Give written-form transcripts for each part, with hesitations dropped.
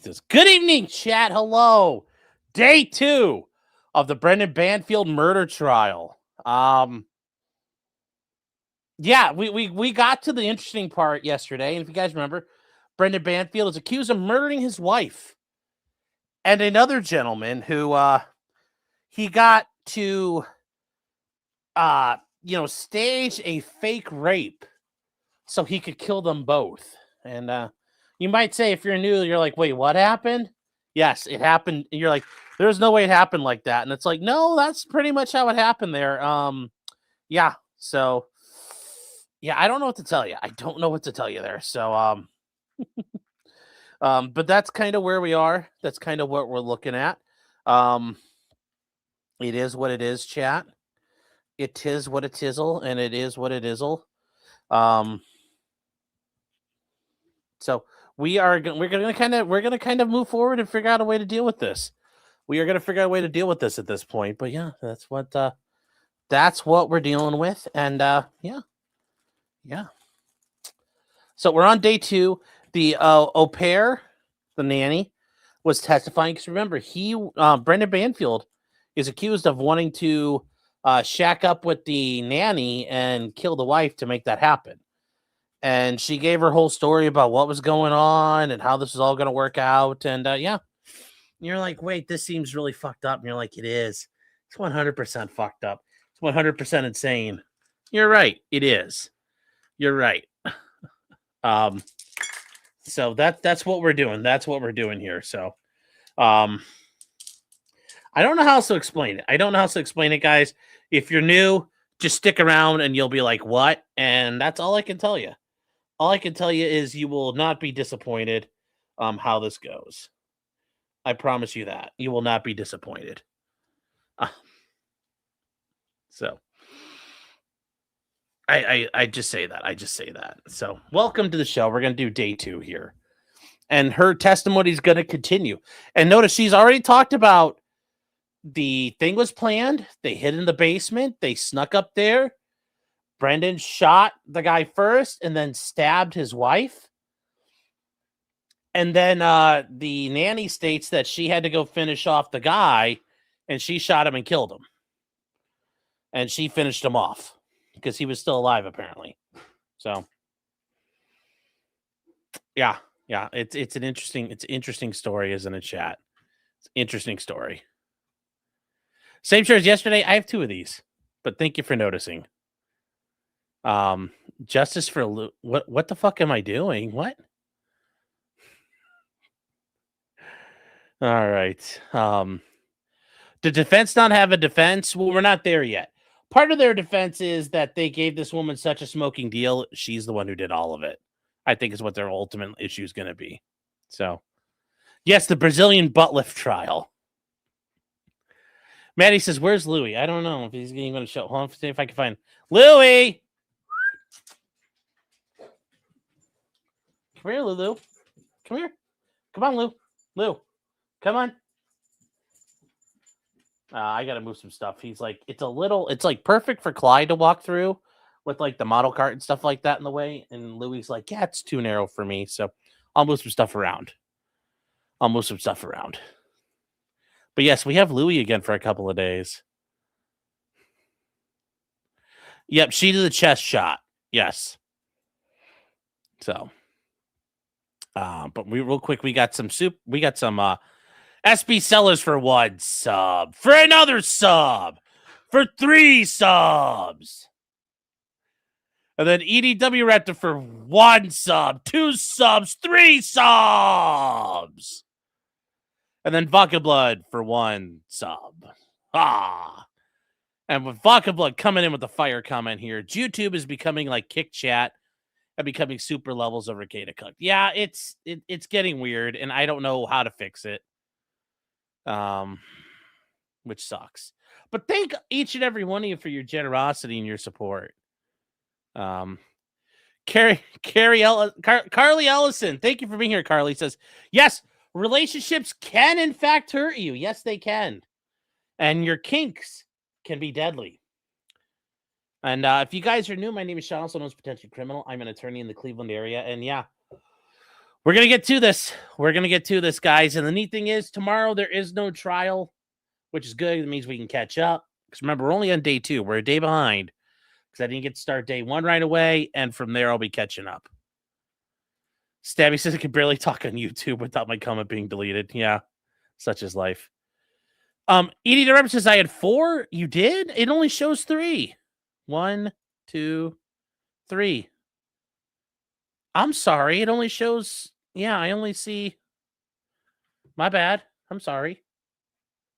this. Good evening, chat. Hello. Day 2 of the Brendan Banfield murder trial. Yeah, we got to the interesting part yesterday. And if you guys remember, Brendan Banfield is accused of murdering his wife and another gentleman who he got to stage a fake rape so he could kill them both. And you might say, if you're new, you're like, wait, what happened? Yes, it happened. You're like, there's no way it happened like that. And it's like, no, that's pretty much how it happened there. Yeah. So yeah, I don't know what to tell you. I don't know what to tell you there. So but that's kind of where we are. That's kind of what we're looking at. It is what it is, chat. It is what it is'll, and it is what it is'll. So we're gonna kind of move forward and figure out a way to deal with this. We are gonna figure out a way to deal with this at this point. But yeah, that's what we're dealing with, and yeah. So we're on day 2. The au pair, the nanny, was testifying because remember, Brendan Banfield is accused of wanting to shack up with the nanny and kill the wife to make that happen. And she gave her whole story about what was going on and how this is all going to work out. And yeah, you're like, wait, this seems really fucked up. And you're like, it is. It's 100% fucked up. It's 100% insane. You're right. It is. You're right. So that's what we're doing. That's what we're doing here. So, I don't know how else to explain it. Guys. If you're new, just stick around and you'll be like, what? And that's all I can tell you. All I can tell you is you will not be disappointed how this goes. I promise you that. You will not be disappointed. So I just say that. So welcome to the show. We're going to do day 2 here. And her testimony is going to continue. And notice she's already talked about the thing was planned. They hid in the basement. They snuck up there. Brendan shot the guy first and then stabbed his wife. And then the nanny states that she had to go finish off the guy and she shot him and killed him. And she finished him off because he was still alive, apparently. So, yeah, it's an interesting story, isn't it, chat? It's an interesting story. Same shirt as yesterday. I have 2 of these, but thank you for noticing. Justice for what the fuck am I doing? What? All right. The defense not have a defense? Well, we're not there yet. Part of their defense is that they gave this woman such a smoking deal. She's the one who did all of it. I think is what their ultimate issue is going to be. So, yes, the Brazilian butt lift trial. Maddie says, "Where's Louie?" I don't know if he's even going to show. Hold on, see if I can find Louie. Come here, Lulu. Come here. Come on, Lou. Lou, come on. I got to move some stuff. He's like, it's like perfect for Clyde to walk through with like the model cart and stuff like that in the way. And Louie's like, yeah, it's too narrow for me. So I'll move some stuff around. But yes, we have Louie again for a couple of days. Yep, she did the chest shot. Yes. So, but real quick, we got some soup. We got some SB Sellers for 1 sub, for another sub, for 3 subs. And then EDW Raptor for 1 sub, 2 subs, 3 subs. And then Vodka Blood for 1 sub. And with Vodka Blood coming in with the fire comment here, YouTube is becoming like Kick Chat and becoming super levels over Kata Cook. Yeah, it's getting weird, and I don't know how to fix it. Which sucks. But thank each and every one of you for your generosity and your support. Carly Ellison, thank you for being here. Carly says, yes, relationships can in fact hurt you. Yes, they can. And your kinks can be deadly. And if you guys are new, my name is Sean, also known as Potentially Criminal. I'm an attorney in the Cleveland area. And yeah, We're going to get to this. We're going to get to this, guys. And the neat thing is, tomorrow there is no trial, which is good. It means we can catch up. Because remember, we're only on day 2. We're a day behind. Because I didn't get to start day 1 right away. And from there, I'll be catching up. Stabby says I can barely talk on YouTube without my comment being deleted. Yeah, such is life. Edie the Rep says I had 4. You did? It only shows 3. 1, 2, 3. I'm sorry. It only shows. Yeah, I only see. My bad. I'm sorry.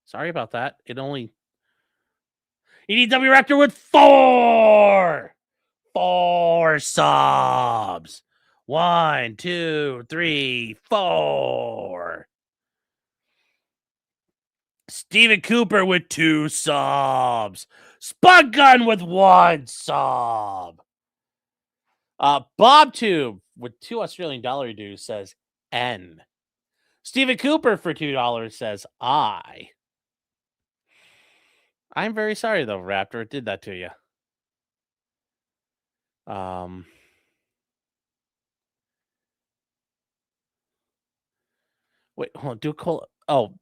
Sorry about that. It only. EDW Raptor with 4. 4 subs. 1, 2, 3, 4. Steven Cooper with 2 subs. Spud Gun with 1 sub. BobTube with 2 Australian dollar dues says N. Steven Cooper for $2 says I. I'm very sorry though, Raptor. It did that to you. Wait, hold on. Do a call. Oh,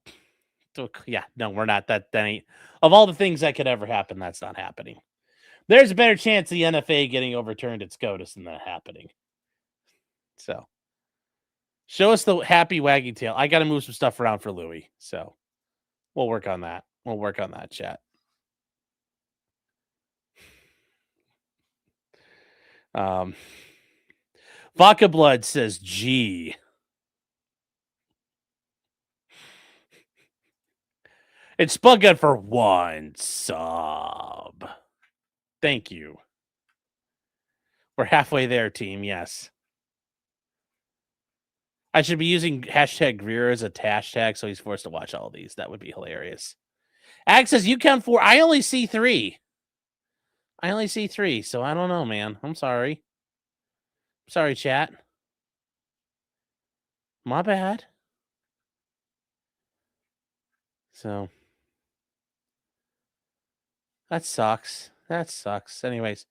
yeah. No, we're not. That ain't. Of all the things that could ever happen, that's not happening. There's a better chance the NFA getting overturned at SCOTUS than that happening. So, show us the happy wagging tail. I got to move some stuff around for Louis. So, we'll work on that. We'll work on that, chat. Vodka Blood says G. It's Spud Gun for 1 sub. Thank you. We're halfway there, team. Yes. I should be using hashtag Greer as a hashtag, so he's forced to watch all these. That would be hilarious. Ag says, you count 4. I only see 3. I only see 3, so I don't know, man. I'm sorry. Sorry, chat. My bad. So, that sucks. That sucks. Anyways,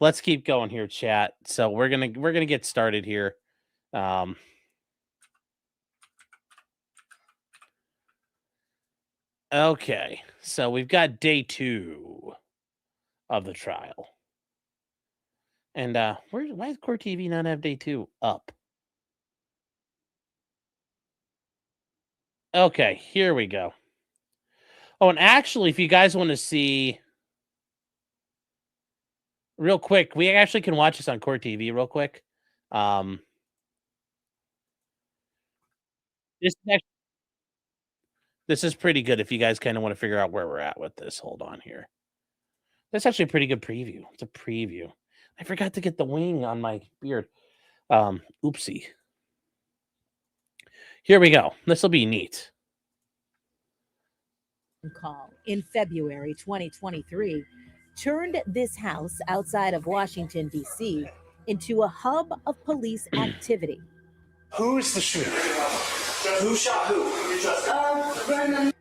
let's keep going here, chat. So we're gonna get started here. Okay, so we've got day 2 of the trial, and why does Core TV not have day 2 up? Okay, here we go. Oh, and actually, if you guys want to see real quick, we actually can watch this on Core TV real quick. This is pretty good if you guys kind of want to figure out where we're at with this. Hold on here. That's actually a pretty good preview. It's a preview. I forgot to get the wing on my beard. Oopsie. Here we go. This will be neat. Call in February 2023 turned this house outside of Washington, D.C. into a hub of police activity. Who is the shooter? Who shot who?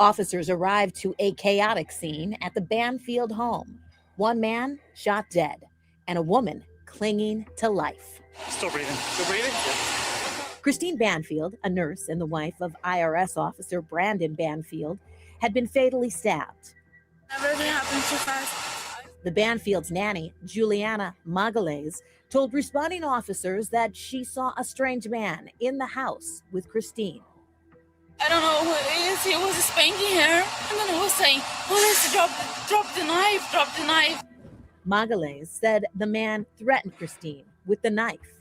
Officers arrived to a chaotic scene at the Banfield home. One man shot dead and a woman clinging to life. Still breathing. Still breathing? Yeah. Christine Banfield, a nurse and the wife of IRS officer Brandon Banfield, had been fatally stabbed. Everything happened too fast. The Banfield's nanny, Juliana Magalhães, told responding officers that she saw a strange man in the house with Christine. I don't know who it is. He was spanking her, and then he was saying, "Police, drop the knife." Magalhães said the man threatened Christine with the knife.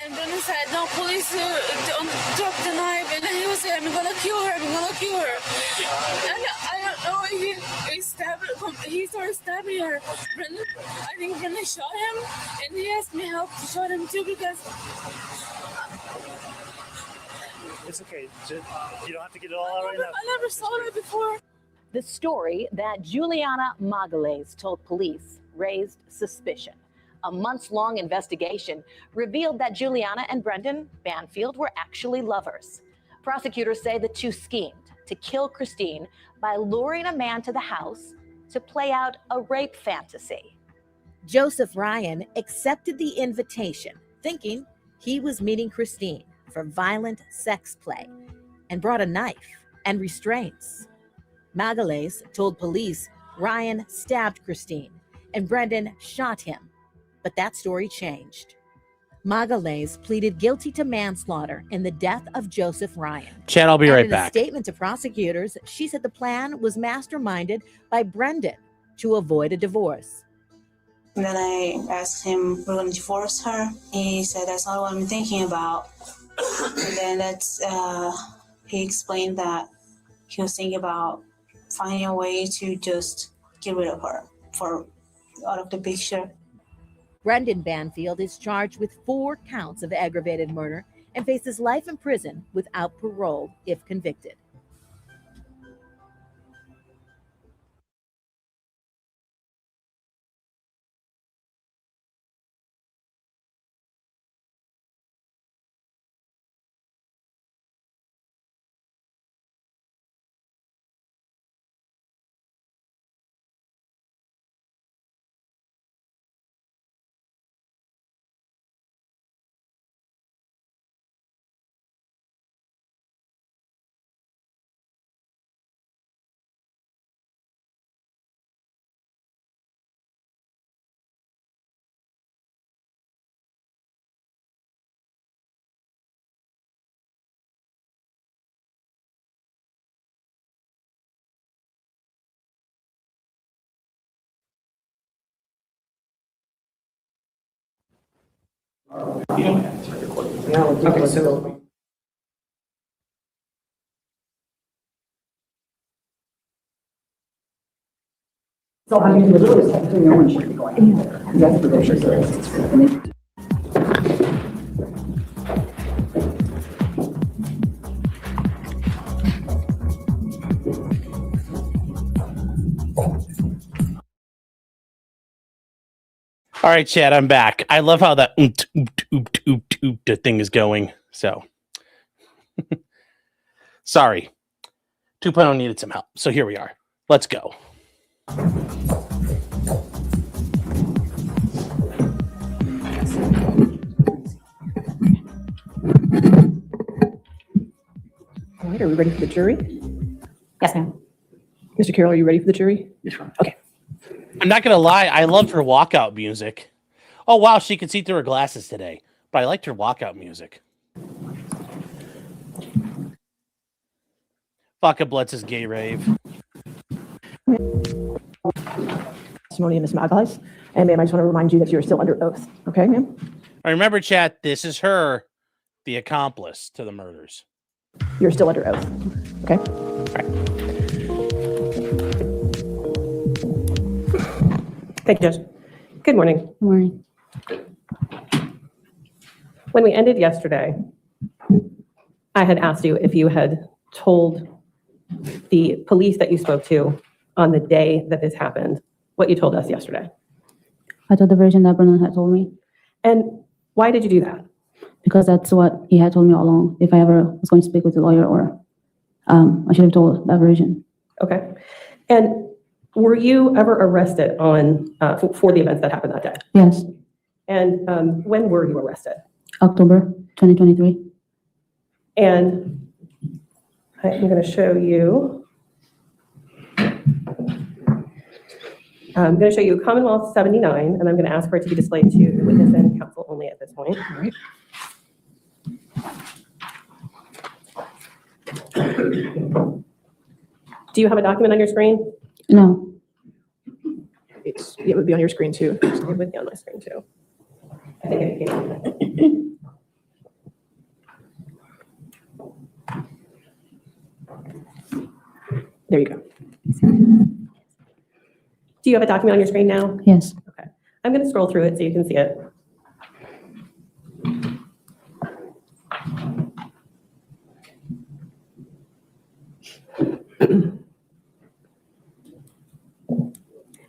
And then he said, "No, police, don't drop the knife." And then he was saying, "I'm gonna kill her. And I don't know. He started stabbing her. I think Brendan shot him, and he asked me help to shot him too because. It's okay. You don't have to get it all out right now. I never saw that before. The story that Juliana Magalhães told police raised suspicion. A months-long investigation revealed that Juliana and Brendan Banfield were actually lovers. Prosecutors say the two schemed to kill Christine by luring a man to the house to play out a rape fantasy. Joseph Ryan accepted the invitation, thinking he was meeting Christine for violent sex play, and brought a knife and restraints. Magalhães told police Ryan stabbed Christine and Brendan shot him, but that story changed. Magalhães pleaded guilty to manslaughter in the death of Joseph Ryan. Chad, I'll be And right in back. a statement to prosecutors, she said the plan was masterminded by Brendan to avoid a divorce. And then I asked him, we're going to divorce her. He said, that's not what I'm thinking about. And then he explained that he was thinking about finding a way to just get rid of her out of the picture. Brendan Banfield is charged with 4 counts of aggravated murder and faces life in prison without parole if convicted. Okay, so I mean, the really is no one should be going in there. That's the issue. All right, Chad, I'm back. I love how that thing is going. So, sorry. 2.0 needed some help. So here we are. Let's go. All right, are we ready for the jury? Yes, ma'am. Mr. Carroll, are you ready for the jury? Yes, ma'am. Okay. I'm not going to lie. I loved her walkout music. Oh, wow. She could see through her glasses today. But I liked her walkout music. Fuck a Blitz's gay rave. Testimony of Ms. Magalhães. And ma'am, I just want to remind you that you're still under oath. Okay, ma'am? I remember, chat, this is her, the accomplice to the murders. You're still under oath. Okay? All right. Thank you, Judge. Good morning. Good morning. When we ended yesterday, I had asked you if you had told the police that you spoke to on the day that this happened, what you told us yesterday. I told the version that Brendan had told me And why did you do that? because that's what he had told me all along. If I ever was going to speak with a lawyer or I should have told that version. Okay. And were you ever arrested on for the events that happened that day? Yes, And when were you arrested? October 2023. And I'm going to show you. I'm going to show you Commonwealth 79, and I'm going to ask for it to be displayed to the witness and counsel only at this point. All right. Do you have a document on your screen? No, It would be on your screen too. It would be on my screen too. I think it came. There you go. Do you have a document on your screen now? yes, Okay. I'm going to scroll through it so you can see it.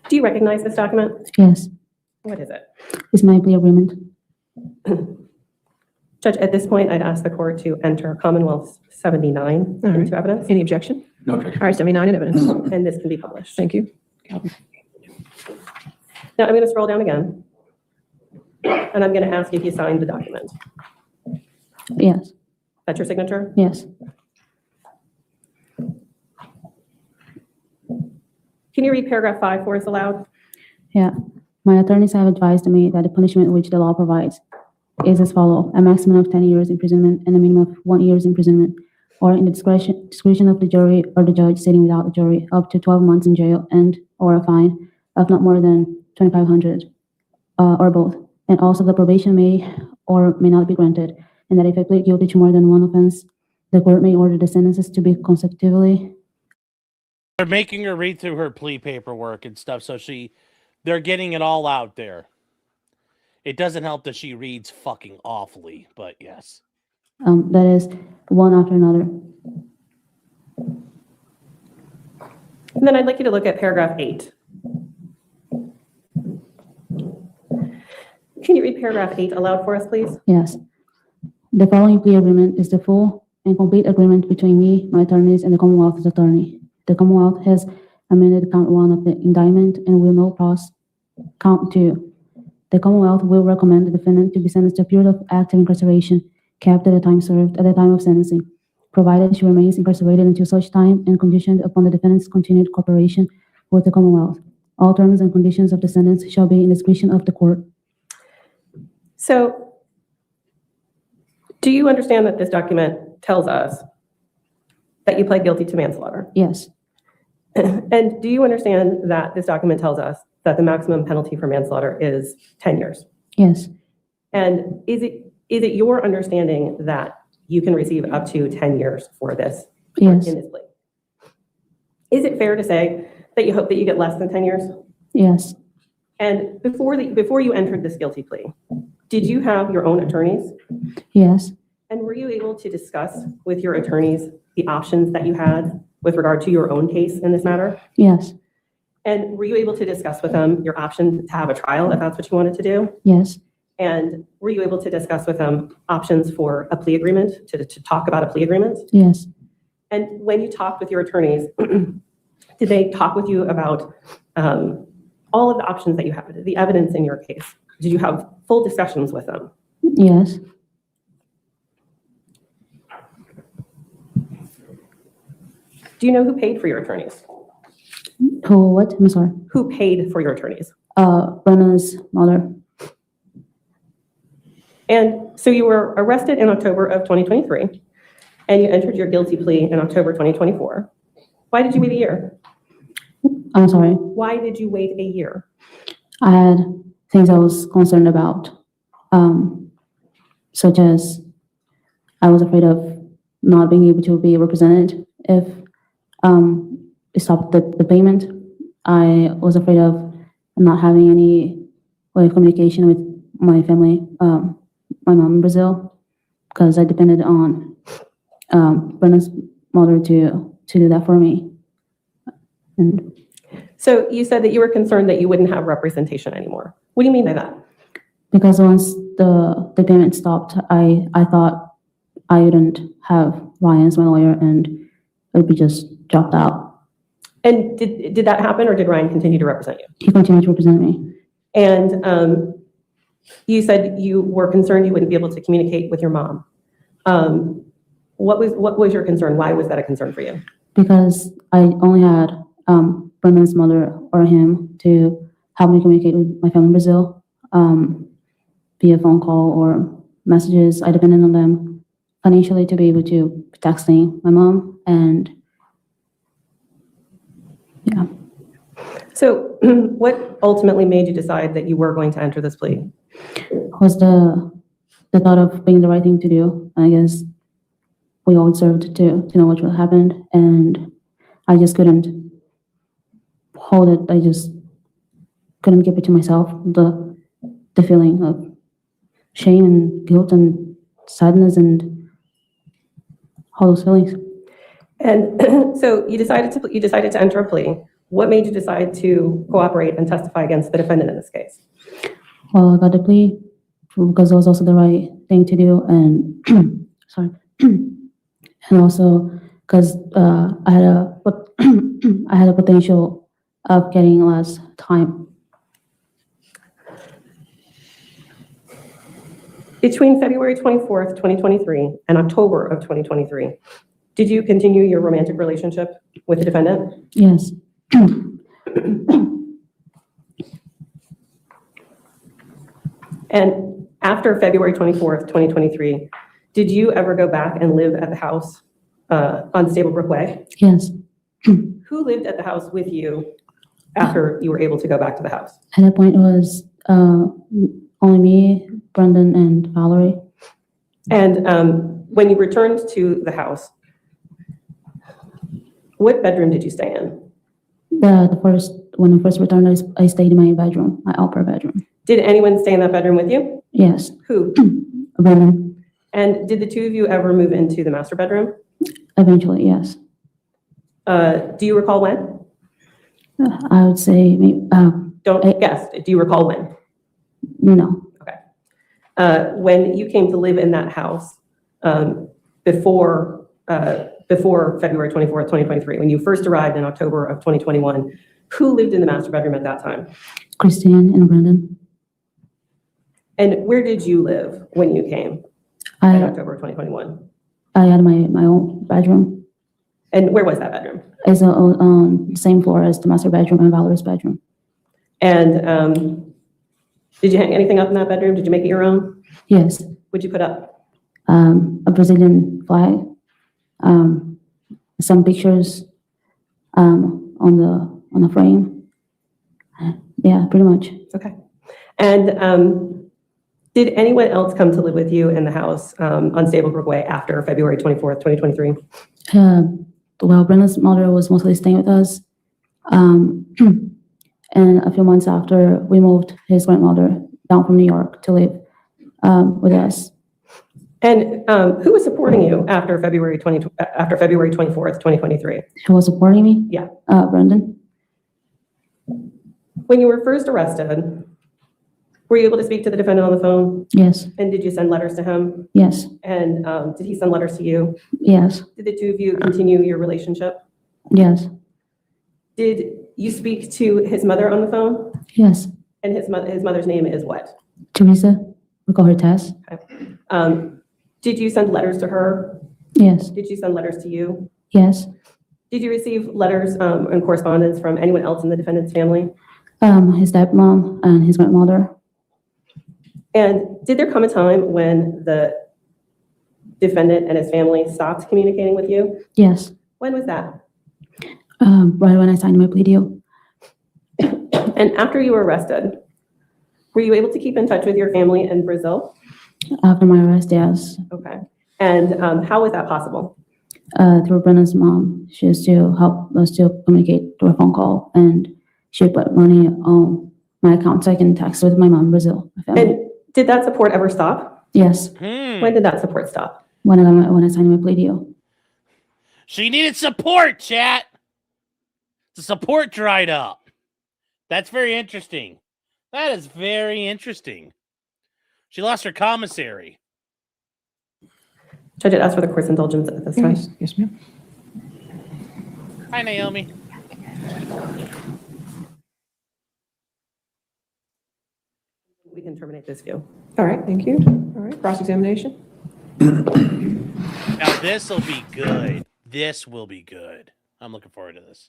Do you recognize this document? yes. What is it? It's my plea agreement. Judge, at this point, I'd ask the court to enter Commonwealth 79 All right. into evidence, Any objection? No objection. All right, 79 in evidence. and this can be published. Thank you. The Now I'm going to scroll down again, and I'm going to ask if you signed the document. Yes, That's your signature? yes. Can you read paragraph 5 for us aloud? Yeah. My attorneys have advised me that the punishment which the law provides is as follows: a maximum of 10 years imprisonment and a minimum of 1 year's imprisonment, or in the discretion of the jury or the judge sitting without the jury, up to 12 months in jail and or a fine of not more than $2,500, or both. And also the probation may or may not be granted, and that if I plead guilty to more than one offense, the court may order the sentences to be consecutively. They're making her read through her plea paperwork and stuff, so they're getting it all out there. It doesn't help that she reads fucking awfully, but yes. That is one after another. And then I'd like you to look at paragraph 8. Can you read paragraph 8 aloud for us, please? Yes. The following plea agreement is the full and complete agreement between me, my attorneys, and the Commonwealth's attorney. The Commonwealth has amended count 1 of the indictment and will now pass count 2. The Commonwealth will recommend the defendant to be sentenced to a period of active incarceration capped at the time served at the time of sentencing, provided she remains incarcerated until such time and conditioned upon the defendant's continued cooperation with the Commonwealth. All terms and conditions of the sentence shall be in discretion of the court. So, do you understand that this document tells us that you pled guilty to manslaughter? Yes, And do you understand that this document tells us that the maximum penalty for manslaughter is 10 years? yes, And is it your understanding that you can receive up to 10 years for this yes, in this plea? Is it fair to say that you hope that you get less than 10 years? yes, And before you entered this guilty plea, did you have your own attorneys? yes, And were you able to discuss with your attorneys the options that you had with regard to your own case in this matter? yes, And were you able to discuss with them your option to have a trial if that's what you wanted to do? yes, And were you able to discuss with them options for a plea agreement, to talk about a plea agreement? yes, And when you talked with your attorneys, did they talk with you about all of the options that you had, the evidence in your case? Did you have full discussions with them? yes. Do you know who paid for your attorneys? Who, what? I'm sorry. Who paid for your attorneys? Brenna's mother. And so you were arrested in October of 2023, and you entered your guilty plea in October 2024. Why did you wait a year? I'm sorry. Why did you wait a year? I had things I was concerned about, such as I was afraid of not being able to be represented if it stopped the payment. I was afraid of not having any way of communication with my family, my mom in Brazil, because I depended on Brenna's mother to do that for me. And So you said that you were concerned that you wouldn't have representation anymore. What do you mean by that? because once the payment stopped, I thought I wouldn't have Ryan as my lawyer and it would be just dropped out. And did that happen, or did Ryan continue to represent you? He continued to represent me. And you said you were concerned you wouldn't be able to communicate with your mom. What was your concern? Why was that a concern for you? Because I only had Brendan's mother or him to help me communicate with my family in Brazil via phone call or messages. I depended on them financially to be able to be texting my mom, and yeah. So what ultimately made you decide that you were going to enter this plea? Was the thought of being the right thing to do. I guess we all deserved to know what happened, and I just couldn't hold it. I just couldn't keep it to myself. The feeling of shame and guilt and sadness and all those feelings. And so you decided to enter a plea. What made you decide to cooperate and testify against the defendant in this case? Well, I got the plea because it was also the right thing to do, and sorry, and also because I had a potential of getting less time. Between February 24th, 2023 and October of 2023, did you continue your romantic relationship with the defendant? Yes. And after February 24th, 2023, did you ever go back and live at the house on Stablebrook Way? Yes. Who lived at the house with you after you were able to go back to the house? At that point, it was only me, Brendan, and Valerie. And when you returned to the house, what bedroom did you stay in? When I first returned, I stayed in my bedroom, my upper bedroom. Did anyone stay in that bedroom with you? Yes. Who? Brendan. And did the two of you ever move into the master bedroom? Eventually, yes. Do you recall when? I would say maybe, Don't guess. Do you recall when? no. When you came to live in that house before February 24th, 2023, when you first arrived in October of 2021, who lived in the master bedroom at that time? Christine and Brendan. And where did you live when you came in October of 2021? I had my own bedroom. And where was that bedroom? It's on the same floor as the master bedroom and Valerie's bedroom. And did you hang anything up in that bedroom? Did you make it your own? Yes. What'd you put up? A Brazilian flag, some pictures on the frame. Yeah, pretty much. Okay. And did anyone else come to live with you in the house on Stablebrook Way after February 24th, 2023? Well, Brenda's mother was mostly staying with us. And a few months after, we moved his grandmother down from New York to live with us. And who was supporting you after February 24th, 2023? Who was supporting me? Yeah. Brendan. When you were first arrested, were you able to speak to the defendant on the phone? Yes. And did you send letters to him? Yes. And did he send letters to you? Yes. Did the two of you continue your relationship? Yes. Did you speak to his mother on the phone? Yes. And his mother's name is what? Teresa. We call her Tess. Okay. Did you send letters to her? Yes. Did she send letters to you? Yes. Did you receive letters and correspondence from anyone else in the defendant's family? His stepmom and his grandmother. And did there come a time when the defendant and his family stopped communicating with you? Yes. When was that? Right when I signed my plea deal. And after you were arrested, were you able to keep in touch with your family in Brazil? After my arrest, yes. Okay. And how was that possible? Through Brenda's mom. She used to help us to communicate through a phone call, and she put money on my account so I can text with my mom in Brazil. My family. And did that support ever stop? Yes. When did that support stop? When I signed my plea deal. She needed support, chat. The support dried up. That's very interesting. That is very interesting. She lost her commissary. Judge, I'd ask for the court's indulgence at this time. Yes, ma'am. Hi, Naomi. We can terminate this view. All right, thank you. All right, cross-examination. Now this will be good. This will be good. I'm looking forward to this.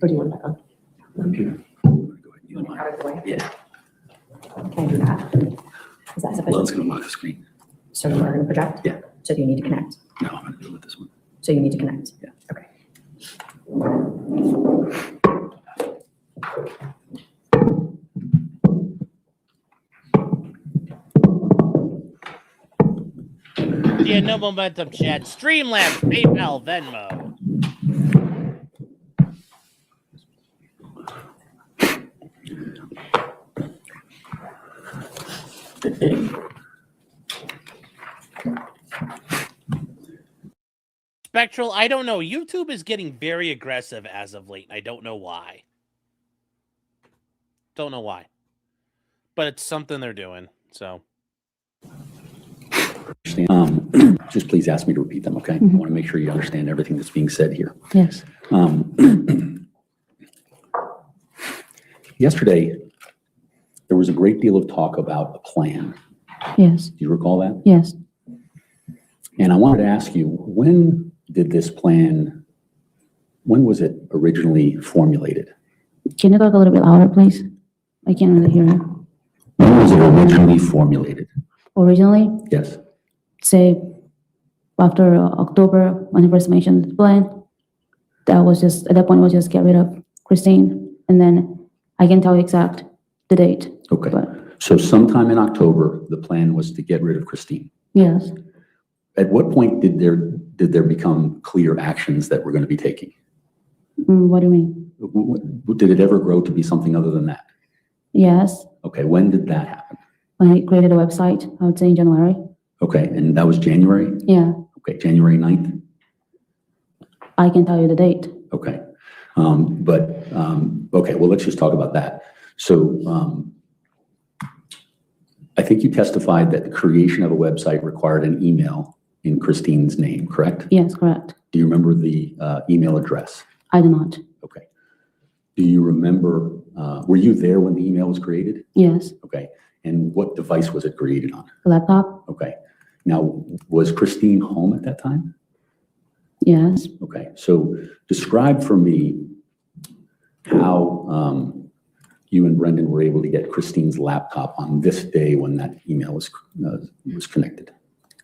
Or do you want to back on? Out of the way. Yeah. Can I do that? Is that sufficient? Well, it's going to lock the screen. So we're going to project? Yeah. So you need to connect? No, I'm going to do it with this one. So you need to connect? Yeah. Okay. Yeah, no momentum, chat. Streamlabs, PayPal, Venmo. Spectral, I don't know. YouTube is getting very aggressive as of late. I don't know why. Don't know why. But it's something they're doing, so. Just please ask me to repeat them, okay? I want to make sure you understand everything that's being said here. Yes. Yesterday, there was a great deal of talk about a plan. Yes. Do you recall that? Yes. And I wanted to ask you, when did this plan, when was it originally formulated? Can you talk a little bit louder, please? I can't really hear you. When was it originally formulated? Originally, Yes. say after October, when he first mentioned the plan, that was just, at that point, was just get rid of Christine. And then I can tell you exact the date. Okay. But So sometime in October, the plan was to get rid of Christine. yes, At what point did there become clear actions that we're going to be taking? What do you mean? Did it ever grow to be something other than that? Yes, Okay, when did that happen? when I created a website, I would say in January. Okay, and that was January? Yeah, Okay, January 9th? I can tell you the date. Okay. Okay, well, let's just talk about that. So I think you testified that the creation of a website required an email in Christine's name, correct? Yes, correct. Do you remember the email address? I do not. Okay. Do you remember, were you there when the email was created? Yes, Okay. And what device was it created on? laptop. Okay. Now, was Christine home at that time? Yes. Okay. So describe for me how you and Brendan were able to get Christine's laptop on this day when that email was connected.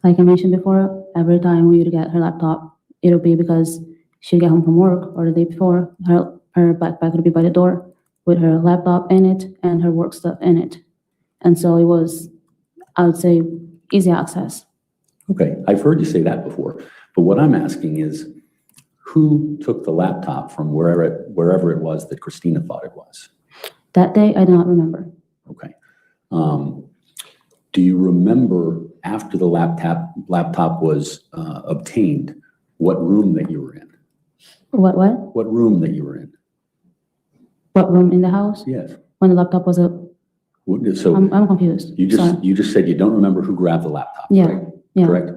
Like I mentioned before, every time we would get her laptop, it'll be because she'd get home from work or the day before, her backpack would be by the door with her laptop in it and her work stuff in it. And so it was, I would say, easy access. Okay, I've heard you say that before, but what I'm asking is, who took the laptop from wherever it was that Christina thought it was? That day, I do not remember. Okay. Do you remember after the laptop was obtained, what room that you were in? What? What room that you were in? What room in the house? Yes. When the laptop was up? So I'm confused. Sorry. you just said you don't remember who grabbed the laptop, Yeah. right? Yeah. Correct?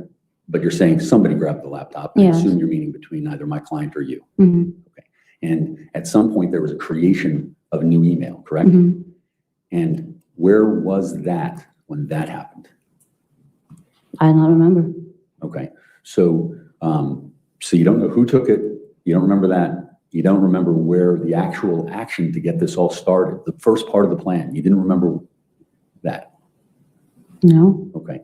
But you're saying somebody grabbed the laptop. I Yes. assume you're meaning between either my client or you. Mm-hmm. Okay. And at some point there was a creation of a new email, correct? Mm-hmm. And where was that when that happened? I do not remember. Okay. So, so you don't know who took it. You don't remember that. You don't remember where the actual action to get this all started, the first part of the plan. You didn't remember that. No. Okay.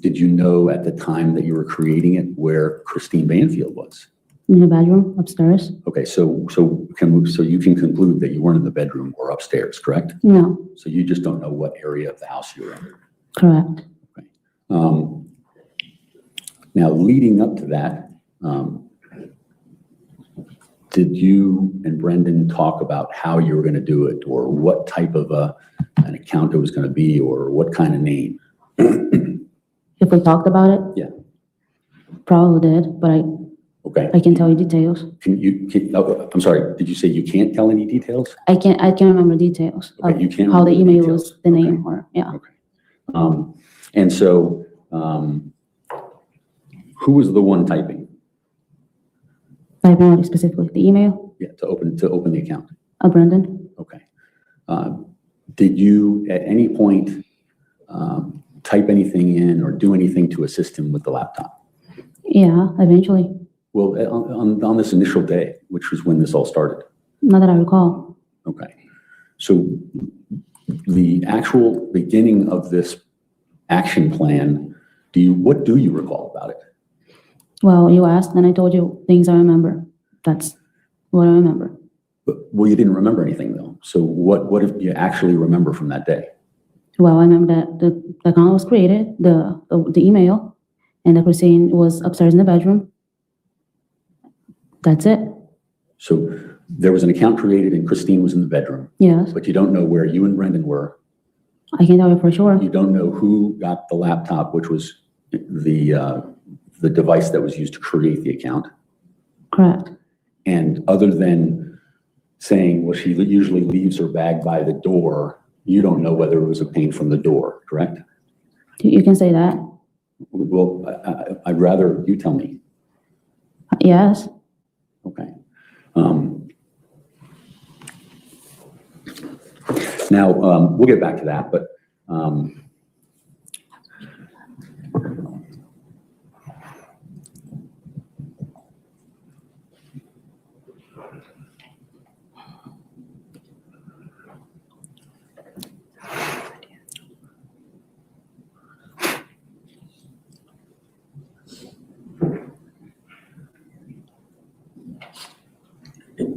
Did you know at the time that you were creating it where Christine Banfield was? In the bedroom upstairs? Okay. So you can conclude that you weren't in the bedroom or upstairs, correct? No. So you just don't know what area of the house you were in. Correct. Now, leading up to that, did you and Brendan talk about how you were going to do it, or what type of an account it was going to be, or what kind of name? If we talked about it? Yeah. Probably did, but Okay. I can tell you details. I'm sorry, did you say you can't tell any details? I can't remember details Okay, of you can't how the remember email details. was, the name, or, yeah. Okay. And so, who was the one typing? I know specifically the email, Yeah, to open the account. Brendan. Okay. Did you at any point type anything in or do anything to assist him with the laptop? Yeah, eventually. Well, on this initial day, which was when this all started. Not that I recall. Okay. So the actual beginning of this action plan, what do you recall about it? Well, you asked, and I told you things I remember. That's what I remember. Well, you didn't remember anything though. So what did you actually remember from that day? Well, I remember that the account was created, the email, and that Christine was upstairs in the bedroom. That's it. So there was an account created and Christine was in the bedroom. Yes. But you don't know where you and Brendan were. I can tell you for sure. You don't know who got the laptop, which was the device that was used to create the account. Correct. And other than saying, well, she usually leaves her bag by the door, you don't know whether it was obtained from the door, correct? You can say that. Well, I'd rather you tell me. Yes. Okay. Now, we'll get back to that, but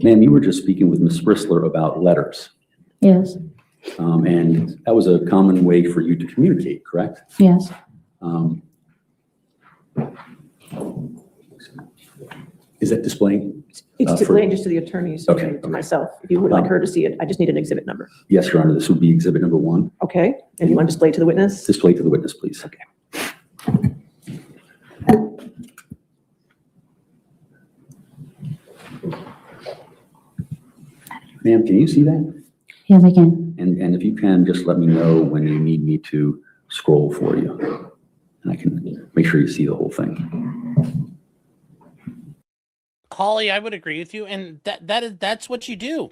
ma'am, you were just speaking with Ms. Bristler about letters. Yes. And that was a common way for you to communicate, correct? Yes. Is that displaying? It's for- displaying just to the attorneys, Okay, to myself. If you would like her to see it, I just need an exhibit number. Yes, Your Honor, this would be exhibit number 1. Okay, and you want to display it to the witness? Display to the witness, please. Okay. Ma'am, can you see that? Yes, I can. And if you can, just let me know when you need me to scroll for you. And I can make sure you see the whole thing. Holly, I would agree with you, and that's what you do.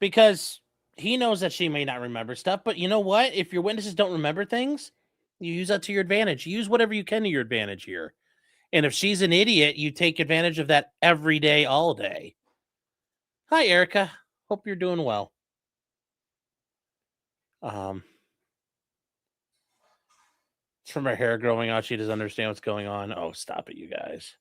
Because he knows that she may not remember stuff, but you know what? If your witnesses don't remember things, you use that to your advantage. Use whatever you can to your advantage here. And if she's an idiot, you take advantage of that every day, all day. Hi, Erica. Hope you're doing well. It's from her hair growing out. She doesn't understand what's going on. Oh, stop it, you guys.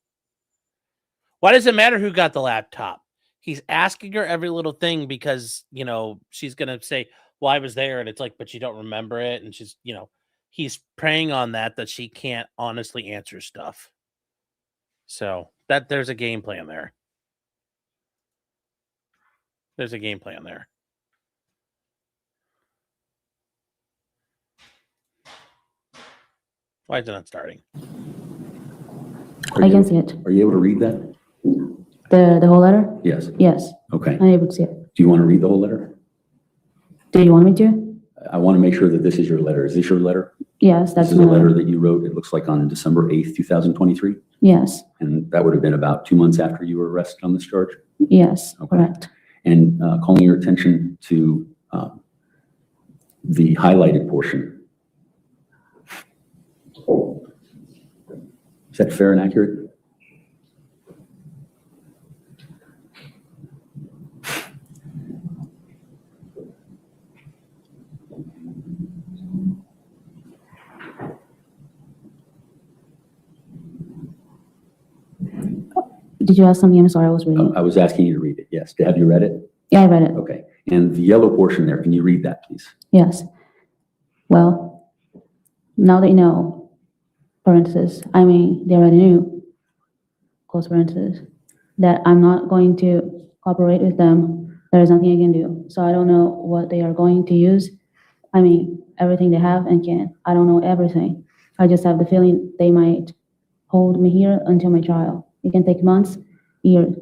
Why does it matter who got the laptop? He's asking her every little thing because, you know, she's going to say, well, I was there. And it's like, but you don't remember it. And she's, you know, he's preying on that she can't honestly answer stuff. So there's a game plan there. There's a game plan there. Why is it not starting? I can see it. Are you able to read that? The whole letter? Yes. Yes. Okay. I'm able to see it. Do you want to read the whole letter? Do you want me to? I want to make sure that this is your letter. Is this your letter? Yes, that's This is my a letter that you wrote, it looks like on December 8th, 2023? Yes. And that would have been about 2 months after you were arrested on this charge? Yes, Okay. correct. And calling your attention to the highlighted portion. Is that fair and accurate? Did you ask something? I'm sorry, I was reading. I was asking you to read it, yes. Have you read it? Yeah, I read it. Okay. And the yellow portion there, can you read that, please? Yes. Well, now that you know, parentheses, I mean, they already knew, close parentheses, that I'm not going to cooperate with them. There is nothing I can do. So I don't know what they are going to use. I mean, everything they have and can. I don't know everything. I just have the feeling they might hold me here until my trial. It can take months, years.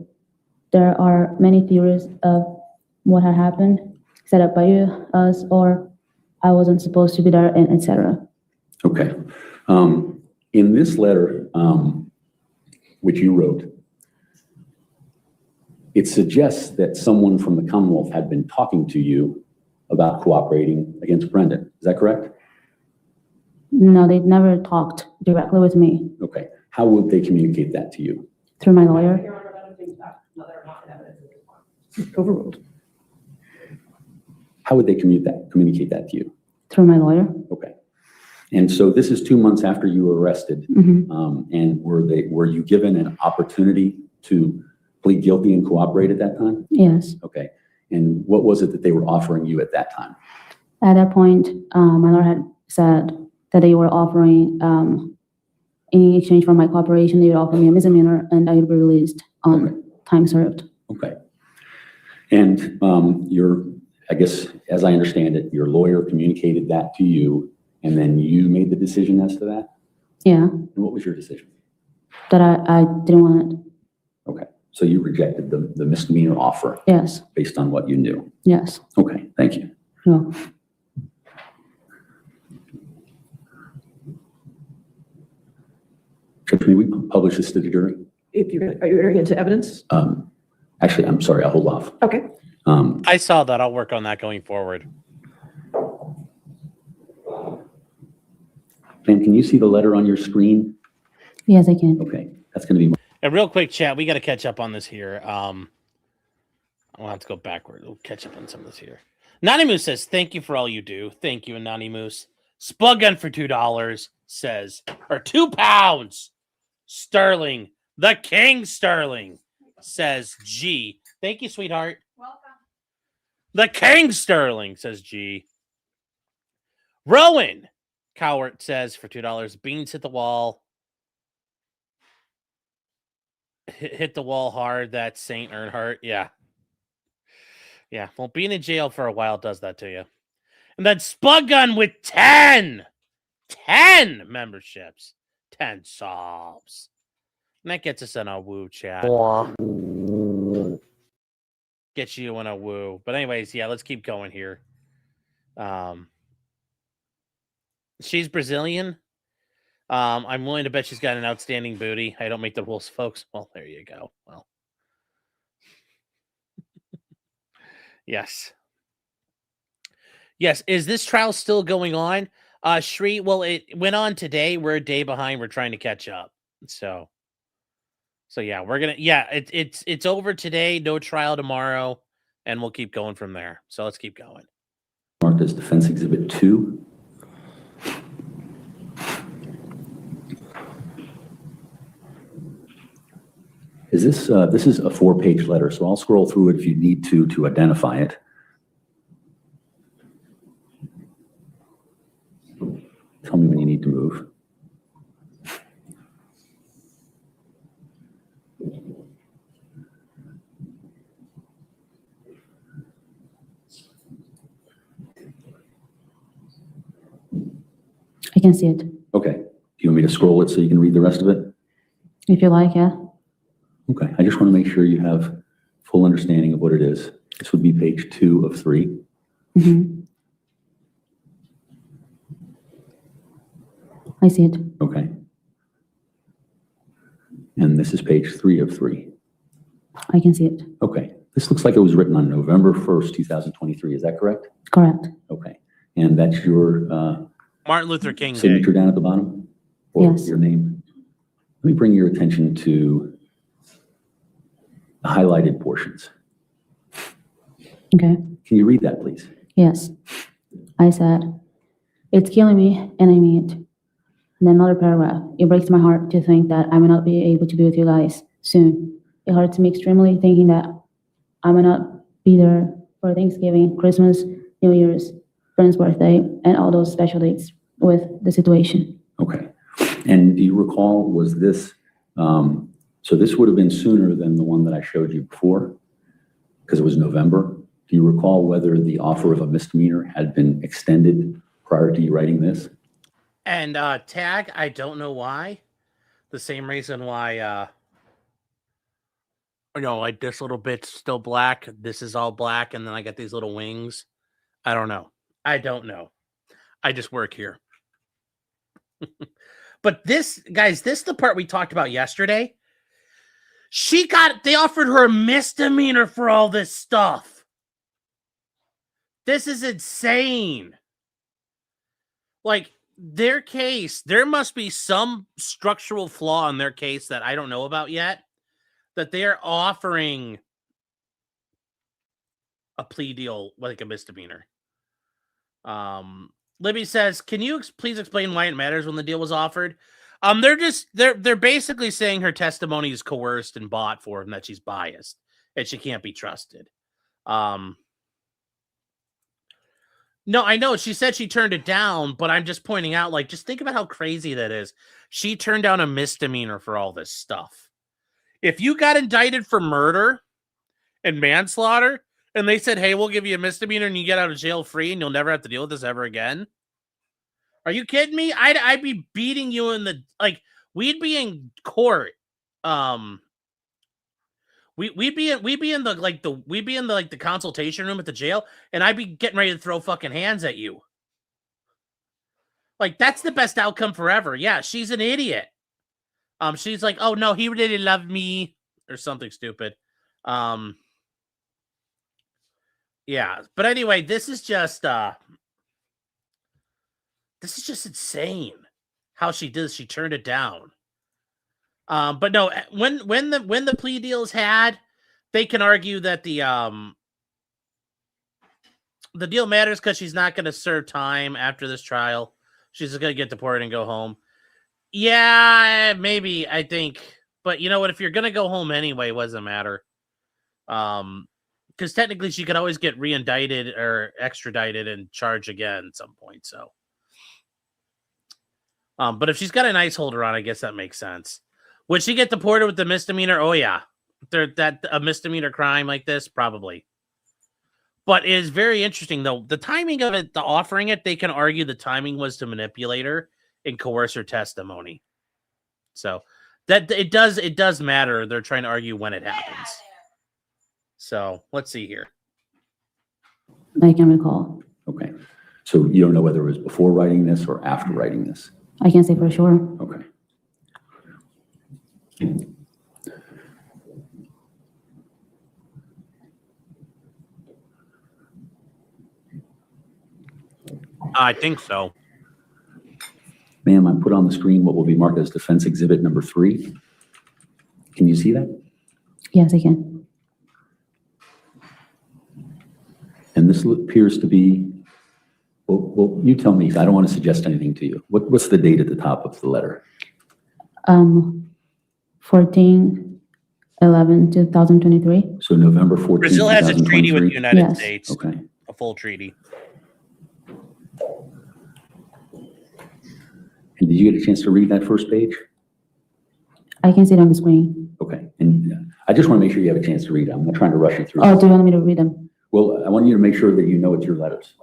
There are many theories of what had happened, set up by you, us, or I wasn't supposed to be there, and etc. Okay. In this letter, which you wrote, it suggests that someone from the Commonwealth had been talking to you about cooperating against Brendan. Is that correct? No, they never talked directly with me. Okay. How would they communicate that to you? Through my lawyer. Overruled. How would they communicate that to you? Through my lawyer. Okay. And so this is 2 months after you were arrested. And were you given an opportunity to plead guilty and cooperate at that time? Yes. Okay. And what was it that they were offering you at that time? At that point, my lawyer had said that they were offering, in exchange for my cooperation, they would offer me a misdemeanor and I would be released on time served. Okay. And I guess, as I understand it, your lawyer communicated that to you, and then you made the decision as to that? Yeah, And what was your decision? that I didn't want it. Okay. So you rejected the misdemeanor offer Yes, based on what you knew? yes. Okay. Thank you. No. May we publish this to the jury? If you're, are you going into evidence? Actually, I'm sorry, I'll hold off. Okay. I saw that. I'll work on that going forward. Ma'am, can you see the letter on your screen? Yes, I can. Okay, that's going to be. And real quick, chat, we got to catch up on this here. I'll have to go backward. We'll catch up on some of this here. Nani Moose says, thank you for all you do. Thank you, Nani Moose. Spud Gun for $2 says, or £2 sterling. The King Sterling says G. Thank you, sweetheart. Welcome. The King Sterling says G. Rowan Cowart says for $2, beans hit the wall. Hit the wall hard. That's Saint Earnhardt. Yeah. Yeah. Well, being in jail for a while does that to you. And then Spud Gun with 10 memberships. 10 sobs. And that gets us in a woo chat. Gets you in a woo. But anyways, yeah, let's keep going here. She's Brazilian. I'm willing to bet she's got an outstanding booty. I don't make the rules, folks. Well, there you go. Well, yes. Yes. Is this trial still going on? Shri, well, it went on today. We're a day behind. We're trying to catch up. So yeah, we're gonna. Yeah, it's over today. No trial tomorrow, and we'll keep going from there. So let's keep going. Marked as Defense Exhibit 2. Is this is a 4-page letter, so I'll scroll through it if you need to identify it. Tell me when you need to move. I can see it. Okay. Do you want me to scroll it so you can read the rest of it? If you like, yeah. Okay. I just want to make sure you have full understanding of what it is. This would be page 2 of 3. Mm-hmm. I see it. Okay. And this is page 3 of 3. I can see it. Okay. This looks like it was written on November 1st, 2023. Is that correct? Correct. Okay. And that's your Martin Luther King Day. signature down at the bottom? Or Yes. your name? Let me bring your attention to the highlighted portions. Okay. Can you read that, please? Yes. I said, it's killing me, and I mean it. And then another paragraph. It breaks my heart to think that I may not be able to be with you guys soon. It hurts me extremely thinking that I may not be there for Thanksgiving, Christmas, New Year's, friend's birthday, and all those special dates with the situation. Okay. And do you recall, was this, so this would have been sooner than the one that I showed you before, because it was November. Do you recall whether the offer of a misdemeanor had been extended prior to you writing this? And tag, I don't know why. The same reason why, like this little bit's still black. This is all black, and then I got these little wings. I don't know. I just work here. But this, guys, this is the part we talked about yesterday. They offered her a misdemeanor for all this stuff. This is insane. Like, their case, there must be some structural flaw in their case that I don't know about yet, that they're offering a plea deal like a misdemeanor. Libby says, can you please explain why it matters when the deal was offered? They're basically saying her testimony is coerced and bought for, and that she's biased and she can't be trusted. No, I know. She said she turned it down, but I'm just pointing out, like, just think about how crazy that is. She turned down a misdemeanor for all this stuff. If you got indicted for murder and manslaughter, and they said, hey, we'll give you a misdemeanor and you get out of jail free and you'll never have to deal with this ever again. Are you kidding me? I'd be beating you in the, like, we'd be in court. We'd be in the consultation room at the jail, and I'd be getting ready to throw fucking hands at you. Like, that's the best outcome forever. Yeah, she's an idiot. She's like, oh no, he really loved me or something stupid. Yeah, but anyway, this is just insane how she did. She turned it down. But no, when the plea deal is had, they can argue that the deal matters because she's not going to serve time after this trial. She's just going to get deported and go home. Yeah, maybe, I think. But you know what? If you're going to go home anyway, it doesn't matter. Because technically she could always get re-indicted or extradited and charged again at some point. So, but if she's got an ICE holder on, I guess that makes sense. Would she get deported with the misdemeanor? Oh yeah, a misdemeanor crime like this, probably. But it is very interesting though. The timing of it, the offering it, they can argue the timing was to manipulate her and coerce her testimony. So that it does matter. They're trying to argue when it happens. So let's see here. I can recall. Okay. So you don't know whether it was before writing this or after writing this? I can't say for sure. Okay. I think so. Ma'am, I put on the screen what will be marked as defense exhibit number 3. Can you see that? Yes, I can. And this appears to be, well, you tell me, 'cause I don't want to suggest anything to you. What's the date at the top of the letter? 14/11/2023. So November 14th, Brazil has a treaty with the 2023? United Yes. States. Okay. A full treaty. And did you get a chance to read that first page? I can see it on the screen. Okay. And I just want to make sure you have a chance to read it. I'm not trying to rush you through. Oh, do you want me to read them? Well, I want you to make sure that you know it's your letters.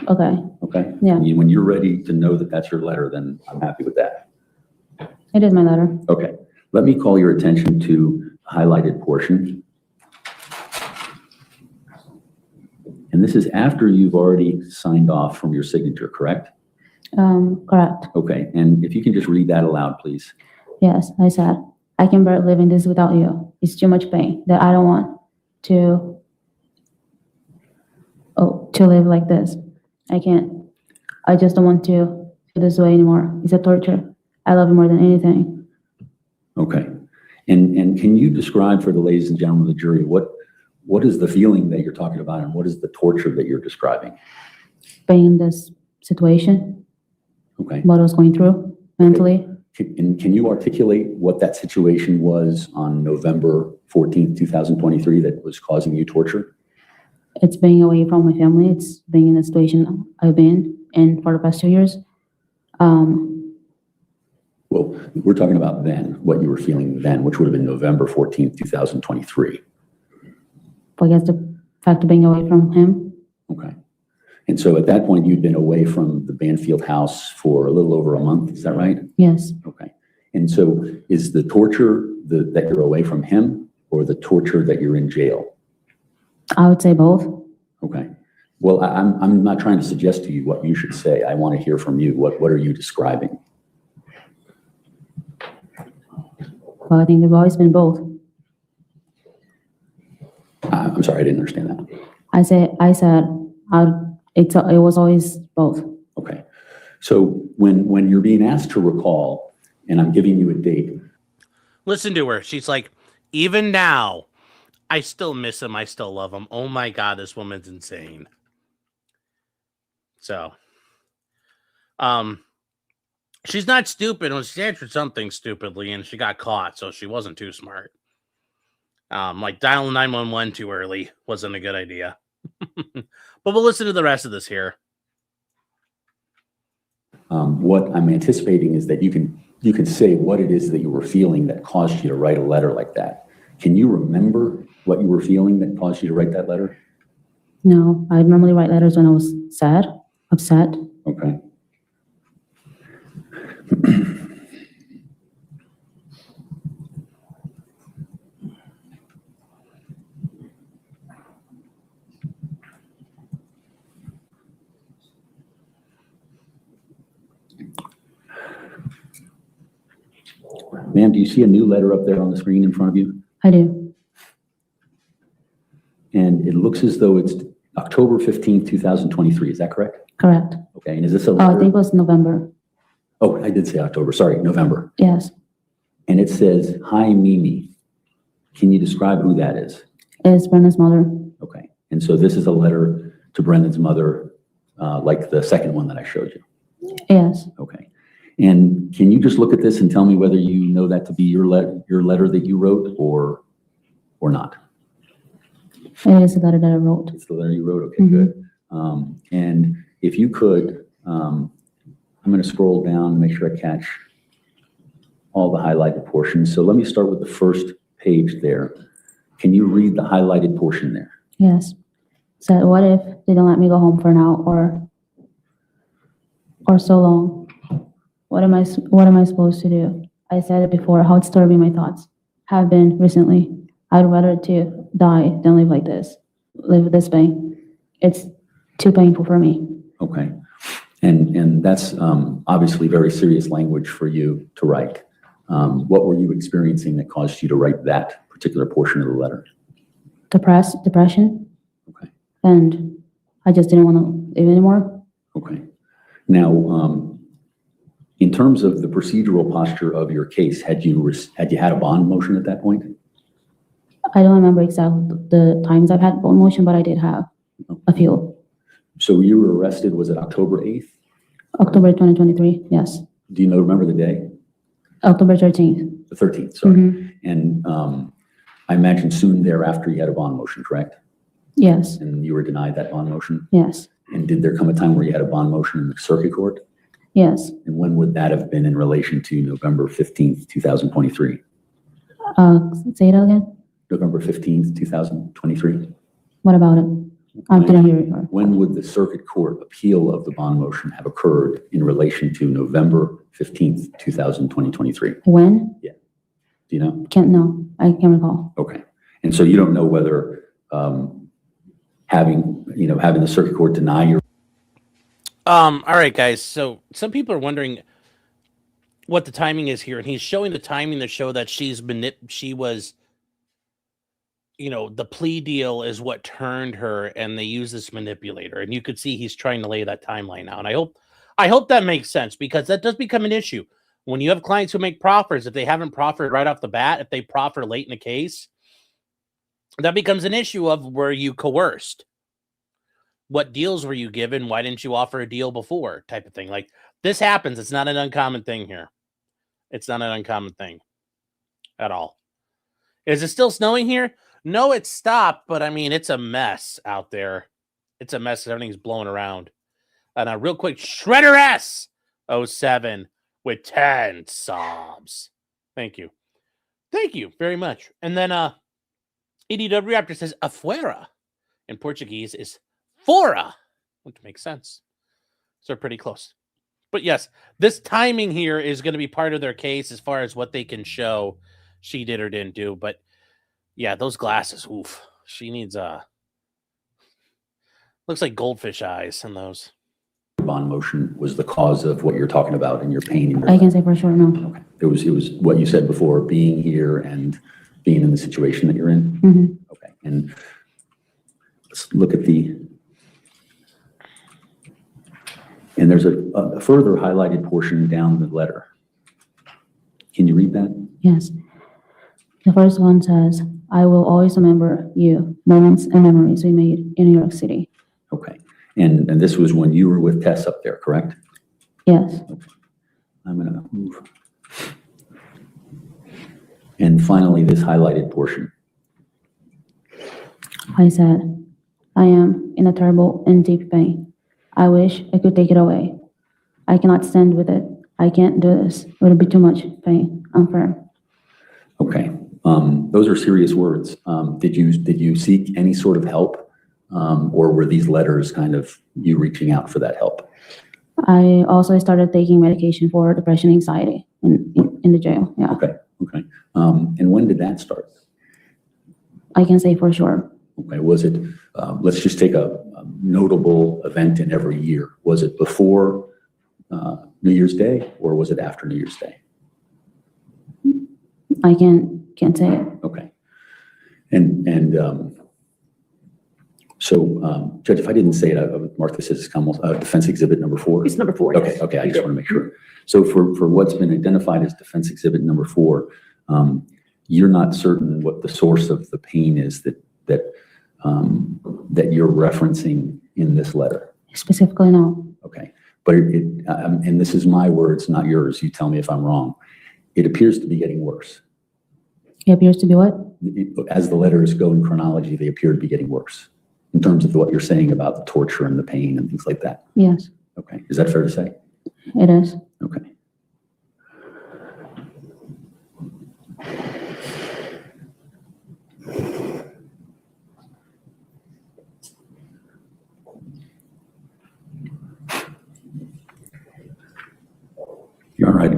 Okay. Okay? Yeah. When you're ready to know that that's your letter, then I'm happy with that. It is my letter. Okay. Let me call your attention to the highlighted portion. And this is after you've already signed off from your signature, correct? Correct. Okay. And if you can just read that aloud, please. Yes, I said, I can bear living this without you. It's too much pain that I don't want to live like this. I can't. I just don't want to feel this way anymore. It's a torture. I love you more than anything. Okay. And can you describe for the ladies and gentlemen of the jury, what is the feeling that you're talking about and what is the torture that you're describing? Being in this situation, Okay. what I was going through mentally. Can you articulate what that situation was on November 14th, 2023 that was causing you torture? It's being away from my family. It's being in the situation I've been in for the past 2 years. Well, we're talking about then, what you were feeling then, which would have been November 14th, 2023. I guess the fact of being away from him. Okay. And so at that point, you'd been away from the Banfield house for a little over a month. Is that right? Yes. Okay. And so is the torture that you're away from him or the torture that you're in jail? I would say both. Okay. Well, I'm not trying to suggest to you what you should say. I want to hear from you. What are you describing? Well, I think they've always been both. I'm sorry, I didn't understand that. I said it was always both. Okay. So when you're being asked to recall, and I'm giving you a date. Listen to her. She's like, even now, I still miss him. I still love him. Oh my God, this woman's insane. So, she's not stupid. Well, she answered something stupidly and she got caught, so she wasn't too smart. Like dialing 911 too early wasn't a good idea. But we'll listen to the rest of this here. What I'm anticipating is that you can say what it is that you were feeling that caused you to write a letter like that. Can you remember what you were feeling that caused you to write that letter? No, I normally write letters when I was sad, upset. Okay. Ma'am, do you see a new letter up there on the screen in front of you? I do. And it looks as though it's October 15th, 2023. Is that correct? Correct. Okay, and is this a Oh, I letter? think it was November. Oh, I did say October. Sorry, November. Yes. And it says, "Hi, Mimi." Can you describe who that is? It's Brenda's mother. Okay. And so this is a letter to Brendan's mother, like the second one that I showed you. Yes. Okay. And can you just look at this and tell me whether you know that to be your letter that you wrote or not? It is the letter that I wrote. It's the letter you wrote. Okay, good. And if you could, I'm going to scroll down and make sure I catch all the highlighted portions. So let me start with the first page there. Can you read the highlighted portion there? Yes. Said, what if they don't let me go home for now or so long? What am I supposed to do? I said it before, how disturbing my thoughts have been recently. I'd rather to die than live like this, live with this pain. It's too painful for me. Okay. And that's obviously very serious language for you to write. What were you experiencing that caused you to write that particular portion of the letter? Depression. Okay. And I just didn't want to live anymore. Okay. Now, in terms of the procedural posture of your case, had you had a bond motion at that point? I don't remember exactly the times I've had bond motion, but I did have a few. So you were arrested, was it October 8th? October 2023, yes. Do you remember the day? October 13th. The 13th, sorry. Mm-hmm. And I imagine soon thereafter you had a bond motion, correct? Yes. And you were denied that bond motion? Yes. And did there come a time where you had a bond motion in the circuit court? Yes. And when would that have been in relation to November 15th, 2023? Say it again. November 15th, 2023? What about it? I didn't hear it. When would the circuit court appeal of the bond motion have occurred in relation to November 15th, 2023? When? Yeah. Do you know? I can't recall. Okay. And so you don't know whether having the circuit court deny your. All right, guys. So some people are wondering what the timing is here, and he's showing the timing to show that she was, the plea deal is what turned her, and they use this manipulator, and you could see he's trying to lay that timeline out. And I hope that makes sense, because that does become an issue when you have clients who make proffers. If they haven't proffered right off the bat, if they proffer late in the case, that becomes an issue of, were you coerced? What deals were you given? Why didn't you offer a deal before? Type of thing. Like, this happens. It's not an uncommon thing here. It's not an uncommon thing at all. Is it still snowing here? No, it stopped, but I mean, it's a mess out there. It's a mess. Everything's blowing around. And real quick, Shredder S 07 with 10 sobs. Thank you. Thank you very much. And then EDW Raptor says afuera in Portuguese is fora, which makes sense. So pretty close. But yes, this timing here is going to be part of their case as far as what they can show she did or didn't do. But yeah, those glasses, oof. She needs looks like goldfish eyes in those. Bond motion was the cause of what you're talking about and your pain. I can say for sure, no. Okay. It was what you said before, being here and being in the situation that you're in. Mm-hmm. Okay. And let's look at and there's a further highlighted portion down the letter. Can you read that? Yes. The first one says, I will always remember you, moments and memories we made in New York City. Okay. And this was when you were with Tess up there, correct? Yes. Okay. I'm going to move. And finally, this highlighted portion. I said, I am in a terrible and deep pain. I wish I could take it away. I cannot stand with it. I can't do this. It would be too much pain. I'm firm. Okay. Those are serious words. Did you seek any sort of help? Or were these letters kind of you reaching out for that help? I also started taking medication for depression, anxiety in the jail. Yeah. Okay. Okay. And when did that start? I can say for sure. Okay. Was it, let's just take a notable event in every year. Was it before New Year's Day or was it after New Year's Day? I can't say it. Okay. So, Judge, if I didn't say it, I would mark this as defense exhibit number 4. It's number 4. Okay, okay, I just want to make sure. So for what's been identified as defense exhibit number 4, you're not certain what the source of the pain is that you're referencing in this letter? Specifically, no. Okay, but and this is my words, not yours. You tell me if I'm wrong. It appears to be getting worse. It appears to be what? As the letters go in chronology, they appear to be getting worse in terms of what you're saying about the torture and the pain and things like that. Yes, Okay, is that fair to say? it is. Okay. You're all right.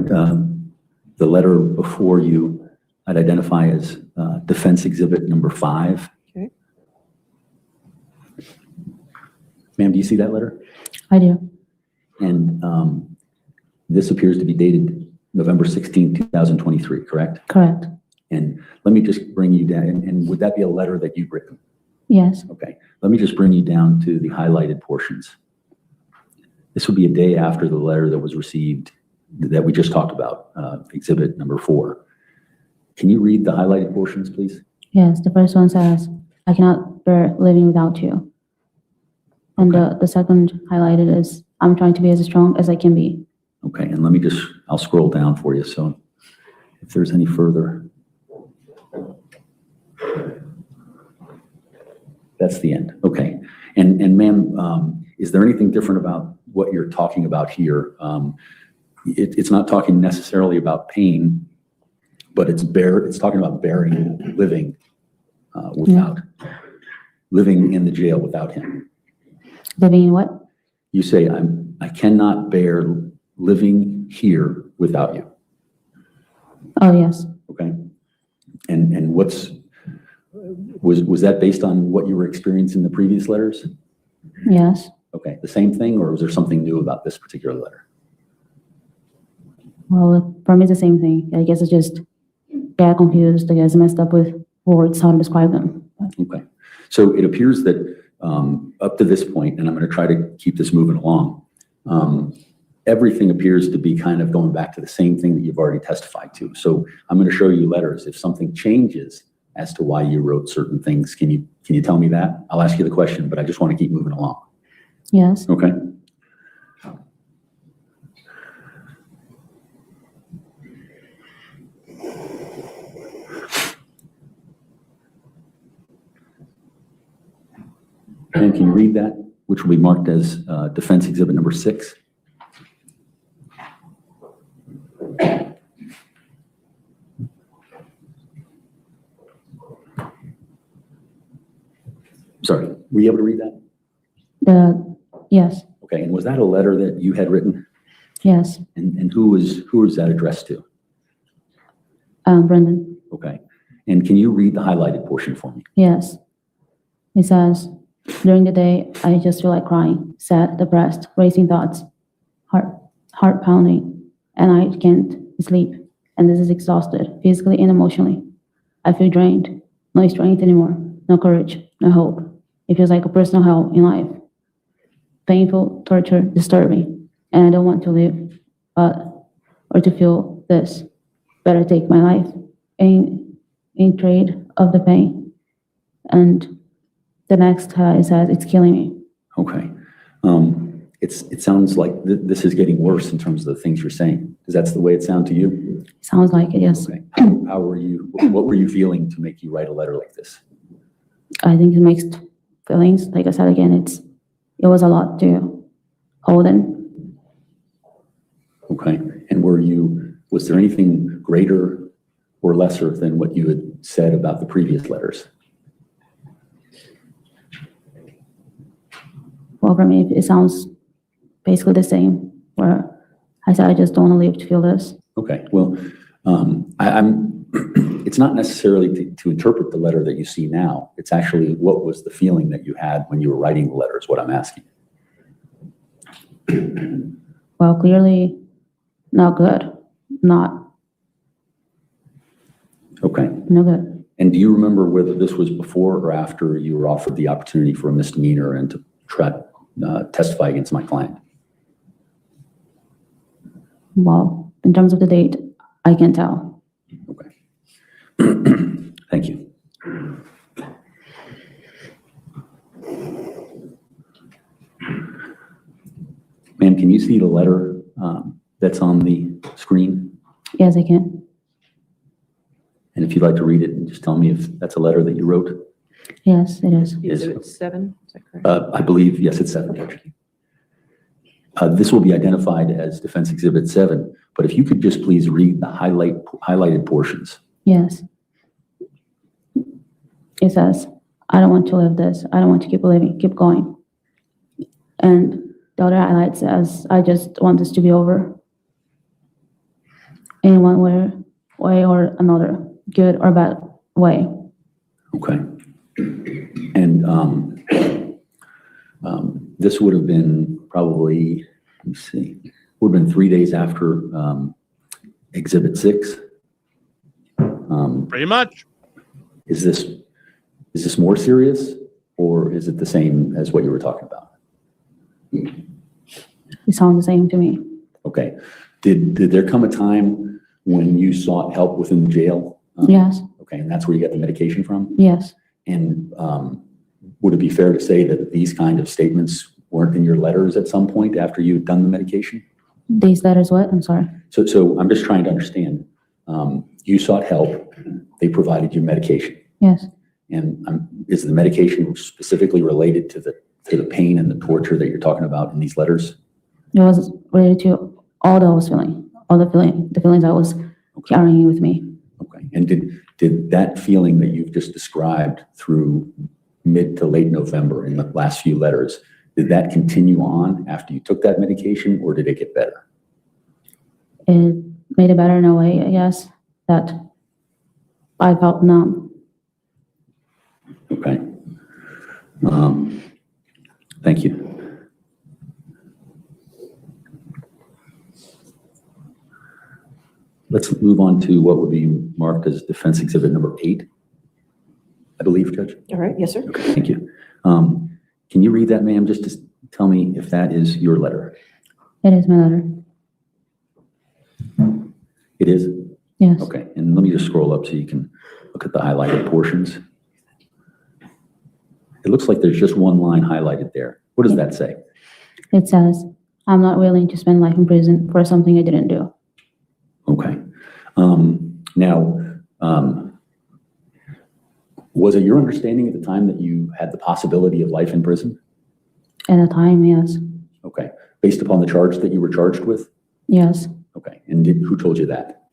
The letter before you, I'd identify as defense exhibit number 5. Okay. Ma'am, do you see that letter? I do. And this appears to be dated November 16, 2023, correct? Correct. And let me just bring you down, and would that be a letter that you've written? Yes. Okay, let me just bring you down to the highlighted portions. This would be a day after the letter that was received that we just talked about, exhibit number 4. Can you read the highlighted portions, please? Yes, the first one says, I cannot bear living without you. And the second highlighted is, I'm trying to be as strong as I can be. Okay, and let me just, I'll scroll down for you. So if there's any further, that's the end. Okay, and ma'am, is there anything different about what you're talking about here? It's not talking necessarily about pain, but it's talking about bearing living living in the jail without him. Living in what? You say, I cannot bear living here without you. Oh, yes. Okay. And was that based on what you were experiencing in the previous letters? Yes. Okay. The same thing, or was there something new about this particular letter? Well, for me, it's the same thing. I guess I just got confused. I guess I messed up with words, how to describe them. Okay. So it appears that up to this point, and I'm going to try to keep this moving along, everything appears to be kind of going back to the same thing that you've already testified to. So I'm going to show you letters. If something changes as to why you wrote certain things, can you tell me that? I'll ask you the question, but I just want to keep moving along. Yes. Okay. And can you read that, which will be marked as defense exhibit number 6? Sorry, were you able to read that? Yes. Okay, and was that a letter that you had written? Yes. And who was that addressed to? Brendan. Okay, and can you read the highlighted portion for me? Yes. It says, during the day, I just feel like crying, sad, depressed, racing thoughts, heart pounding, and I can't sleep. And this is exhausted, physically and emotionally. I feel drained, no strength anymore, no courage, no hope. It feels like a personal hell in life. Painful, torture, disturbing, and I don't want to live, or to feel this. Better take my life in trade of the pain. And the next it says, it's killing me. Okay. It sounds like this is getting worse in terms of the things you're saying. Does that the way it sound to you? Sounds like it, yes. Okay. What were you feeling to make you write a letter like this? I think it mixed feelings. Like I said again, it was a lot to hold in. Okay. And was there anything greater or lesser than what you had said about the previous letters? Well, for me, it sounds basically the same, where I said, I just don't want to live to feel this. Okay. Well, it's not necessarily to interpret the letter that you see now. It's actually what was the feeling that you had when you were writing the letter is what I'm asking. Well, clearly not good. Okay. No good. And do you remember whether this was before or after you were offered the opportunity for a misdemeanor and to testify against my client? Well, in terms of the date, I can't tell. Okay. Thank you. Ma'am, can you see the letter that's on the screen? Yes, I can. And if you'd like to read it, and just tell me if that's a letter that you wrote. Yes, it is. Exhibit 7, is that correct? I believe, yes, it's 7. This will be identified as Defense Exhibit 7, but if you could just please read the highlighted portions. Yes. It says, I don't want to live this. I don't want to keep living, keep going. And the other highlight says, I just want this to be over. In one way or another, good or bad way. Okay. And this would have been probably, let me see, would have been 3 days after Exhibit 6. Pretty much. Is this more serious, or is it the same as what you were talking about? It sounds the same to me. Okay. Did there come a time when you sought help within the jail? Yes. Okay, and that's where you got the medication from? Yes. And would it be fair to say that these kind of statements weren't in your letters at some point after you'd done the medication? These letters what? I'm sorry. So I'm just trying to understand. You sought help. They provided you medication. Yes. And is the medication specifically related to the pain and the torture that you're talking about in these letters? It was related to all those feelings, the feelings I was carrying with me. Okay. And did that feeling that you've just described through mid to late November in the last few letters, did that continue on after you took that medication, or did it get better? It made it better in a way, I guess, that I felt numb. Okay. Thank you. Let's move on to what would be marked as Defense Exhibit number 8, I believe, Judge. All right, yes, sir. Okay, thank you. Can you read that, ma'am, just to tell me if that is your letter? It is my letter. It is? Yes. Okay, and let me just scroll up so you can look at the highlighted portions. It looks like there's just one line highlighted there. What does that say? It says, I'm not willing to spend life in prison for something I didn't do. Okay. Now, was it your understanding at the time that you had the possibility of life in prison? At the time, yes. Okay. Based upon the charge that you were charged with? Yes. Okay. And who told you that?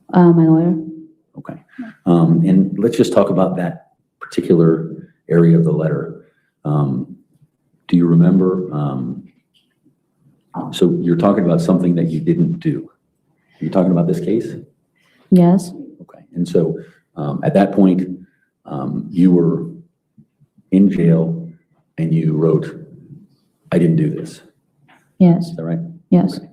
My lawyer. Okay. And let's just talk about that particular area of the letter. Do you remember? So you're talking about something that you didn't do. Are you talking about this case? Yes. Okay. And so at that point, you were in jail and you wrote, I didn't do this. Yes. Is that right? Yes. Okay.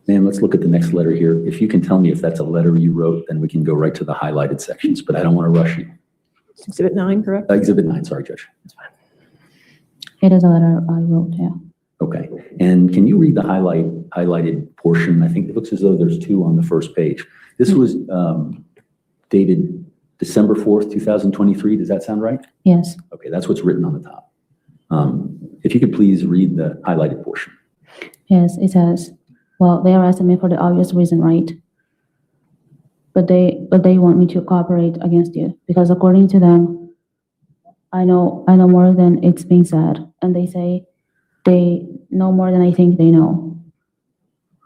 Ma'am, let's look at the next letter here. If you can tell me if that's a letter you wrote, then we can go right to the highlighted sections, but I don't want to rush you. Exhibit 9, correct? Exhibit 9, sorry, Judge. That's fine. It is a letter I wrote, yeah. Okay. And can you read the highlighted portion? I think it looks as though there's 2 on the first page. This was dated December 4th, 2023. Does that sound right? Yes. Okay, that's what's written on the top. If you could please read the highlighted portion. Yes, it says, well, they arrested me for the obvious reason, right? But they want me to cooperate against you because according to them, I know more than it's being said, and they say they know more than I think they know.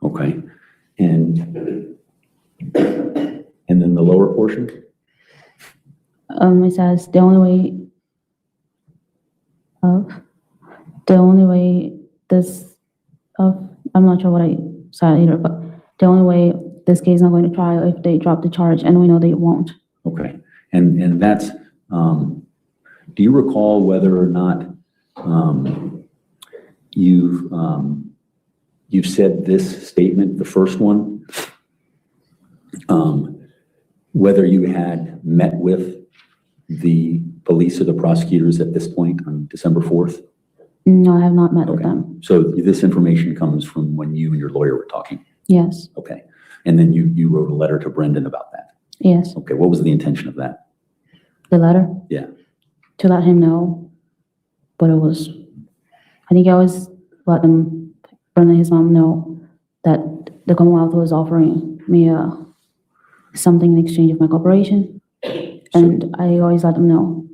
Okay. And then the lower portion? It says the only way I'm not sure what I said either, but the only way this case is not going to trial if they drop the charge, and we know they won't. Okay. And that's Do you recall whether or not you've said this statement, the first one, whether you had met with the police or the prosecutors at this point on December 4th? No, I have not met with them. So this information comes from when you and your lawyer were talking? Yes. Okay. And then you wrote a letter to Brendan about that? Yes. Okay. What was the intention of that? The letter? Yeah. To let him know, but it was, I think I always let them, Brendan and his mom know that the Commonwealth was offering me something in exchange of my cooperation, and I always let them know.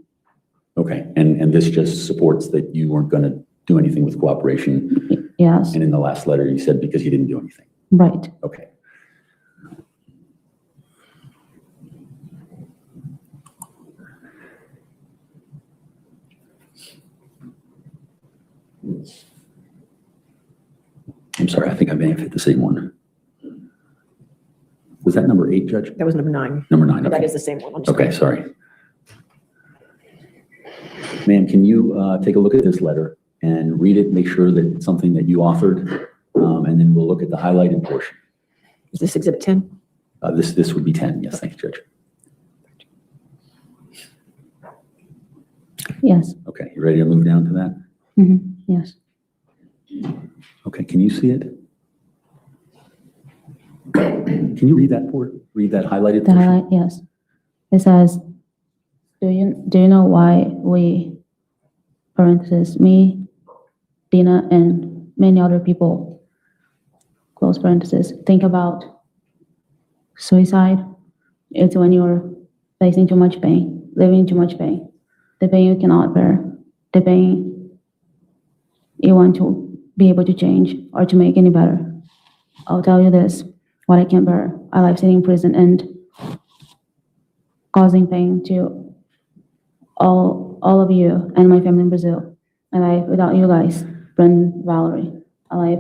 Okay. And this just supports that you weren't going to do anything with cooperation? Yes. And in the last letter, you said because you didn't do anything? Right. Okay. I'm sorry, I think I may have hit the same one. Was that number 8, Judge? That was number 9. Number 9, But okay. that is the same one. I'm just Okay, sorry. Ma'am, can you take a look at this letter and read it, make sure that it's something that you authored, and then we'll look at the highlighted portion. Is this Exhibit 10? This would be 10, yes, thank you, Judge. Yes. Okay, you ready to move down to that? Yes. Okay, can you see it? Can you read that read that highlighted The portion? highlight, yes. It says, do you know why we, parentheses, me, Dina, and many other people, close parentheses, think about suicide? It's when you're facing too much pain, living too much pain, the pain you cannot bear, the pain you want to be able to change or to make any better. I'll tell you this, what I can't bear, a life sitting in prison and causing pain to all of you and my family in Brazil. A life without you guys, Brendan, Valerie, a life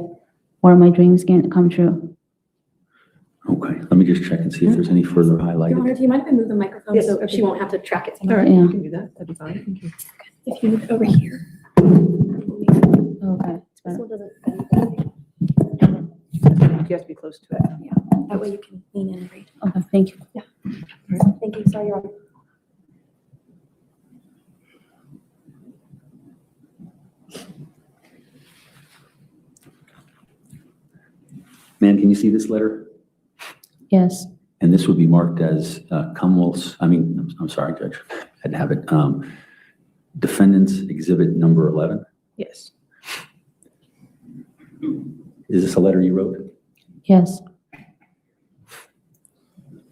where my dreams can't come true. Okay, let me just check and see if there's any further highlighted. Do you mind if I move the microphone Yes, so okay. she won't have to track it? All right, Yeah. you can do that. That'd be fine. Thank you. If you move it over here. Okay, it's This better. one doesn't. You have to be close to it. That way you can lean in and read. Okay, thank you. Thank you. Sorry, Your Honor. Ma'am, can you see this letter? Yes, And this would be marked as Commonwealth's, I'm sorry, Judge, I had to have it. Defendant's Exhibit number 11. Yes. Is this a letter you wrote? yes,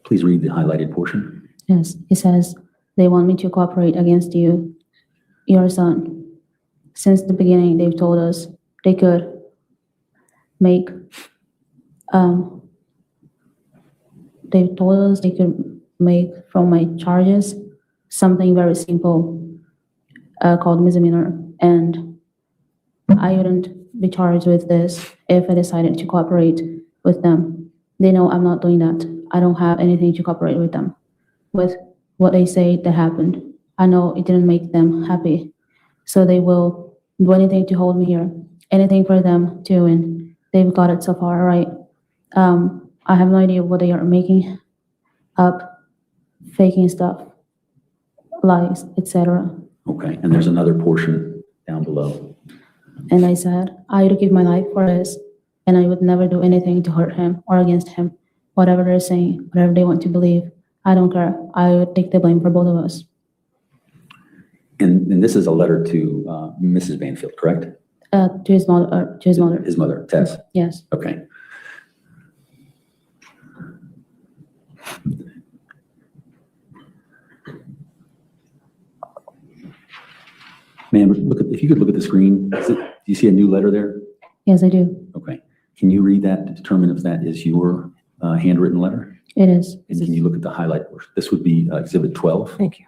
Please read the highlighted portion. yes. It says, they want me to cooperate against you, your son. Since the beginning, they've told us they could make, they've told us they could make from my charges something very simple called misdemeanor. And I wouldn't be charged with this if I decided to cooperate with them. They know I'm not doing that. I don't have anything to cooperate with them. With what they say that happened, I know it didn't make them happy. So they will do anything to hold me here, anything for them to win. They've got it so far, right? I have no idea what they are making up, faking stuff, lies, etc. Okay, and there's another portion down below. And I said, I would give my life for this, and I would never do anything to hurt him or against him. Whatever they're saying, whatever they want to believe, I don't care. I would take the blame for both of us. And this is a letter to Mrs. Banfield, correct? To his mother, to his mother. His mother, Tess. Yes. Okay. Ma'am, if you could look at the screen, do you see a new letter there? Yes, I do. Okay. Can you read that to determine if that is your handwritten letter? It is. And can you look at the highlight portion? This would be Exhibit 12. Thank you.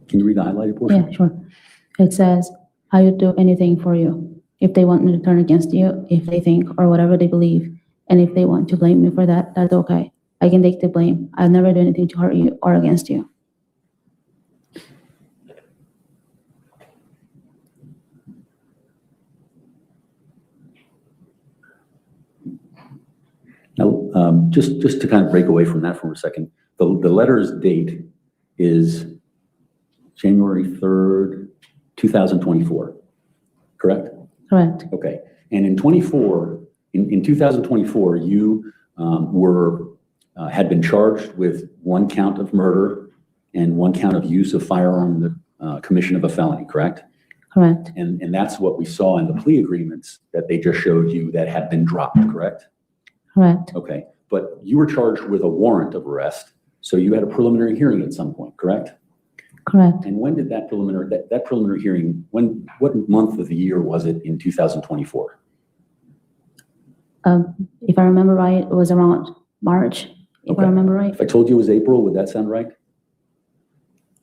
Can you read the highlighted portion? Yeah, sure. It says, I would do anything for you. If they want me to turn against you, if they think or whatever they believe, and if they want to blame me for that, that's okay. I can take the blame. I'll never do anything to hurt you or against you. Now, just to kind of break away from that for a second, the letter's date is January 3rd, 2024, correct? Correct. Okay. And in 2024, you had been charged with 1 count of murder and 1 count of use of firearm in the commission of a felony, correct? Correct. And that's what we saw in the plea agreements that they just showed you that had been dropped, correct? Correct. Okay. But you were charged with a warrant of arrest, so you had a preliminary hearing at some point, correct? Correct. And when did that preliminary hearing, what month of the year was it in 2024? If I remember right, it was around March, if I remember right. If I told you it was April, would that sound right?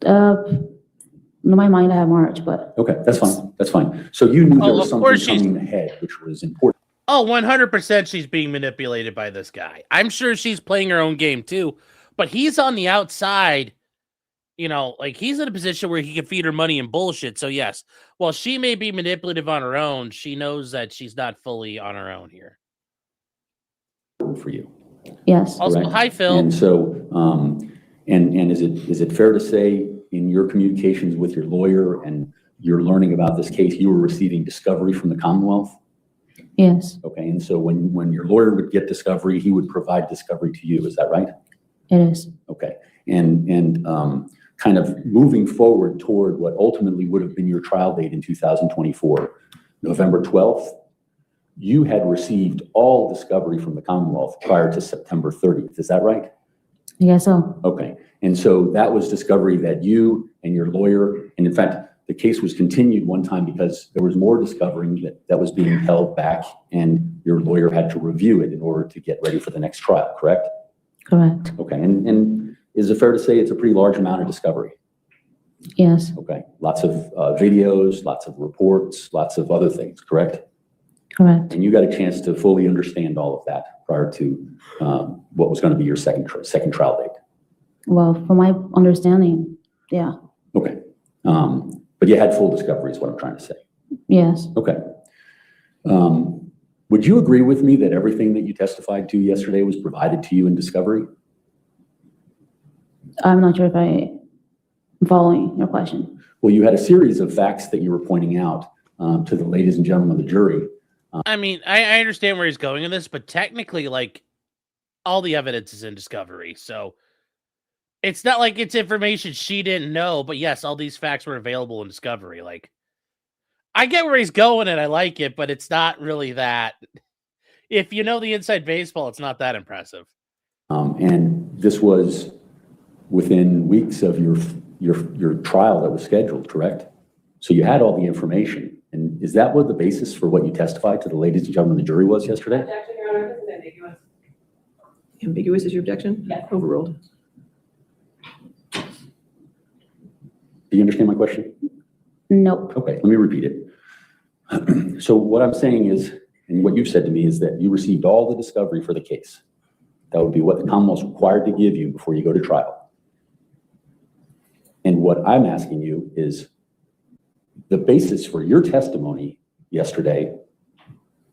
In my mind, I have March, but. Okay, that's fine. That's fine. So you knew there was of course something coming ahead, which was important. Oh, 100% she's being manipulated by this guy. I'm sure she's playing her own game too, but he's on the outside, you know, like he's in a position where he can feed her money and bullshit. So yes, while she may be manipulative on her own, she knows that she's not fully on her own here. For you. Yes. Also, Correct? hi, Phil. And so, and is it fair to say in your communications with your lawyer and you're learning about this case, you were receiving discovery from the Commonwealth? Yes, Okay, and so when your lawyer would get discovery, he would provide discovery to you, is that right? it is. Okay, and kind of moving forward toward what ultimately would have been your trial date in 2024, November 12th, you had received all discovery from the Commonwealth prior to September 30th, is that right? I guess so. Okay, and so that was discovery that you and your lawyer, and in fact, the case was continued one time because there was more discovery that was being held back and your lawyer had to review it in order to get ready for the next trial, correct? Correct. Okay, and is it fair to say it's a pretty large amount of discovery? Yes. Okay, lots of videos, lots of reports, lots of other things, correct? Correct. And you got a chance to fully understand all of that prior to what was going to be your second trial date. Well, from my understanding, yeah. Okay, but you had full discovery is what I'm trying to say. Yes. Okay. Would you agree with me that everything that you testified to yesterday was provided to you in discovery? I'm not sure if I'm following your question. Well, you had a series of facts that you were pointing out to the ladies and gentlemen of the jury. I mean, I understand where he's going in this, but technically, like, all the evidence is in discovery. So it's not like it's information she didn't know, but yes, all these facts were available in discovery. Like, I get where he's going and I like it, but it's not really that. If you know the inside baseball, it's not that impressive. And this was within weeks of your trial that was scheduled, correct? So you had all the information. And is that what the basis for what you testified to the ladies and gentlemen of the jury was yesterday? Objection, Your Honor, this is ambiguous. Ambiguous is your objection? Yes. Overruled. Do you understand my question? Nope. Okay, let me repeat it. So what I'm saying is, and what you've said to me is that you received all the discovery for the case. That would be what the Commonwealth's required to give you before you go to trial. And what I'm asking you is, the basis for your testimony yesterday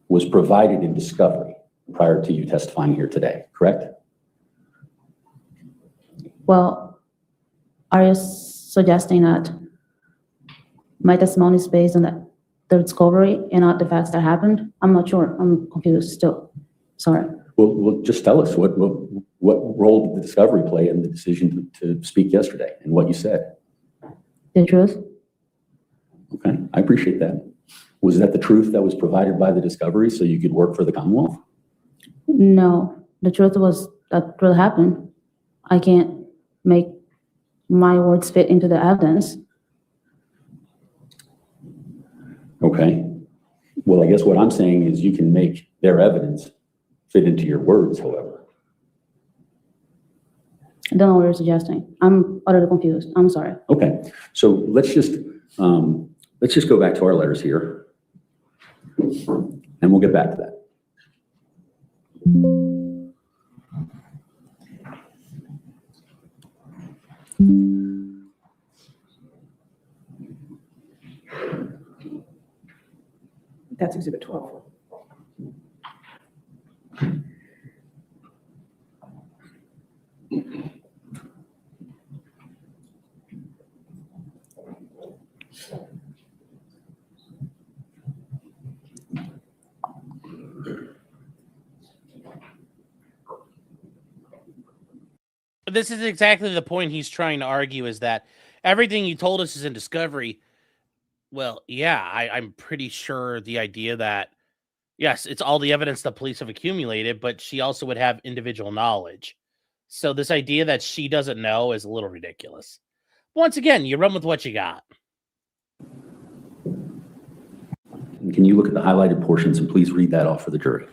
was provided in discovery prior to you testifying here today, correct? Well, are you suggesting that my testimony is based on the discovery and not the facts that happened? I'm not sure. I'm confused still. Sorry. Well, just tell us what role did the discovery play in the decision to speak yesterday and what you said? The truth? Okay, I appreciate that. Was that the truth that was provided by the discovery so you could work for the Commonwealth? No, the truth was that really happened. I can't make my words fit into the evidence. Okay. Well, I guess what I'm saying is you can make their evidence fit into your words, however. I don't know what you're suggesting. I'm utterly confused. I'm sorry. Okay, so let's just let's just go back to our letters here, and we'll get back to that. That's Exhibit 12. This is exactly the point he's trying to argue, is that everything you told us is in discovery. Well, yeah, I'm pretty sure the idea that, yes, it's all the evidence the police have accumulated, but she also would have individual knowledge. So this idea that she doesn't know is a little ridiculous. Once again, you run with what you got. Can you look at the highlighted portions and please read that off for the jury?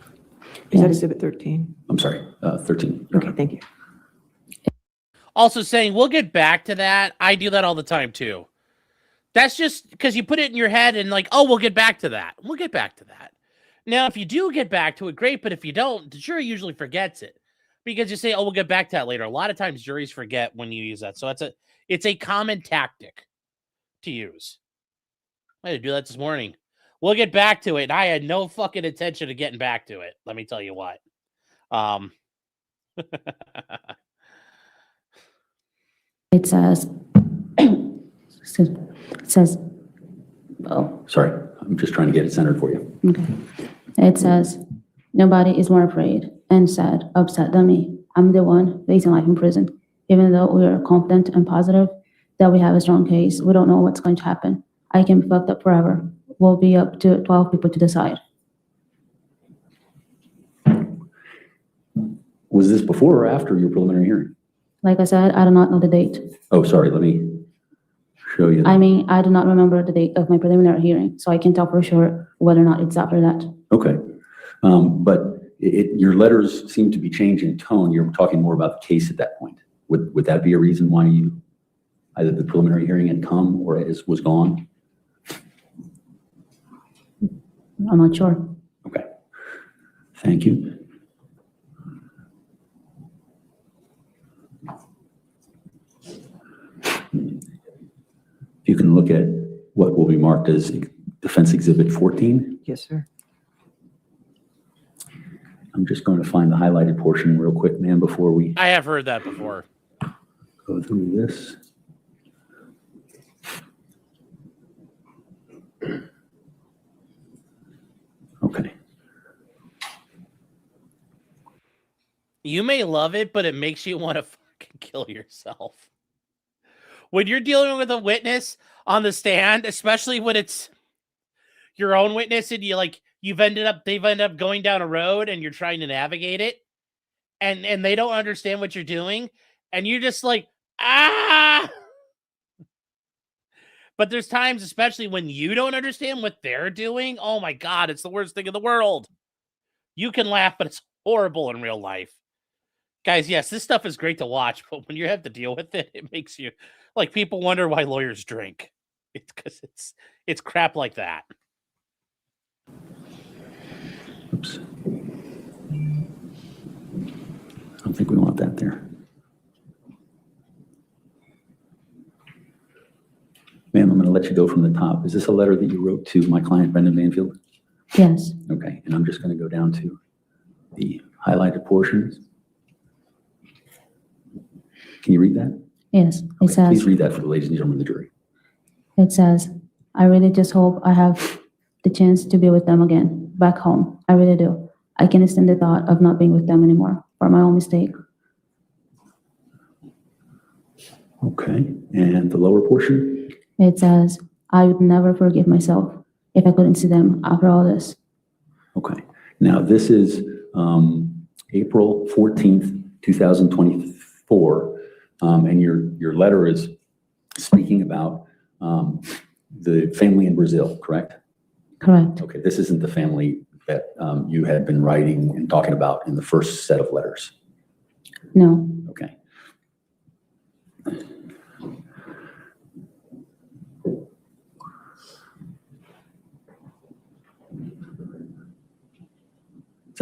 Is that Exhibit 13? I'm sorry, 13. Okay, thank you. Also saying, we'll get back to that. I do that all the time too. That's just because you put it in your head and like, oh, we'll get back to that. We'll get back to that. Now, if you do get back to it, great. But if you don't, the jury usually forgets it because you say, oh, we'll get back to that later. A lot of times juries forget when you use that. So it's a common tactic to use. I had to do that this morning. We'll get back to it. And I had no fucking intention of getting back to it. Let me tell you what. It says, oh, Sorry, I'm just trying to get it centered for you. okay. It says, nobody is more afraid and sad, upset than me. I'm the one facing life in prison. Even though we are confident and positive that we have a strong case, we don't know what's going to happen. I can be fucked up forever. We'll be up to 12 people to decide. Was this before or after your preliminary hearing? Like I said, I do not know the date. Oh, sorry, let me show you. I mean, I do not remember the date of my preliminary hearing, so I can tell for sure whether or not it's after that. Okay. But your letters seem to be changing tone. You're talking more about the case at that point. Would that be a reason why you, either the preliminary hearing had come or was gone? I'm not sure. Okay. Thank you. If you can look at what will be marked as Defense Exhibit 14. Yes, sir. I'm just going to find the highlighted portion real quick, man, before we I have heard that before. go through this. Okay. You may love it, but it makes you want to fucking kill yourself. When you're dealing with a witness on the stand, especially when it's your own witness and they've ended up going down a road and you're trying to navigate it and they don't understand what you're doing and you're just like, ah! But there's times, especially when you don't understand what they're doing. Oh my God, it's the worst thing in the world. You can laugh, but it's horrible in real life. Guys, yes, this stuff is great to watch, but when you have to deal with it, it makes you like people wonder why lawyers drink. It's because it's crap like that. Oops. I don't think we want that there. Ma'am, I'm going to let you go from the top. Is this a letter that you wrote to my client, Brendan Banfield? Yes. Okay, and I'm just going to go down to the highlighted portions. Can you read that? Yes. It Okay, says, please read that for the ladies and gentlemen of the jury. it says, I really just hope I have the chance to be with them again, back home. I really do. I can't stand the thought of not being with them anymore for my own mistake. Okay, and the lower portion? It says, I would never forgive myself if I couldn't see them after all this. Okay, now this is April 14th, 2024, and your letter is speaking about the family in Brazil, correct? Correct. Okay, this isn't the family that you had been writing and talking about in the first set of letters. No. Okay.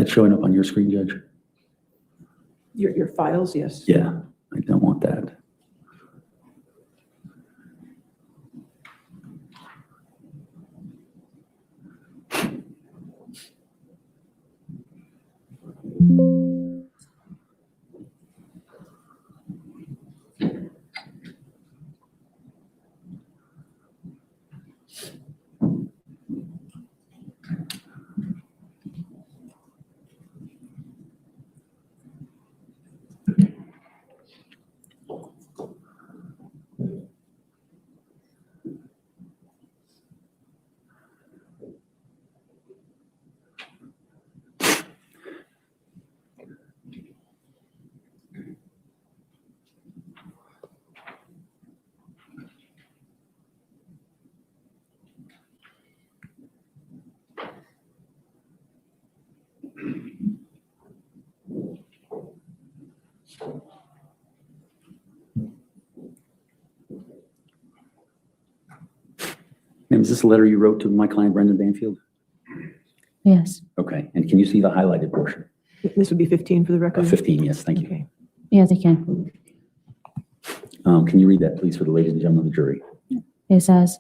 that showing up on your screen, Judge? Your files, yes. Yeah, I don't want that. Ma'am, is this a letter you wrote to my client, Brendan Banfield? Yes. Okay, and can you see the highlighted portion? This would be 15 for the record? 15, yes, thank you. Okay. Yes, I can. Can you read that, please, for the ladies and gentlemen of the jury? It says,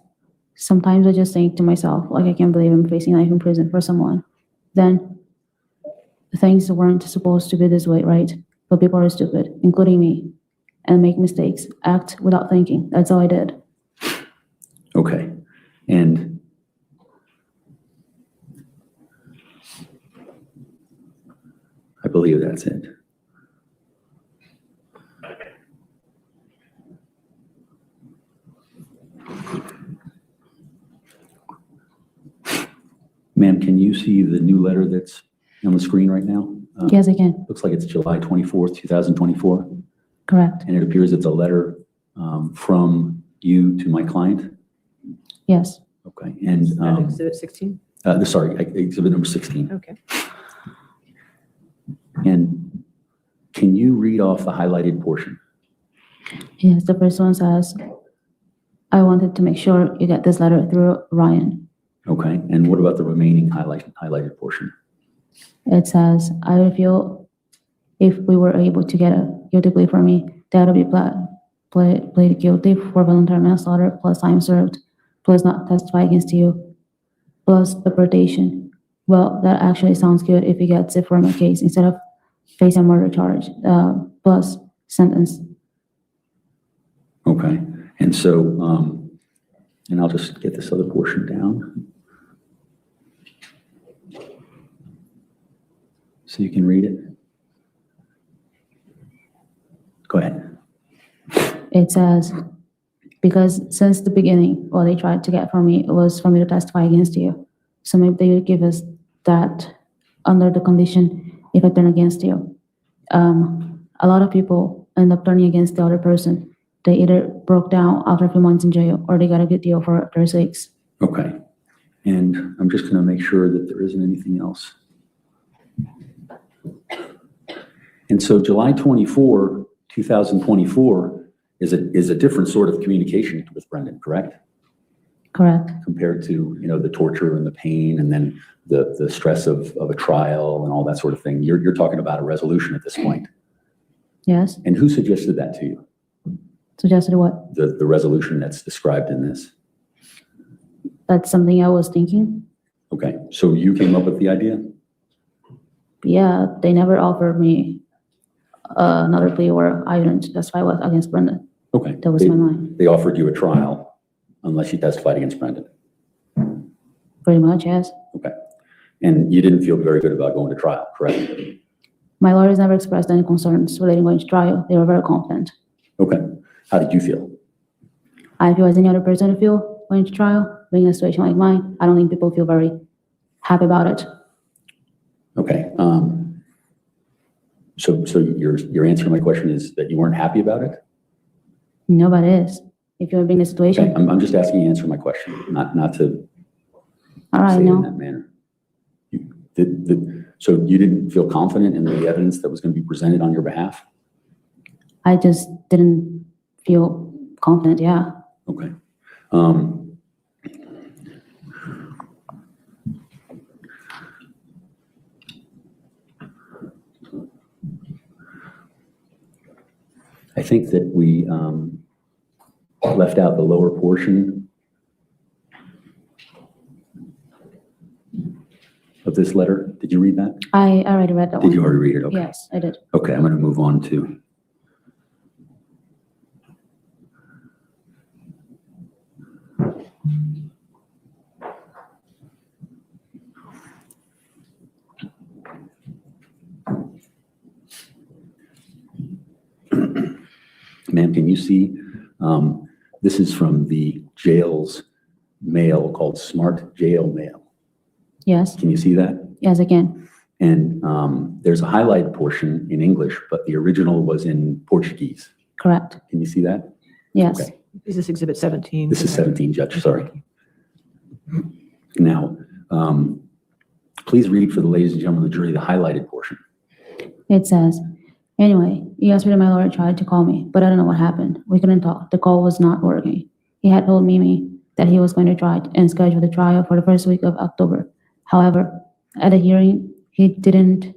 sometimes I just think to myself, like, I can't believe I'm facing life in prison for someone. Then things weren't supposed to be this way, right? But people are stupid, including me, and make mistakes, act without thinking. That's all I did. Okay, and I believe that's it. Ma'am, can you see the new letter that's on the screen right now? Yes, I can. Looks like it's July 24th, 2024. Correct. And it appears it's a letter from you to my client? Yes. Okay, and Exhibit 16? sorry, exhibit number 16. Okay. And can you read off the highlighted portion? Yes, the first one says, I wanted to make sure you get this letter through Ryan. Okay, and what about the remaining highlighted portion? It says, I would feel if we were able to get a guilty plea for me, that would be pleaded guilty for voluntary manslaughter plus time served, plus not testify against you, plus deportation. Well, that actually sounds good if he gets it from a case instead of facing a murder charge, plus sentence. Okay, and so, and I'll just get this other portion down. So you can read it. Go ahead. It says, because since the beginning, what they tried to get from me was for me to testify against you. So maybe they would give us that under the condition if I turn against you. A lot of people end up turning against the other person. They either broke down after a few months in jail or they got a good deal for their sakes. Okay, and I'm just gonna make sure that there isn't anything else. And so July 24, 2024 is a different sort of communication with Brendan, correct? Correct. Compared to, you know, the torture and the pain and then the stress of a trial and all that sort of thing. You're talking about a resolution at this point. Yes. And who suggested that to you? Suggested what? The resolution that's described in this. That's something I was thinking. Okay, so you came up with the idea? Yeah, they never offered me another plea where I didn't testify against Brendan. Okay. That was my mind. They offered you a trial unless you testified against Brendan. Pretty much, yes. Okay. And you didn't feel very good about going to trial, correct? My lawyers never expressed any concerns relating going to trial. They were very confident. Okay. How did you feel? I feel as any other person would feel going to trial, being in a situation like mine. I don't think people feel very happy about it. Okay. So your answer to my question is that you weren't happy about it? Nobody is. If you're being in a situation. Okay. I'm just asking you to answer my question, not to All right, say it no. in that manner. So you didn't feel confident in the evidence that was going to be presented on your behalf? I just didn't feel confident, yeah. Okay. I think that we left out the lower portion of this letter. Did you read that? I already read that one. Did you already read it? Okay. Yes, I did. Okay, I'm going to move on to. Ma'am, can you see, this is from the jail's mail called Smart Jail Mail. Yes, Can you see that? yes, I can. And there's a highlighted portion in English, but the original was in Portuguese. Correct. Can you see that? Yes. Okay. Is this Exhibit 17? This is 17, Judge, sorry. Now, please read for the ladies and gentlemen of the jury the highlighted portion. It says, anyway, yesterday my lawyer tried to call me, but I don't know what happened. We couldn't talk. The call was not working. He had told Mimi that he was going to try and schedule the trial for the first week of October. However, at the hearing, he didn't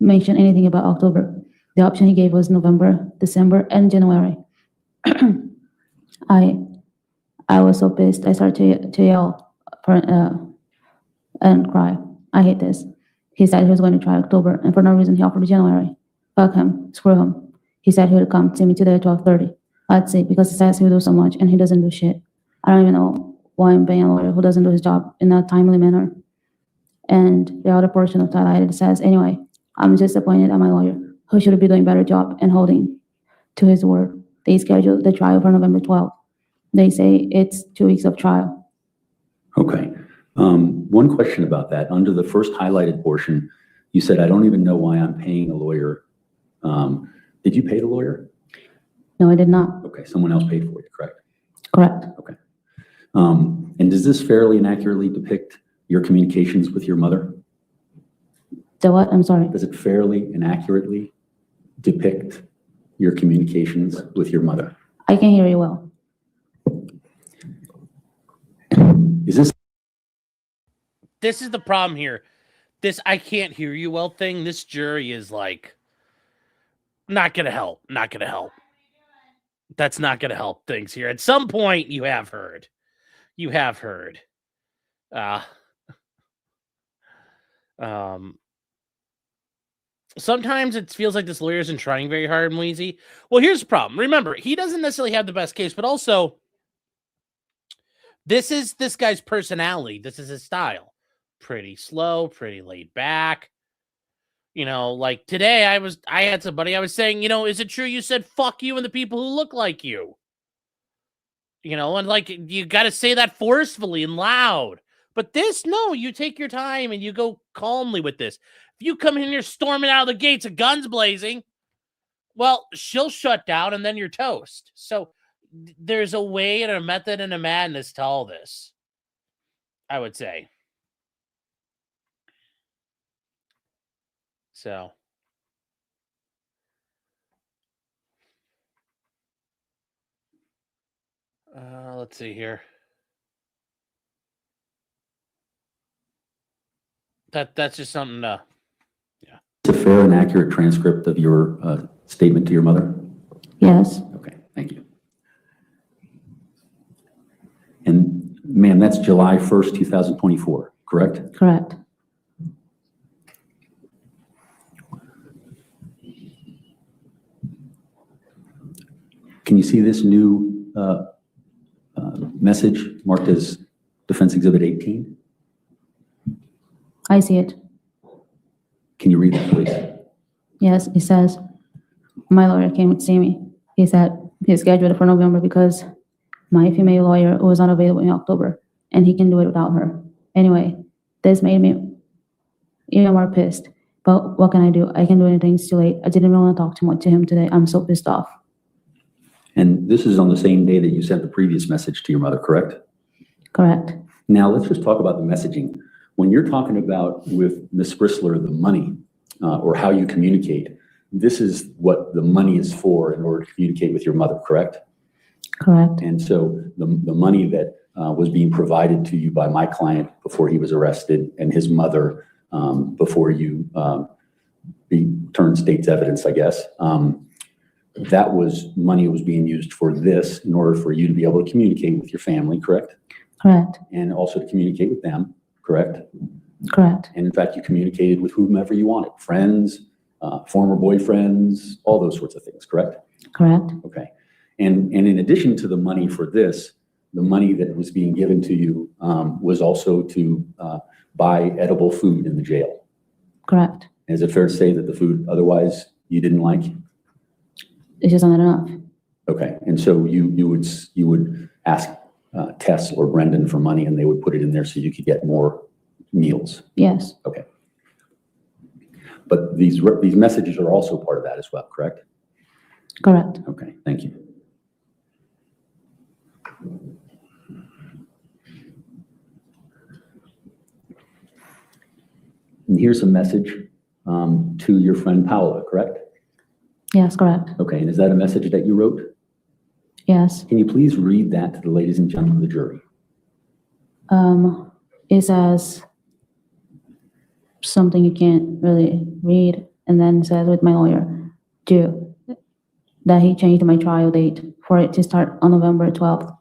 mention anything about October. The option he gave was November, December, and January. I was so pissed. I started to yell and cry. I hate this. He said he was going to try October, and for no reason he offered January. Fuck him. Screw him. He said he would come see me today at 12:30. Let's see, because he says he would do so much and he doesn't do shit. I don't even know why I'm paying a lawyer who doesn't do his job in a timely manner. And the other portion of highlighted says, anyway, I'm disappointed at my lawyer, who should be doing a better job and holding to his word. They scheduled the trial for November 12th. They say it's 2 weeks of trial. Okay. One question about that. Under the first highlighted portion, you said, I don't even know why I'm paying a lawyer. Did you pay the lawyer? No, I did not. Okay, someone else paid for you, correct? Correct. Okay. And does this fairly and accurately depict your communications with your mother? The what? I'm sorry. Does it fairly and accurately depict your communications with your mother? I can hear you well. Is this? This is the problem here. This I can't hear you well thing. This jury is like not gonna help. Not gonna help. That's not gonna help things here. At some point, you have heard. You have heard. Sometimes it feels like this lawyer isn't trying very hard, Mweezy. Well, here's the problem. Remember, he doesn't necessarily have the best case, but also this is this guy's personality. This is his style. Pretty slow, pretty laid back. You know, like today I had somebody I was saying, you know, is it true you said fuck you and the people who look like you? You know, and like you got to say that forcefully and loud. But this, no, you take your time and you go calmly with this. If you come in here storming out of the gates of guns blazing, well, she'll shut down and then you're toast. So there's a way and a method and a madness to all this, I would say. So. Let's see here. That's just something yeah. It's a fair and accurate transcript of your statement to your mother? Yes. Okay, thank you. And ma'am, that's July 1st, 2024, correct? Correct. Can you see this new message marked as Defense Exhibit 18? I see it. Can you read that, please? Yes, it says, my lawyer came to see me. He said he's scheduled for November because my female lawyer was unavailable in October, and he can do it without her. Anyway, this made me even more pissed. But what can I do? I can do anything. It's too late. I didn't want to talk too much to him today. I'm so pissed off. And this is on the same day that you sent the previous message to your mother, correct? Correct. Now, let's just talk about the messaging. When you're talking about with Ms. Bristler, the money or how you communicate, this is what the money is for in order to communicate with your mother, correct? Correct. And so the money that was being provided to you by my client before he was arrested and his mother before you turned state's evidence, I guess, that was money was being used for this in order for you to be able to communicate with your family, correct? Correct. And also to communicate with them, correct? Correct. And in fact, you communicated with whomever you wanted, friends, former boyfriends, all those sorts of things, correct? Correct. Okay. And in addition to the money for this, the money that was being given to you was also to buy edible food in the jail. Correct. Is it fair to say that the food otherwise you didn't like? It's just not enough. Okay. And so you would ask Tess or Brendan for money and they would put it in there so you could get more meals. Yes. Okay. But these messages are also part of that as well, correct? Correct. Okay, thank you. And here's a message to your friend Paola, correct? Yes, correct. Okay, and is that a message that you wrote? Yes. Can you please read that to the ladies and gentlemen of the jury? It says something you can't really read, and then says with my lawyer, due, that he changed my trial date for it to start on November 12th.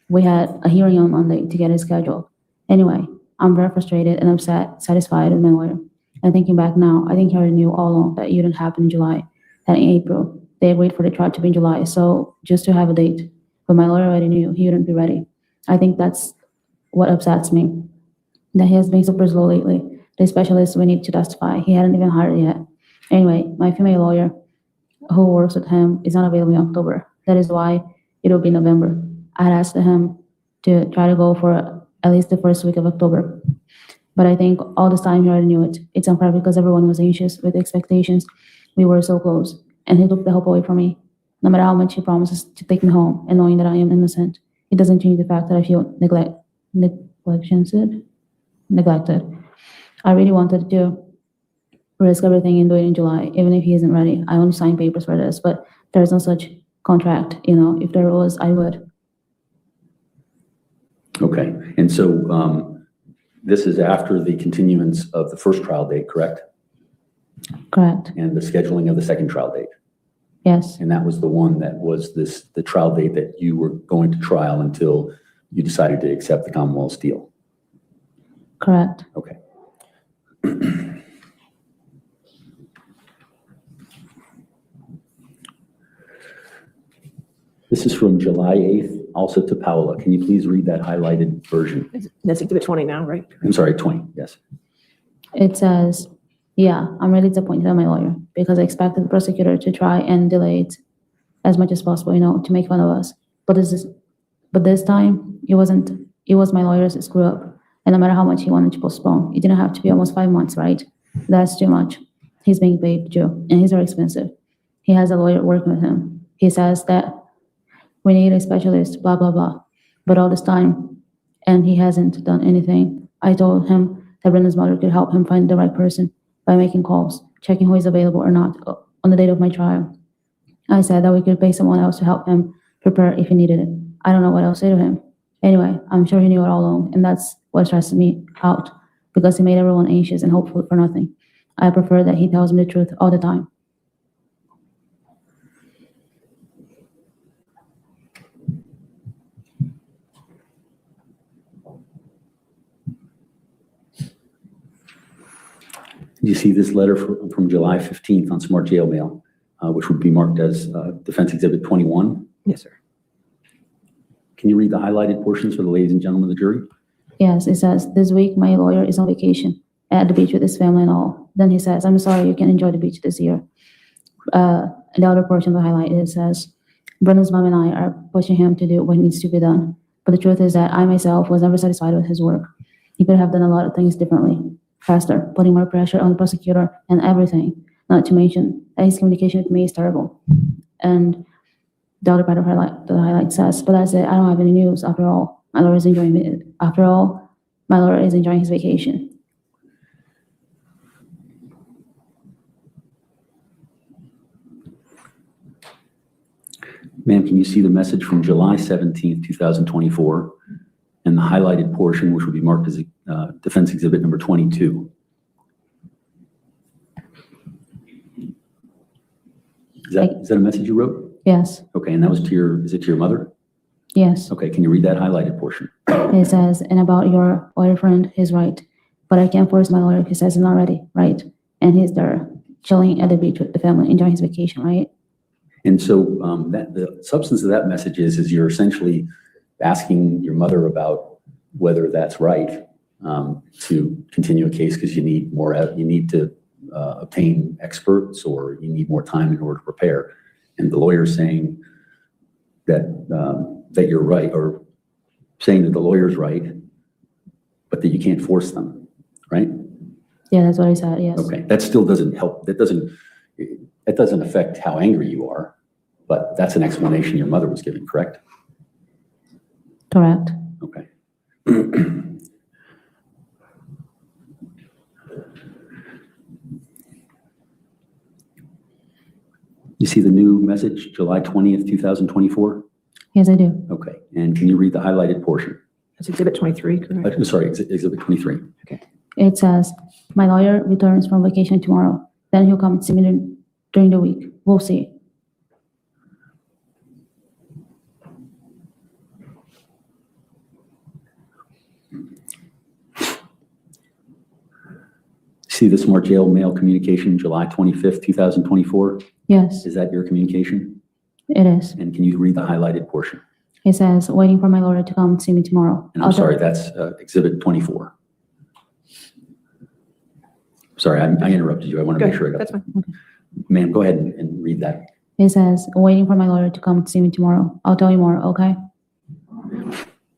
We had a hearing on Monday to get it scheduled. Anyway, I'm very frustrated and upset, satisfied with my lawyer. And thinking back now, I think he already knew all along that it didn't happen in July, that in April, they agreed for the trial to be in July. So just to have a date, but my lawyer already knew he wouldn't be ready. I think that's what upsets me, that he has been super slow lately. The specialist we need to testify, he hadn't even hired yet. Anyway, my female lawyer who works with him is not available in October. That is why it'll be November. I had asked him to try to go for at least the first week of October. But I think all this time he already knew it. It's unfair because everyone was anxious with expectations. We were so close, and he took the hope away from me. No matter how much he promises to take me home and knowing that I am innocent, it doesn't change the fact that I feel neglected. I really wanted to risk everything and do it in July, even if he isn't ready. I only signed papers for this, but there's no such contract. If there was, I would. Okay, and so this is after the continuance of the first trial date, correct? Correct. And the scheduling of the second trial date. Yes. And that was the one that was the trial date that you were going to trial until you decided to accept the Commonwealth's deal. Correct. Okay. This is from July 8th, also to Paola. Can you please read that highlighted version? That's exhibit 20 now, right? I'm sorry, 20, yes. It says, yeah, I'm really disappointed in my lawyer because I expected the prosecutor to try and delay it as much as possible, to make fun of us. But this time, it was my lawyer's screw up. And no matter how much he wanted to postpone, it didn't have to be almost 5 months, right? That's too much. He's being paid, Joe, and he's very expensive. He has a lawyer working with him. He says that we need a specialist, blah, blah, blah. But all this time, and he hasn't done anything. I told him that Brendan's mother could help him find the right person by making calls, checking who is available or not on the date of my trial. I said that we could pay someone else to help him prepare if he needed it. I don't know what else to say to him. Anyway, I'm sure he knew it all along, and that's what stresses me out, because he made everyone anxious and hopeful for nothing. I prefer that he tells me the truth all the time. You see this letter from July 15th on Smart Jail Mail, which would be marked as Defense Exhibit 21. Yes, sir. Can you read the highlighted portions for the ladies and gentlemen of the jury? Yes, it says, this week my lawyer is on vacation at the beach with his family and all. Then he says, I'm sorry you can't enjoy the beach this year. The other portion of the highlight, it says, Brendan's mom and I are pushing him to do what needs to be done. But the truth is that I myself was never satisfied with his work. He could have done a lot of things differently, faster, putting more pressure on the prosecutor and everything, not to mention that his communication with me is terrible. And the other part of the highlight says, but that's it, I don't have any news after all. My lawyer is enjoying it. After all, my lawyer is enjoying his vacation. Ma'am, can you see the message from July 17th, 2024, and the highlighted portion, which would be marked as Defense Exhibit number 22? Is that a message you wrote? Yes, Okay, and that was is it to your mother? yes. Okay, can you read that highlighted portion? It says, and about your boyfriend, he's right. But I can't force my lawyer. He says he's not ready, right? And he's there chilling at the beach with the family, enjoying his vacation, right? And so the substance of that message is you're essentially asking your mother about whether that's right to continue a case because you need to obtain experts or you need more time in order to prepare. And the lawyer's saying that you're right, or saying that the lawyer's right, but that you can't force them, right? Yeah, that's what I said, yes. Okay, that still doesn't help. That doesn't affect how angry you are, but that's an explanation your mother was giving, correct? Correct. Okay. You see the new message, July 20th, 2024? Yes, I do. Okay, and can you read the highlighted portion? That's Exhibit 23, correct? Sorry, Exhibit 23. It says, my lawyer returns from vacation tomorrow. Then he'll come and see me during the week. We'll see. See the Smart Jail mail communication, July 25th, 2024? Yes, Is that your communication? it is. And can you read the highlighted portion? It says, waiting for my lawyer to come see me tomorrow. And I'm sorry, that's Exhibit 24. Sorry, I interrupted you. I want to Go make ahead, sure I got that's that. fine. Ma'am, go ahead and read that. It says, waiting for my lawyer to come see me tomorrow. I'll tell you more, okay?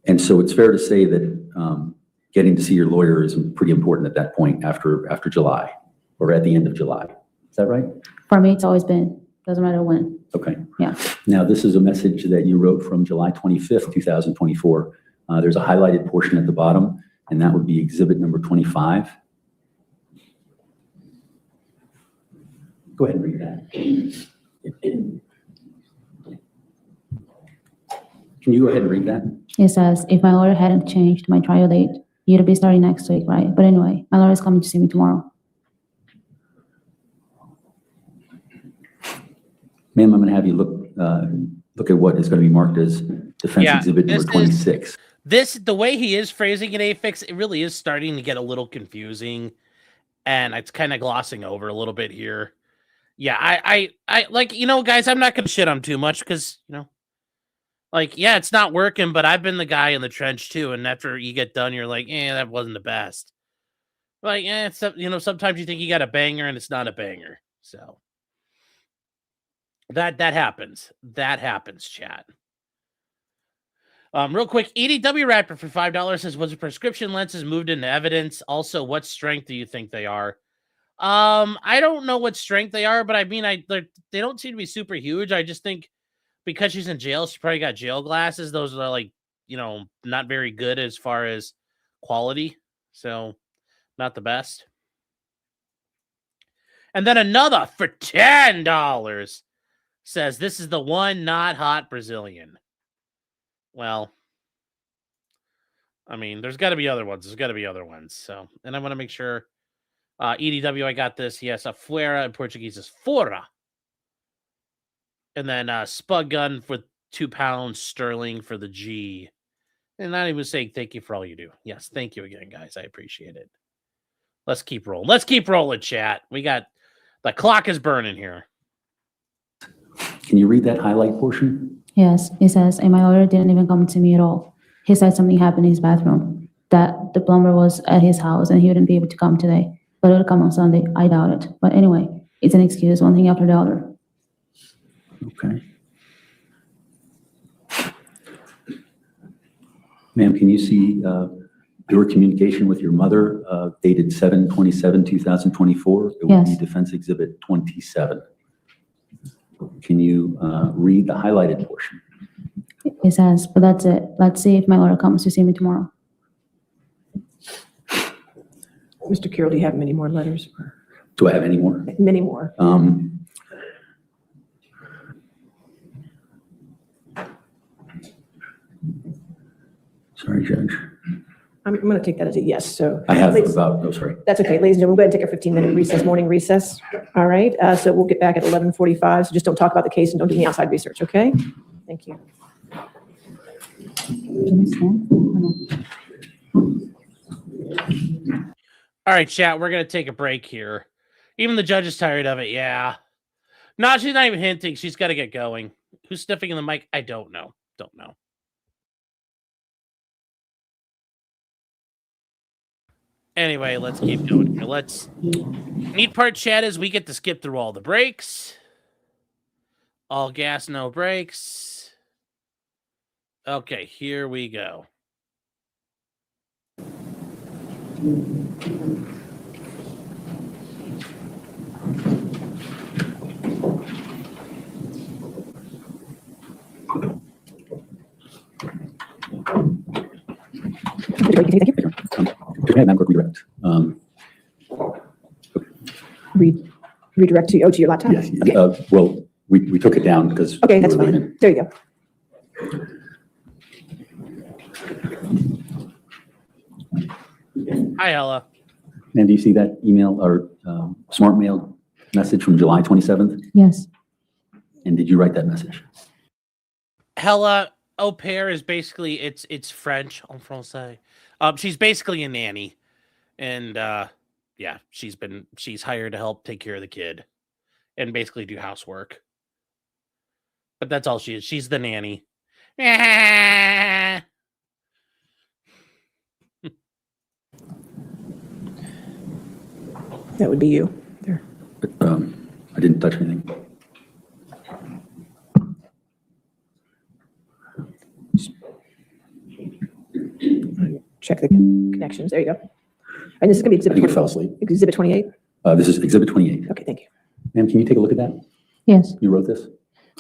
And so it's fair to say that getting to see your lawyer is pretty important at that point after July or at the end of July. Is that right? For me, it's always been, doesn't matter when. Okay. Yeah. Now, this is a message that you wrote from July 25th, 2024. There's a highlighted portion at the bottom, and that would be exhibit number 25. Go ahead and read that. Can you go ahead and read that? It says, if my lawyer hadn't changed my trial date, you'd be starting next week, right? But anyway, my lawyer is coming to see me tomorrow. Ma'am, I'm going to have you look at what is going to be marked as defense exhibit number 26. The way he is phrasing it, Afix, it really is starting to get a little confusing, and it's kind of glossing over a little bit here. Yeah, I like, guys, I'm not going to shit on too much because, like, yeah, it's not working, but I've been the guy in the trench too, and after you get done, you're like, that wasn't the best. Like, it's, sometimes you think you got a banger and it's not a banger. So that happens. That happens, chat. Real quick, EDW Rapper for $5 says, was the prescription lenses moved into evidence? Also, what strength do you think they are? I don't know what strength they are, but I mean, they don't seem to be super huge. I just think because she's in jail, she probably got jail glasses. Those are like, not very good as far as quality. So not the best. And then another for $10 says, this is the one not hot Brazilian. Well, I mean, there's got to be other ones. There's got to be other ones. So, and I want to make sure EDW, I got this. Yes, a fuera in Portuguese is fora. And then Spud Gun for £2 sterling for the G. And I was saying thank you for all you do. Yes, thank you again, guys. I appreciate it. Let's keep rolling. Let's keep rolling, chat. We got the clock is burning here. Can you read that highlight portion? Yes, it says, and my lawyer didn't even come to me at all. He said something happened in his bathroom, that the plumber was at his house and he wouldn't be able to come today, but he'll come on Sunday. I doubt it. But anyway, it's an excuse, one thing after the other. Okay. Ma'am, can you see your communication with your mother dated 7/27/2024? It would be Defense Exhibit 27. Can you read the highlighted portion? It says, but that's it. Let's see if my lawyer comes to see me tomorrow. Mr. Carroll, do you have many more letters? Do I have any more? Many more. Sorry, Judge. I'm going to take that as a yes, so. I have ladies- about, oh, sorry. That's okay, ladies and gentlemen, we'll go ahead and take our 15-minute recess, morning recess. All right, so we'll get back at 11:45, so just don't talk about the case and don't do any outside research, okay? Thank you. All right, chat, we're going to take a break here. Even the judge is tired of it, yeah. No, she's not even hinting. She's got to get going. Who's sniffing in the mic? I don't know. Don't know. Anyway, let's keep going here. Neat part, chat, is we get to skip through all the breaks. All gas, no brakes. Okay, here we go. Madam Clerk, redirect. Redirect to your laptop? Yes. Okay. Well, we took it down because. Okay, that's fine. There you go. Hi, Ella. And do you see that email or smart mail message from July 27th? Yes. And did you write that message? Hella au pair is basically it's French en français. She's basically a nanny, and yeah, she's hired to help take care of the kid, and basically do housework. But that's all she is. She's the nanny. That would be you there. I didn't touch anything. Check the connections. There you go. And this is going to be I think exhibit it fell 28. asleep. Exhibit 28? This is exhibit 28. Okay, thank you. Ma'am, can you take a look at that? Yes, You wrote this?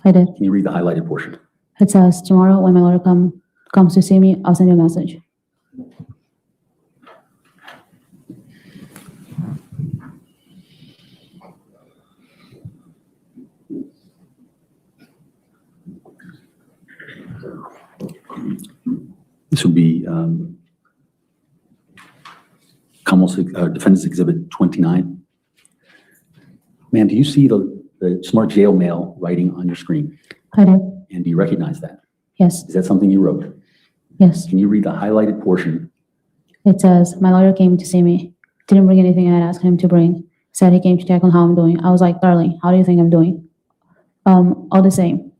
I did. Can you read the highlighted portion? It says, tomorrow when my lawyer comes to see me, I'll send you a message. This would be Defendant's Exhibit 29. Ma'am, do you see the smart jail mail writing on your screen? I did. And do you recognize that? Yes, Is that something you wrote? yes. Can you read the highlighted portion? It says, my lawyer came to see me. Didn't bring anything I had asked him to bring. Said he came to check on how I'm doing. I was like, darling, how do you think I'm doing? All the same.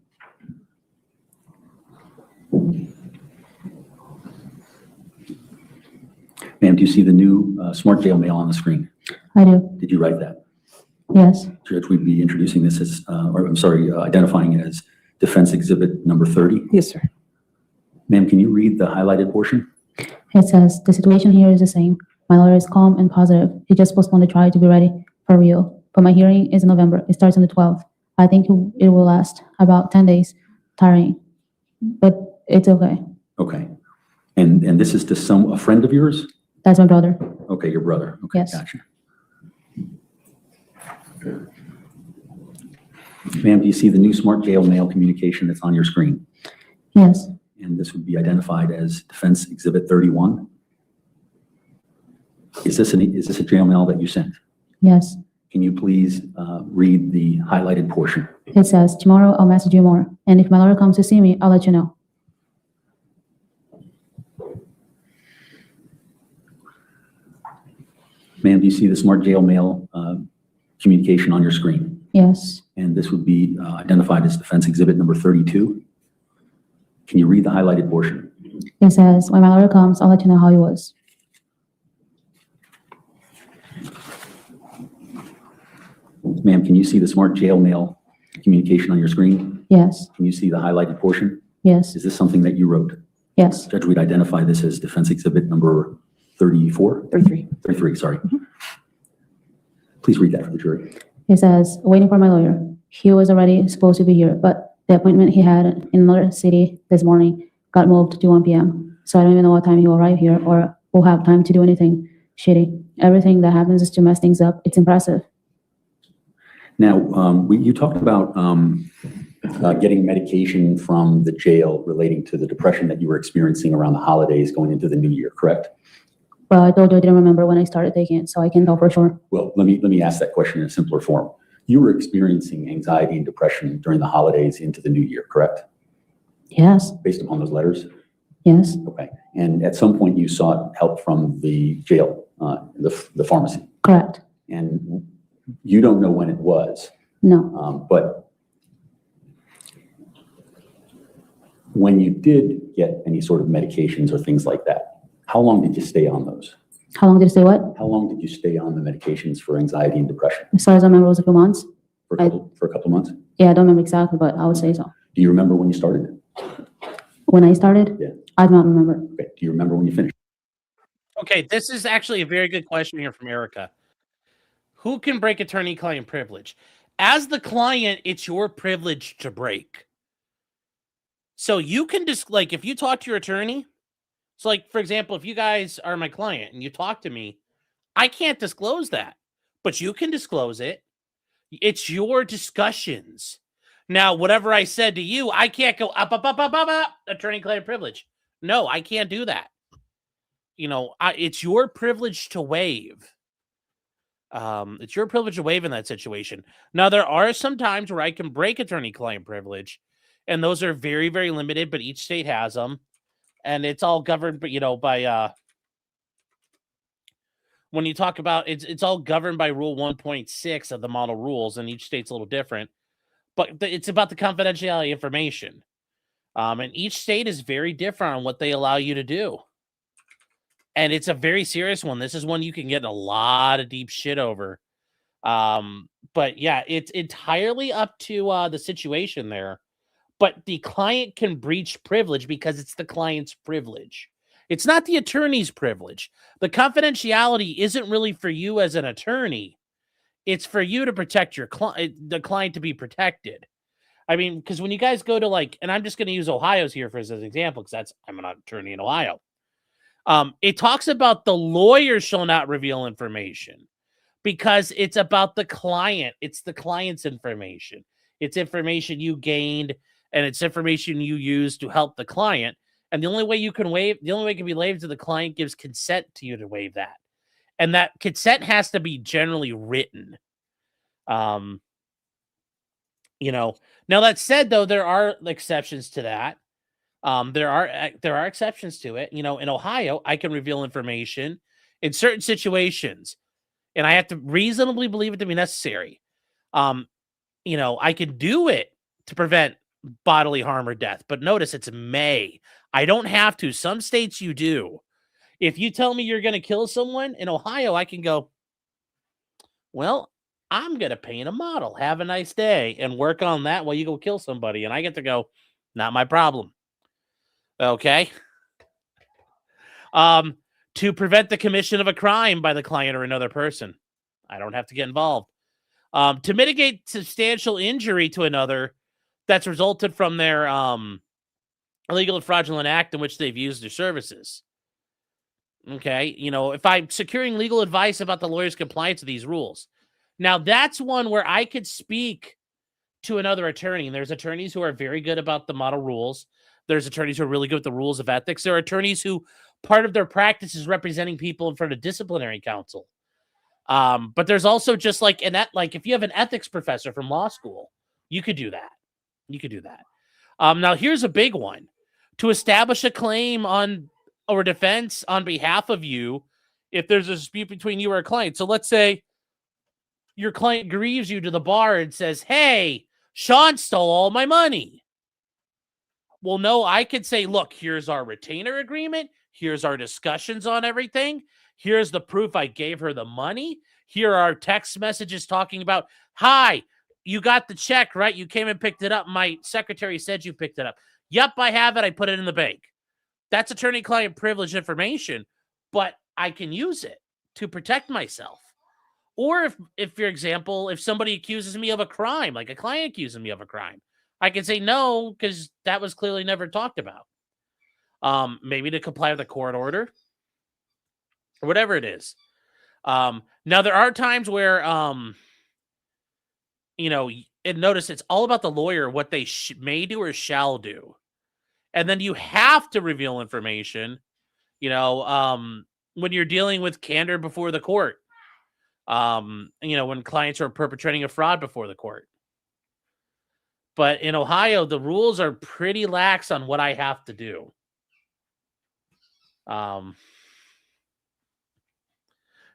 Ma'am, do you see the new smart jail mail on the screen? I do. Did you write that? Yes, Judge, we'd be introducing this as, identifying it as Defense Exhibit number 30. Yes, sir. Ma'am, can you read the highlighted portion? it says, the situation here is the same. My lawyer is calm and positive. He just postponed the trial to be ready for real. But my hearing is in November. It starts on the 12th. I think it will last about 10 days. Tiring, but it's okay. Okay. And this is to a friend of yours? That's my brother. Okay, your brother. Okay, Yes. gotcha. Ma'am, do you see the new smart jail mail communication that's on your screen? Yes, And this would be identified as Defense Exhibit 31. Is this a jail mail that you sent? yes. Can you please read the highlighted portion? It says, tomorrow I'll message you more. And if my lawyer comes to see me, I'll let you know. Ma'am, do you see the smart jail mail communication on your screen? Yes, And this would be identified as Defense Exhibit number 32. Can you read the highlighted portion? it says, when my lawyer comes, I'll let you know how he was. Ma'am, can you see the smart jail mail communication on your screen? Yes, Can you see the highlighted portion? yes, Is this something that you wrote? yes. Judge, we'd identify this as Defense Exhibit number 34? 33. 33, sorry. Please read that for the jury. It says, waiting for my lawyer. He was already supposed to be here, but the appointment he had in another city this morning got moved to 1 p.m. So I don't even know what time he will arrive here or will have time to do anything shitty. Everything that happens is to mess things up. It's impressive. Now, you talked about getting medication from the jail relating to the depression that you were experiencing around the holidays going into the new year, correct? But I told you I didn't remember when I started taking it, so I can't tell for sure. Well, let me ask that question in a simpler form. You were experiencing anxiety and depression during the holidays into the new year, correct? Yes. Based upon those letters? Yes. Okay. And at some point you sought help from the jail, the pharmacy. Correct. And you don't know when it was. No. But when you did get any sort of medications or things like that, how long did you stay on those? How long did you stay what? How long did you stay on the medications for anxiety and depression? As far as I remember, it was a few months. For a couple of months? Yeah, I don't remember exactly, but I would say so. Do you remember when you started? When I started? Yeah. I do not remember. Okay. Do you remember when you finished? Okay, this is actually a very good question here from Erica. Who can break attorney-client privilege? As the client, it's your privilege to break. So you can just, like, if you talk to your attorney, so like, for example, if you guys are my client and you talk to me, I can't disclose that, but you can disclose it. It's your discussions. Now, whatever I said to you, I can't go up, attorney-client privilege. No, I can't do that. You know, it's your privilege to waive. It's your privilege to waive in that situation. Now, there are some times where I can break attorney-client privilege, and those are very, very limited, but each state has them. And it's all governed, you know, by, when you talk about, it's all governed by Rule 1.6 of the model rules, and each state's a little different. But it's about the confidentiality information. And each state is very different on what they allow you to do. And it's a very serious one. This is one you can get in a lot of deep shit over. But yeah, it's entirely up to the situation there. But the client can breach privilege because it's the client's privilege. It's not the attorney's privilege. The confidentiality isn't really for you as an attorney. It's for you to protect your client, the client to be protected. I mean, because when you guys go to like, and I'm just going to use Ohio's here as an example, because I'm an attorney in Ohio. It talks about the lawyer shall not reveal information because it's about the client. It's the client's information. It's information you gained and it's information you use to help the client. And the only way you can waive, the only way it can be waived is the client gives consent to you to waive that. And that consent has to be generally written. You know, now that said, though, there are exceptions to that. There are exceptions to it. You know, in Ohio, I can reveal information in certain situations, and I have to reasonably believe it to be necessary. You know, I can do it to prevent bodily harm or death, but notice it's may. I don't have to. Some states you do. If you tell me you're going to kill someone in Ohio, I can go, well, I'm going to paint a model. Have a nice day and work on that while you go kill somebody. And I get to go, not my problem. Okay. To prevent the commission of a crime by the client or another person. I don't have to get involved. To mitigate substantial injury to another that's resulted from their illegal and fraudulent act in which they've used their services. Okay. You know, if I'm securing legal advice about the lawyer's compliance with these rules. Now, that's one where I could speak to another attorney. And there's attorneys who are very good about the model rules. There's attorneys who are really good with the rules of ethics. There are attorneys who part of their practice is representing people in front of disciplinary counsel. But there's also just like if you have an ethics professor from law school, you could do that. You could do that. Now, here's a big one. To establish a claim on or defense on behalf of you if there's a dispute between you or a client. So let's say your client grieves you to the bar and says, hey, Sean stole all my money. Well, no, I could say, look, here's our retainer agreement. Here's our discussions on everything. Here's the proof I gave her the money. Here are our text messages talking about, hi, you got the check, right? You came and picked it up. My secretary said you picked it up. Yep, I have it. I put it in the bank. That's attorney-client privilege information, but I can use it to protect myself. Or if, for example, if somebody accuses me of a crime, like a client accuses me of a crime, I can say no, because that was clearly never talked about. Maybe to comply with a court order or whatever it is. Now, there are times where, you know, and notice it's all about the lawyer, what they may do or shall do. And then you have to reveal information, you know, when you're dealing with candor before the court. You know, when clients are perpetrating a fraud before the court. But in Ohio, the rules are pretty lax on what I have to do.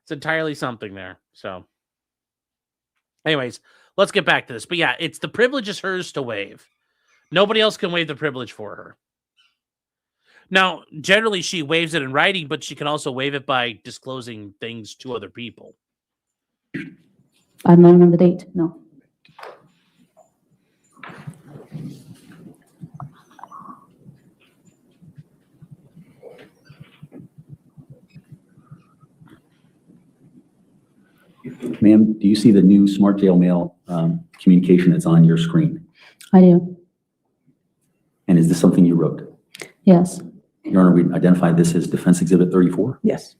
It's entirely something there. So anyways, let's get back to this. But yeah, it's the privilege is hers to waive. Nobody else can waive the privilege for her. Now, generally she waives it in writing, but she can also waive it by disclosing things to other people. I don't remember the date, no. Ma'am, do you see the new Smart Jail Mail communication that's on your screen? I do. And is this something you wrote? Yes. Your Honor, we identified this as Defense Exhibit 34? Yes.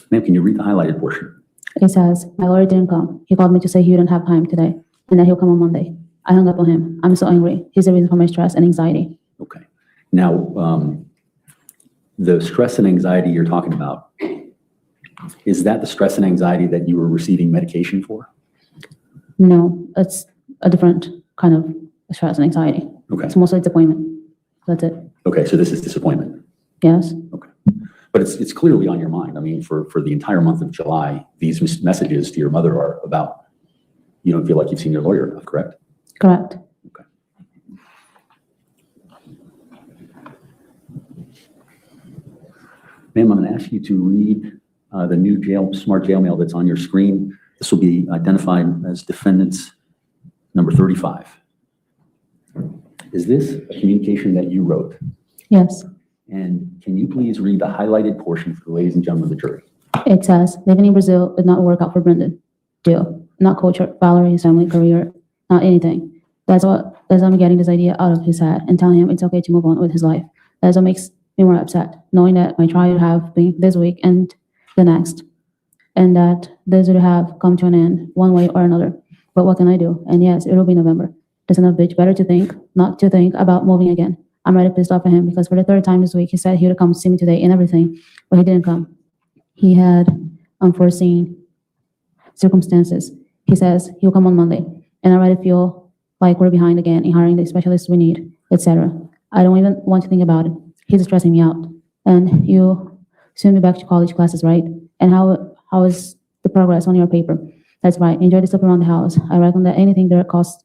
Ma'am, can you read the highlighted portion? It says, my lawyer didn't come. He called me to say he didn't have time today and that he'll come on Monday. I hung up on him. I'm so angry. He's the reason for my stress and anxiety. Okay. Now, the stress and anxiety you're talking about, is that the stress and anxiety that you were receiving medication for? No, it's a different kind of stress and anxiety. Okay. It's mostly disappointment. That's it. Okay, so this is disappointment. Yes. Okay. But it's clearly on your mind. I mean, for the entire month of July, these messages to your mother are about, you don't feel like you've seen your lawyer enough, correct? Correct. Okay. Ma'am, I'm going to ask you to read the new Smart Jail Mail that's on your screen. This will be identified as defendants number 35. Is this a communication that you wrote? Yes. And can you please read the highlighted portion for the ladies and gentlemen of the jury? It says, living in Brazil did not work out for Brendan. Deal. Not culture, Valerie's family, career, not anything. That's what I'm getting this idea out of his head and telling him it's okay to move on with his life. That's what makes me more upset, knowing that my trial would have been this week and the next, and that this would have come to an end one way or another. But what can I do? And yes, it will be November. The son of a bitch better to think, not to think about moving again. I'm already pissed off at him because for the third time this week, he said he would come see me today and everything, but he didn't come. He had unforeseen circumstances. He says he'll come on Monday, and I already feel like we're behind again in hiring the specialists we need, etc. I don't even want to think about it. He's stressing me out. And you soon be back to college classes, right? And how is the progress on your paper? That's right. Enjoy the stuff around the house. I reckon that anything there costs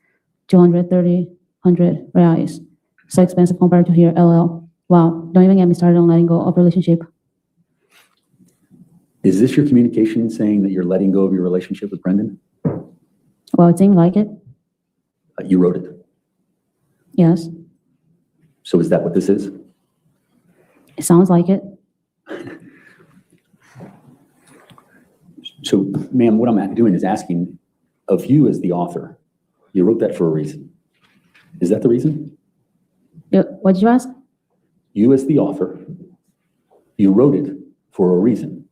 200 reais. So expensive compared to here, LL. Wow, don't even get me started on letting go of relationship. Is this your communication saying that you're letting go of your relationship with Brendan? Well, it seemed like it. You wrote it. Yes. So is that what this is? It sounds like it. So, ma'am, what I'm doing is asking of you as the author. You wrote that for a reason. Is that the reason? What did you ask? You as the author, you wrote it for a reason.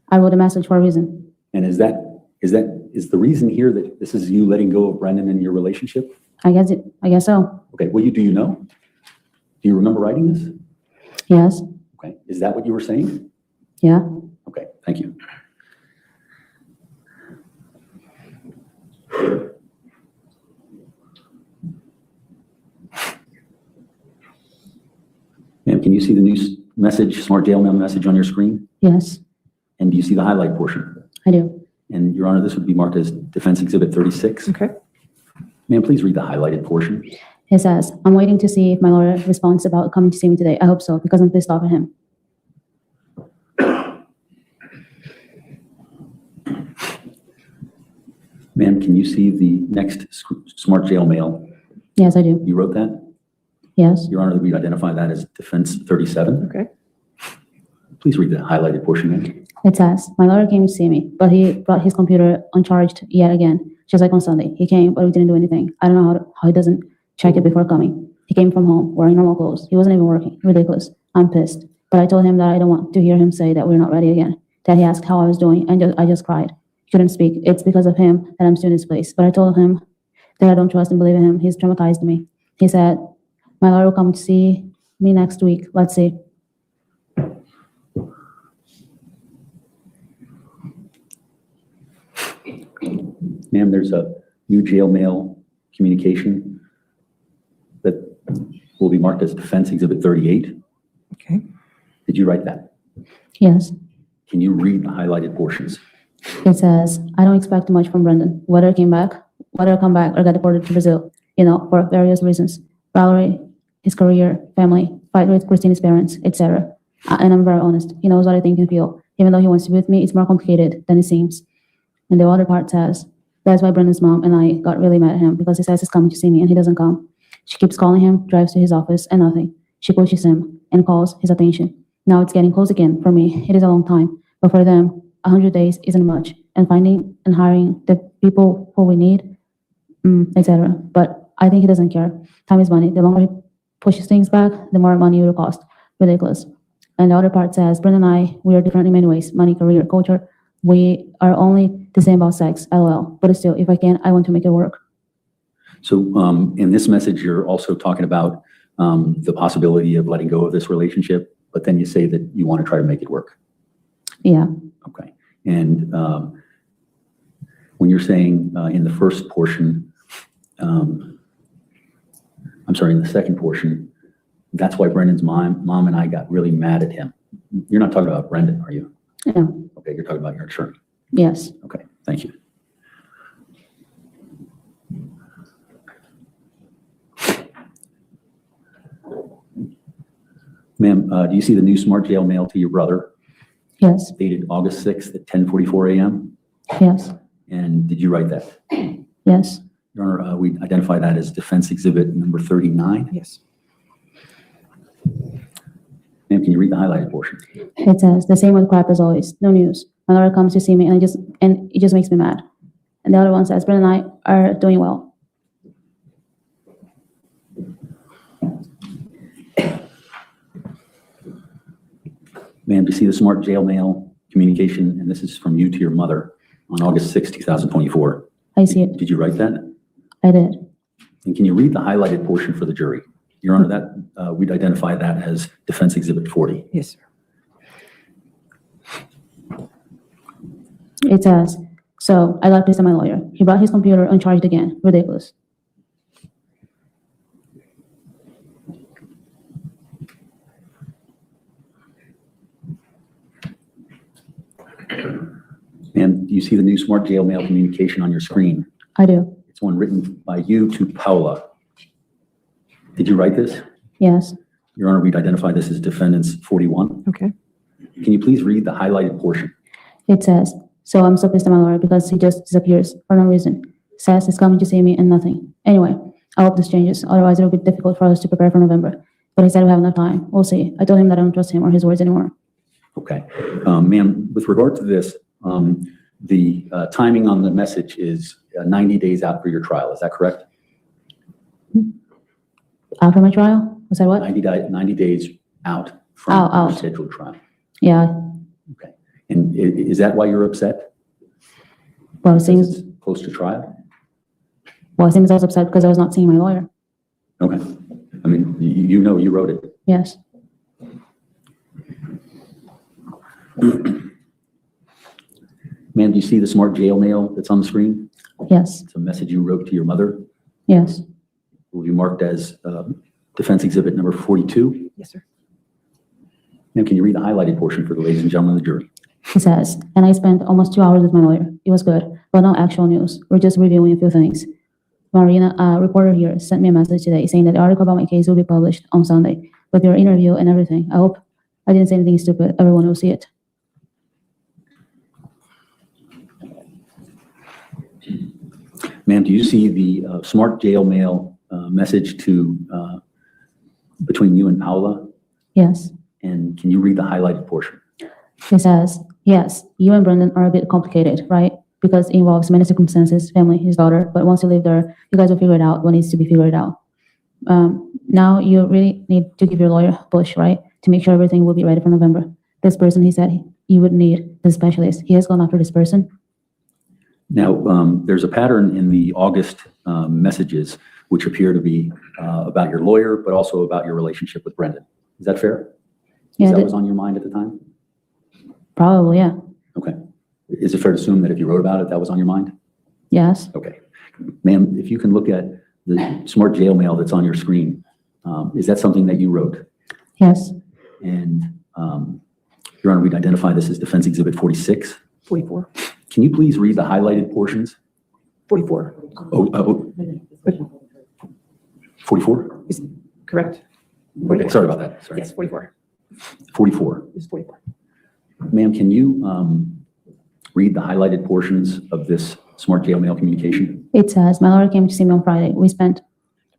I wrote a message for a reason. And is the reason here that this is you letting go of Brendan and your relationship? I guess so. Okay, well, do you know? Do you remember writing this? Yes. Okay, is that what you were saying? Yeah. Okay, thank you. Ma'am, can you see the new message, Smart Jail Mail message on your screen? Yes. And do you see the highlight portion? I do. And Your Honor, this would be marked as Defense Exhibit 36. Okay. Ma'am, please read the highlighted portion. It says, I'm waiting to see if my lawyer responds about coming to see me today. I hope so, because I'm pissed off at him. Ma'am, can you see the next Smart Jail Mail? Yes, I do. You wrote that? Yes. Your Honor, we identify that as Defense 37. Okay. Please read the highlighted portion, ma'am. It says, my lawyer came to see me, but he brought his computer uncharged yet again, just like on Sunday. He came, but we didn't do anything. I don't know how he doesn't check it before coming. He came from home wearing normal clothes. He wasn't even working. Ridiculous. I'm pissed. But I told him that I don't want to hear him say that we're not ready again. That he asked how I was doing, and I just cried. couldn't speak. It's because of him that I'm still in this place. But I told him that I don't trust and believe in him. He's traumatized me. He said, my lawyer will come to see me next week. Let's see. Ma'am, there's a new jail mail communication that will be marked as Defense Exhibit 38. Okay. Did you write that? Yes. Can you read the highlighted portions? It says, I don't expect much from Brendan. Whether I come back or get deported to Brazil, for various reasons. Valerie, his career, family, fight with Christine's parents, etc. And I'm very honest. He knows what I think and feel. Even though he wants to be with me, it's more complicated than it seems. And the other part says, that's why Brendan's mom and I got really mad at him, because he says he's coming to see me and he doesn't come. She keeps calling him, drives to his office, and nothing. She pushes him and calls his attention. Now it's getting close again. For me, it is a long time. But for them, 100 days isn't much. And finding and hiring the people who we need, etc. But I think he doesn't care. Time is money. The longer he pushes things back, the more money it will cost. Ridiculous. And the other part says, Brendan and I, we are different in many ways. Money, career, culture. We are only the same about sex, LOL. But still, if I can, I want to make it work. So in this message, you're also talking about the possibility of letting go of this relationship, but then you say that you want to try to make it work. Yeah. Okay. And when you're saying in the first portion, in the second portion, that's why Brendan's mom and I got really mad at him. You're not talking about Brendan, are you? No. Okay, you're talking about your attorney. Yes. Okay, thank you. Ma'am, do you see the new smart jail mail to your brother? Yes. Dated August 6th at 10:44 a.m.? Yes. And did you write that? Yes. Your Honor, we identify that as Defense Exhibit number 39. Yes. Ma'am, can you read the highlighted portion? It says, the same old crap as always. No news. My lawyer comes to see me and it just makes me mad. And the other one says, Brendan and I are doing well. Ma'am, do you see the smart jail mail communication? And this is from you to your mother on August 6, 2024. I see it. Did you write that? I did. And can you read the highlighted portion for the jury? Your Honor, that we'd identify that as Defense Exhibit 40. Yes, sir. It says, so I got pissed at my lawyer. He brought his computer uncharged again. Ridiculous. And do you see the new smart jail mail communication on your screen? I do. It's one written by you to Paula. Did you write this? Yes. Your Honor, we'd identify this as Defendants 41. Okay. Can you please read the highlighted portion? It says, so I'm so pissed at my lawyer because he just disappears for no reason. Says he's coming to see me and nothing. Anyway, I hope this changes. Otherwise, it'll be difficult for us to prepare for November. But he said we have enough time. We'll see. I told him that I don't trust him or his words anymore. Okay. Ma'am, with regard to this, the timing on the message is 90 days out for your trial. Is that correct? After my trial? Was that what? 90 days out from your scheduled trial. Yeah. Okay. And is that why you're upset? Well, it seems Close to trial? I was upset because I was not seeing my lawyer. Okay. I mean, you know you wrote it. Yes. Ma'am, do you see the smart jail mail that's on the screen? Yes. It's a message you wrote to your mother. Yes. Will be marked as Defense Exhibit number 42. Yes, sir. Ma'am, can you read the highlighted portion for the ladies and gentlemen of the jury? He says, and I spent almost 2 hours with my lawyer. It was good, but no actual news. We're just reviewing a few things. Marina, a reporter here, sent me a message today saying that the article about my case will be published on Sunday with your interview and everything. I hope I didn't say anything stupid. Everyone will see it. Ma'am, do you see the smart jail mail message to between you and Paula? Yes. And can you read the highlighted portion? He says, yes, you and Brendan are a bit complicated, right? Because it involves many circumstances, family, his daughter, but once you live there, you guys will figure it out what needs to be figured out. Now you really need to give your lawyer a push, right? To make sure everything will be ready for November. This person, he said, you would need the specialist. He has gone after this person. Now, there's a pattern in the August messages which appear to be about your lawyer, but also about your relationship with Brendan. Is that fair? Yeah, That was on your mind at the time? probably, yeah. Okay. Is it fair to assume that if you wrote about it, that was on your mind? Yes. Okay. Ma'am, if you can look at the smart jail mail that's on your screen, is that something that you wrote? Yes. And, Your Honor, we'd identify this as Defense Exhibit 46. 44. Can you please read the highlighted portions? 44. 44? Correct? Okay, sorry about that. Sorry. Yes, 44. 44. It's 44. Ma'am, can you read the highlighted portions of this smart jail mail communication? It says, my lawyer came to see me on Friday. We spent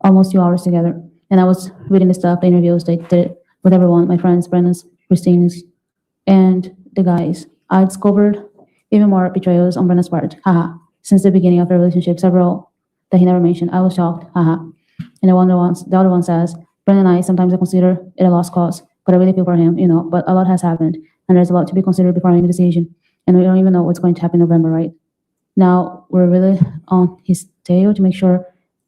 almost 2 hours together. And I was reading the stuff, the interviews they did with everyone, my friends, Brendan's, Christine's, and the guys. I discovered even more betrayals on Brendan's part. Haha. Since the beginning of the relationship, several that he never mentioned. I was shocked. Haha. And the other one says, Brendan and I, sometimes I consider it a lost cause, but I really feel for him, but a lot has happened. And there's a lot to be considered before making a decision. And we don't even know what's going to happen in November, right? Now, we're really on his tail to make sure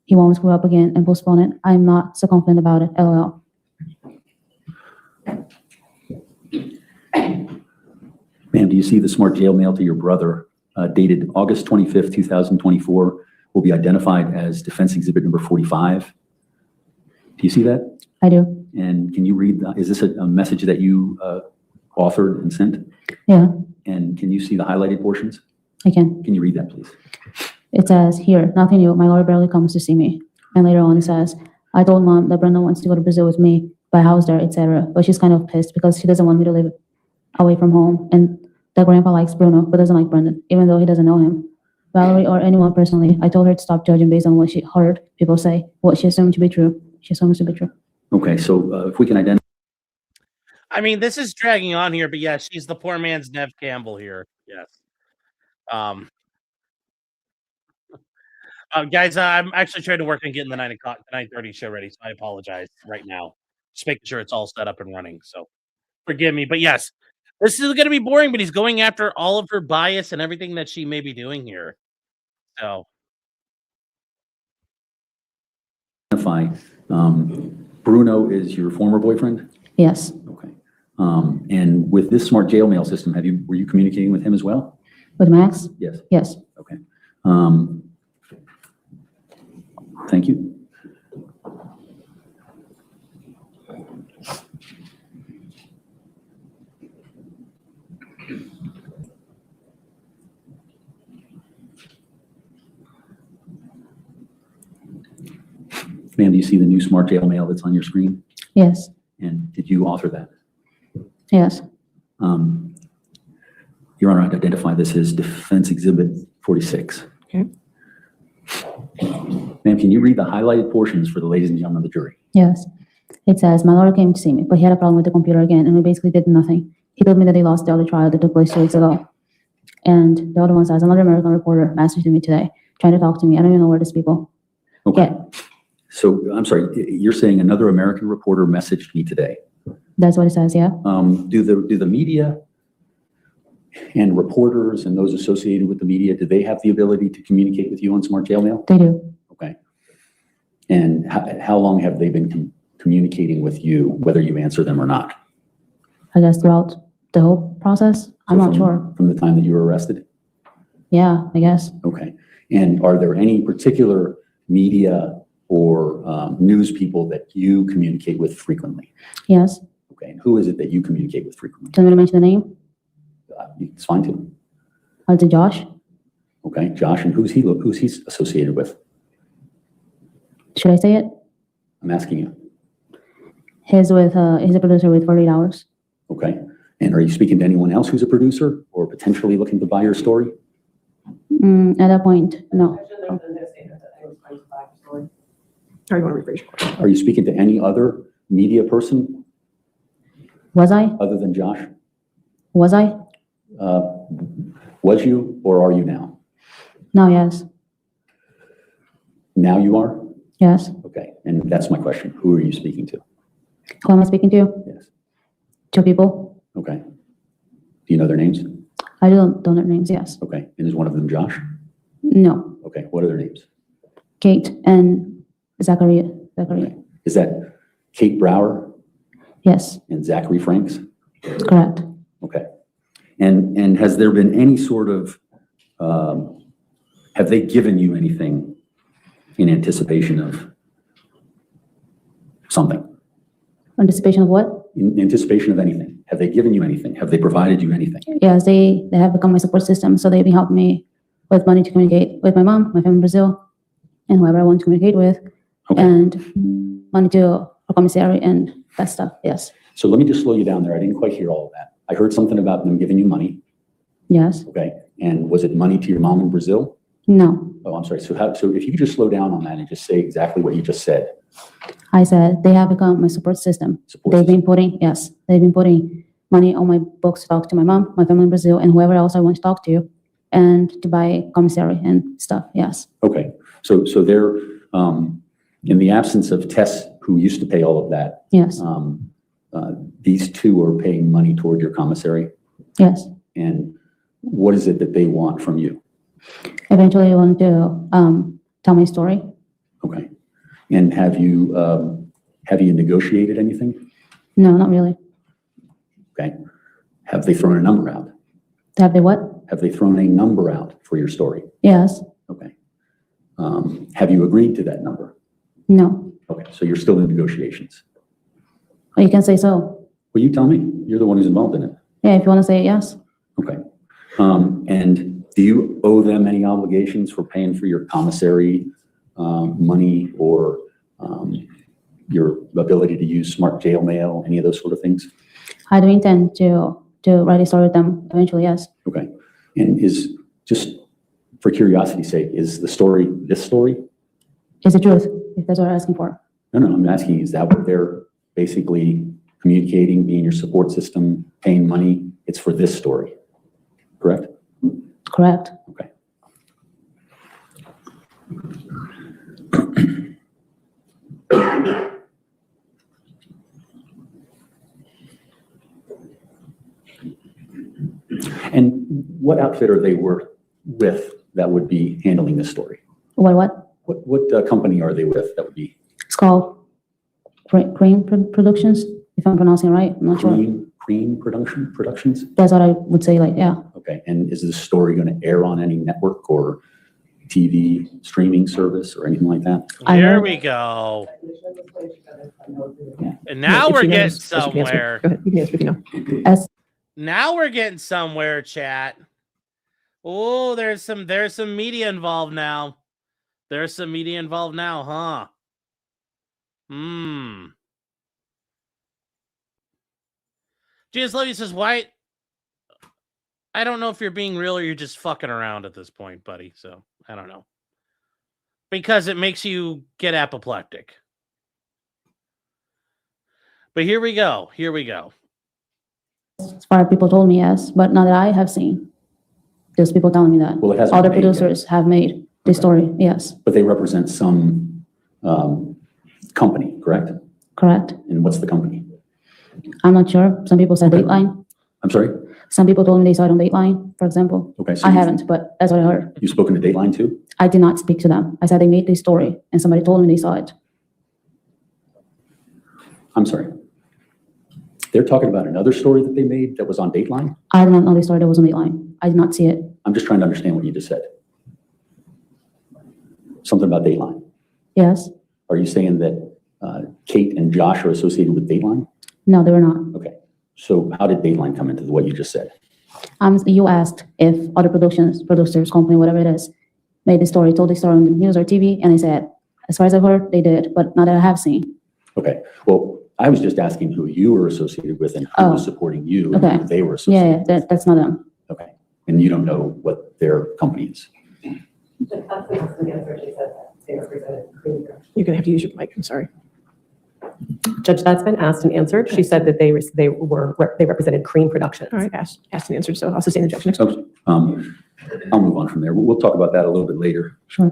he won't screw up again and postpone it. I'm not so confident about it, LOL. Ma'am, do you see the smart jail mail to your brother dated August 25th, 2024 will be identified as Defense Exhibit number 45? Do you see that? I do. And can you read, is this a message that you authored and sent? Yeah, And can you see the highlighted portions? I can. Can you read that, please? It says, here, nothing new. My lawyer barely comes to see me. And later on it says, I told mom that Brendan wants to go to Brazil with me, buy a house there, etc. But she's kind of pissed because she doesn't want me to live away from home. And that grandpa likes Bruno, but doesn't like Brendan, even though he doesn't know him. Valerie or anyone personally, I told her to stop judging based on what she heard people say, what she assumed to be true. She assumes to be true. Okay, so if we can identify. I mean, this is dragging on here, but yeah, she's the poor man's Nev Campbell here. Yes. Guys, I'm actually trying to work on getting the 9:30 show ready, so I apologize right now. Just making sure it's all set up and running. So forgive me, but yes, this is going to be boring. But he's going after all of her bias and everything that she may be doing here. So Bruno is your former boyfriend? Yes. Okay. And with this smart jail mail system, were you communicating with him as well? With Max? Yes. Yes. Okay. Thank you. Ma'am, do you see the new smart jail mail that's on your screen? Yes. And did you author that? Yes. Your Honor, I'd identify this as Defense Exhibit 46. Okay. Ma'am, can you read the highlighted portions for the ladies and gentlemen of the jury? Yes. It says, my lawyer came to see me, but he had a problem with the computer again, and we basically did nothing. He told me that he lost the other trial that took place 2 weeks ago. And the other one says, another American reporter messaged me today, trying to talk to me. I don't even know where these people Okay. get. So, I'm sorry, you're saying another American reporter messaged me today. That's what it says, yeah? Do the media and reporters and those associated with the media, do they have the ability to communicate with you on smart jail mail? They do. Okay. And how long have they been communicating with you, whether you answer them or not? I guess throughout the whole process. I'm not sure. From the time that you were arrested? Yeah, I guess. Okay. And are there any particular media or news people that you communicate with frequently? Yes. Okay. And who is it that you communicate with frequently? Do you want me to mention the name? It's fine too. Is it Josh? Okay, Josh, and who's he associated with? Should I say it? I'm asking you. He's a producer with 48 Hours. Okay. And are you speaking to anyone else who's a producer or potentially looking to buy your story? At that point, no. Or you want to rephrase your question? Are you speaking to any other media person Was I? other than Josh? Was I? Was you or are you now? No, yes. Now you are? Yes. Okay. And that's my question. Who are you speaking to? Who am I speaking to? Yes. 2 people. Okay. Do you know their names? I don't know their names, yes. Okay. And is one of them Josh? No, Okay, what are their names? Kate and Zachary. Is that Kate Brower Yes, and Zachary Franks? correct. Okay. And has there been any sort of, have they given you anything in anticipation of something? Anticipation of what? In anticipation of anything? Have they given you anything? Have they provided you anything? Yes, they have become my support system. So they've been helping me with money to communicate with my mom, my family in Brazil, and whoever I want to communicate with, and money to a commissary and that stuff. Yes. So let me just slow you down there. I didn't quite hear all of that. I heard something about them giving you money. Yes. Okay. And was it money to your mom in Brazil? No. Oh, I'm sorry. So if you could just slow down on that and just say exactly what you just said. I said they have become my support system. They've been putting money on my books to talk to my mom, my family in Brazil, and whoever else I want to talk to, and to buy commissary and stuff. Yes. Okay. So they're, in the absence of Tess, who used to pay all of that. Yes. These two are paying money toward your commissary. Yes. And what is it that they want from you? Eventually, I want to tell my story. Okay. And have you negotiated anything? No, not really. Okay. Have they thrown a number out? Have they what? Have they thrown a number out for your story? Yes. Okay. Have you agreed to that number? No. Okay. So you're still in negotiations. Well, you can say so. Well, you tell me. You're the one who's involved in it. Yeah, if you want to say yes. Okay. And do you owe them any obligations for paying for your commissary money or your ability to use smart jail mail, any of those sort of things? I do intend to write a story with them eventually, yes. Okay. And is, just for curiosity's sake, is the story this story? It's the truth, if that's what you're asking for. No, I'm asking, is that what they're basically communicating, being your support system, paying money? It's for this story, correct? Correct. Okay. And what outfit are they with that would be handling this story? What? What company are they with that would be? It's called Cream Productions, if I'm pronouncing it right. I'm not sure. Cream Productions? That's what I would say, like, yeah. Okay. And is this story going to air on any network or TV streaming service or anything like that? There we go. And now we're getting somewhere. Go ahead. You can answer if you know. Now we're getting somewhere, chat. Oh, there's some media involved now. There's some media involved now, huh? Jesus Levy says, why? I don't know if you're being real or you're just fucking around at this point, buddy. So I don't know. Because it makes you get apoplectic. But here we go. As far as people told me, yes, but not that I have seen. There's people telling me that. Well, it hasn't other been made producers have made the story, yes. But they represent some company, correct? Correct. And what's the company? I'm not sure. Some people said Dateline. I'm sorry? Some people told me they saw it on Dateline, for example. Okay. So I haven't, but that's what I heard. You've spoken to Dateline too? I did not speak to them. I said they made this story, and somebody told me they saw it. I'm sorry. They're talking about another story that they made that was on Dateline? I did not know the story that was on Dateline. I did not see it. I'm just trying to understand what you just said. Something about Dateline. Yes. Are you saying that Kate and Josh are associated with Dateline? No, they were not. Okay. So how did Dateline come into what you just said? You asked if other producers, company, whatever it is, made the story, told the story on the news or TV, and I said, as far as I've heard, they did, but not that I have seen. Okay. Well, I was just asking who you were associated with and who was supporting you and who they were associated with. That's not them. Okay. And you don't know what their company is? You're going to have to use your mic. I'm sorry. Judge, that's been asked and answered. She said that they represented Cream Productions. All right, asked and answered. So I'll sustain the objection. Okay. I'll move on from there. We'll talk about that a little bit later. Sure.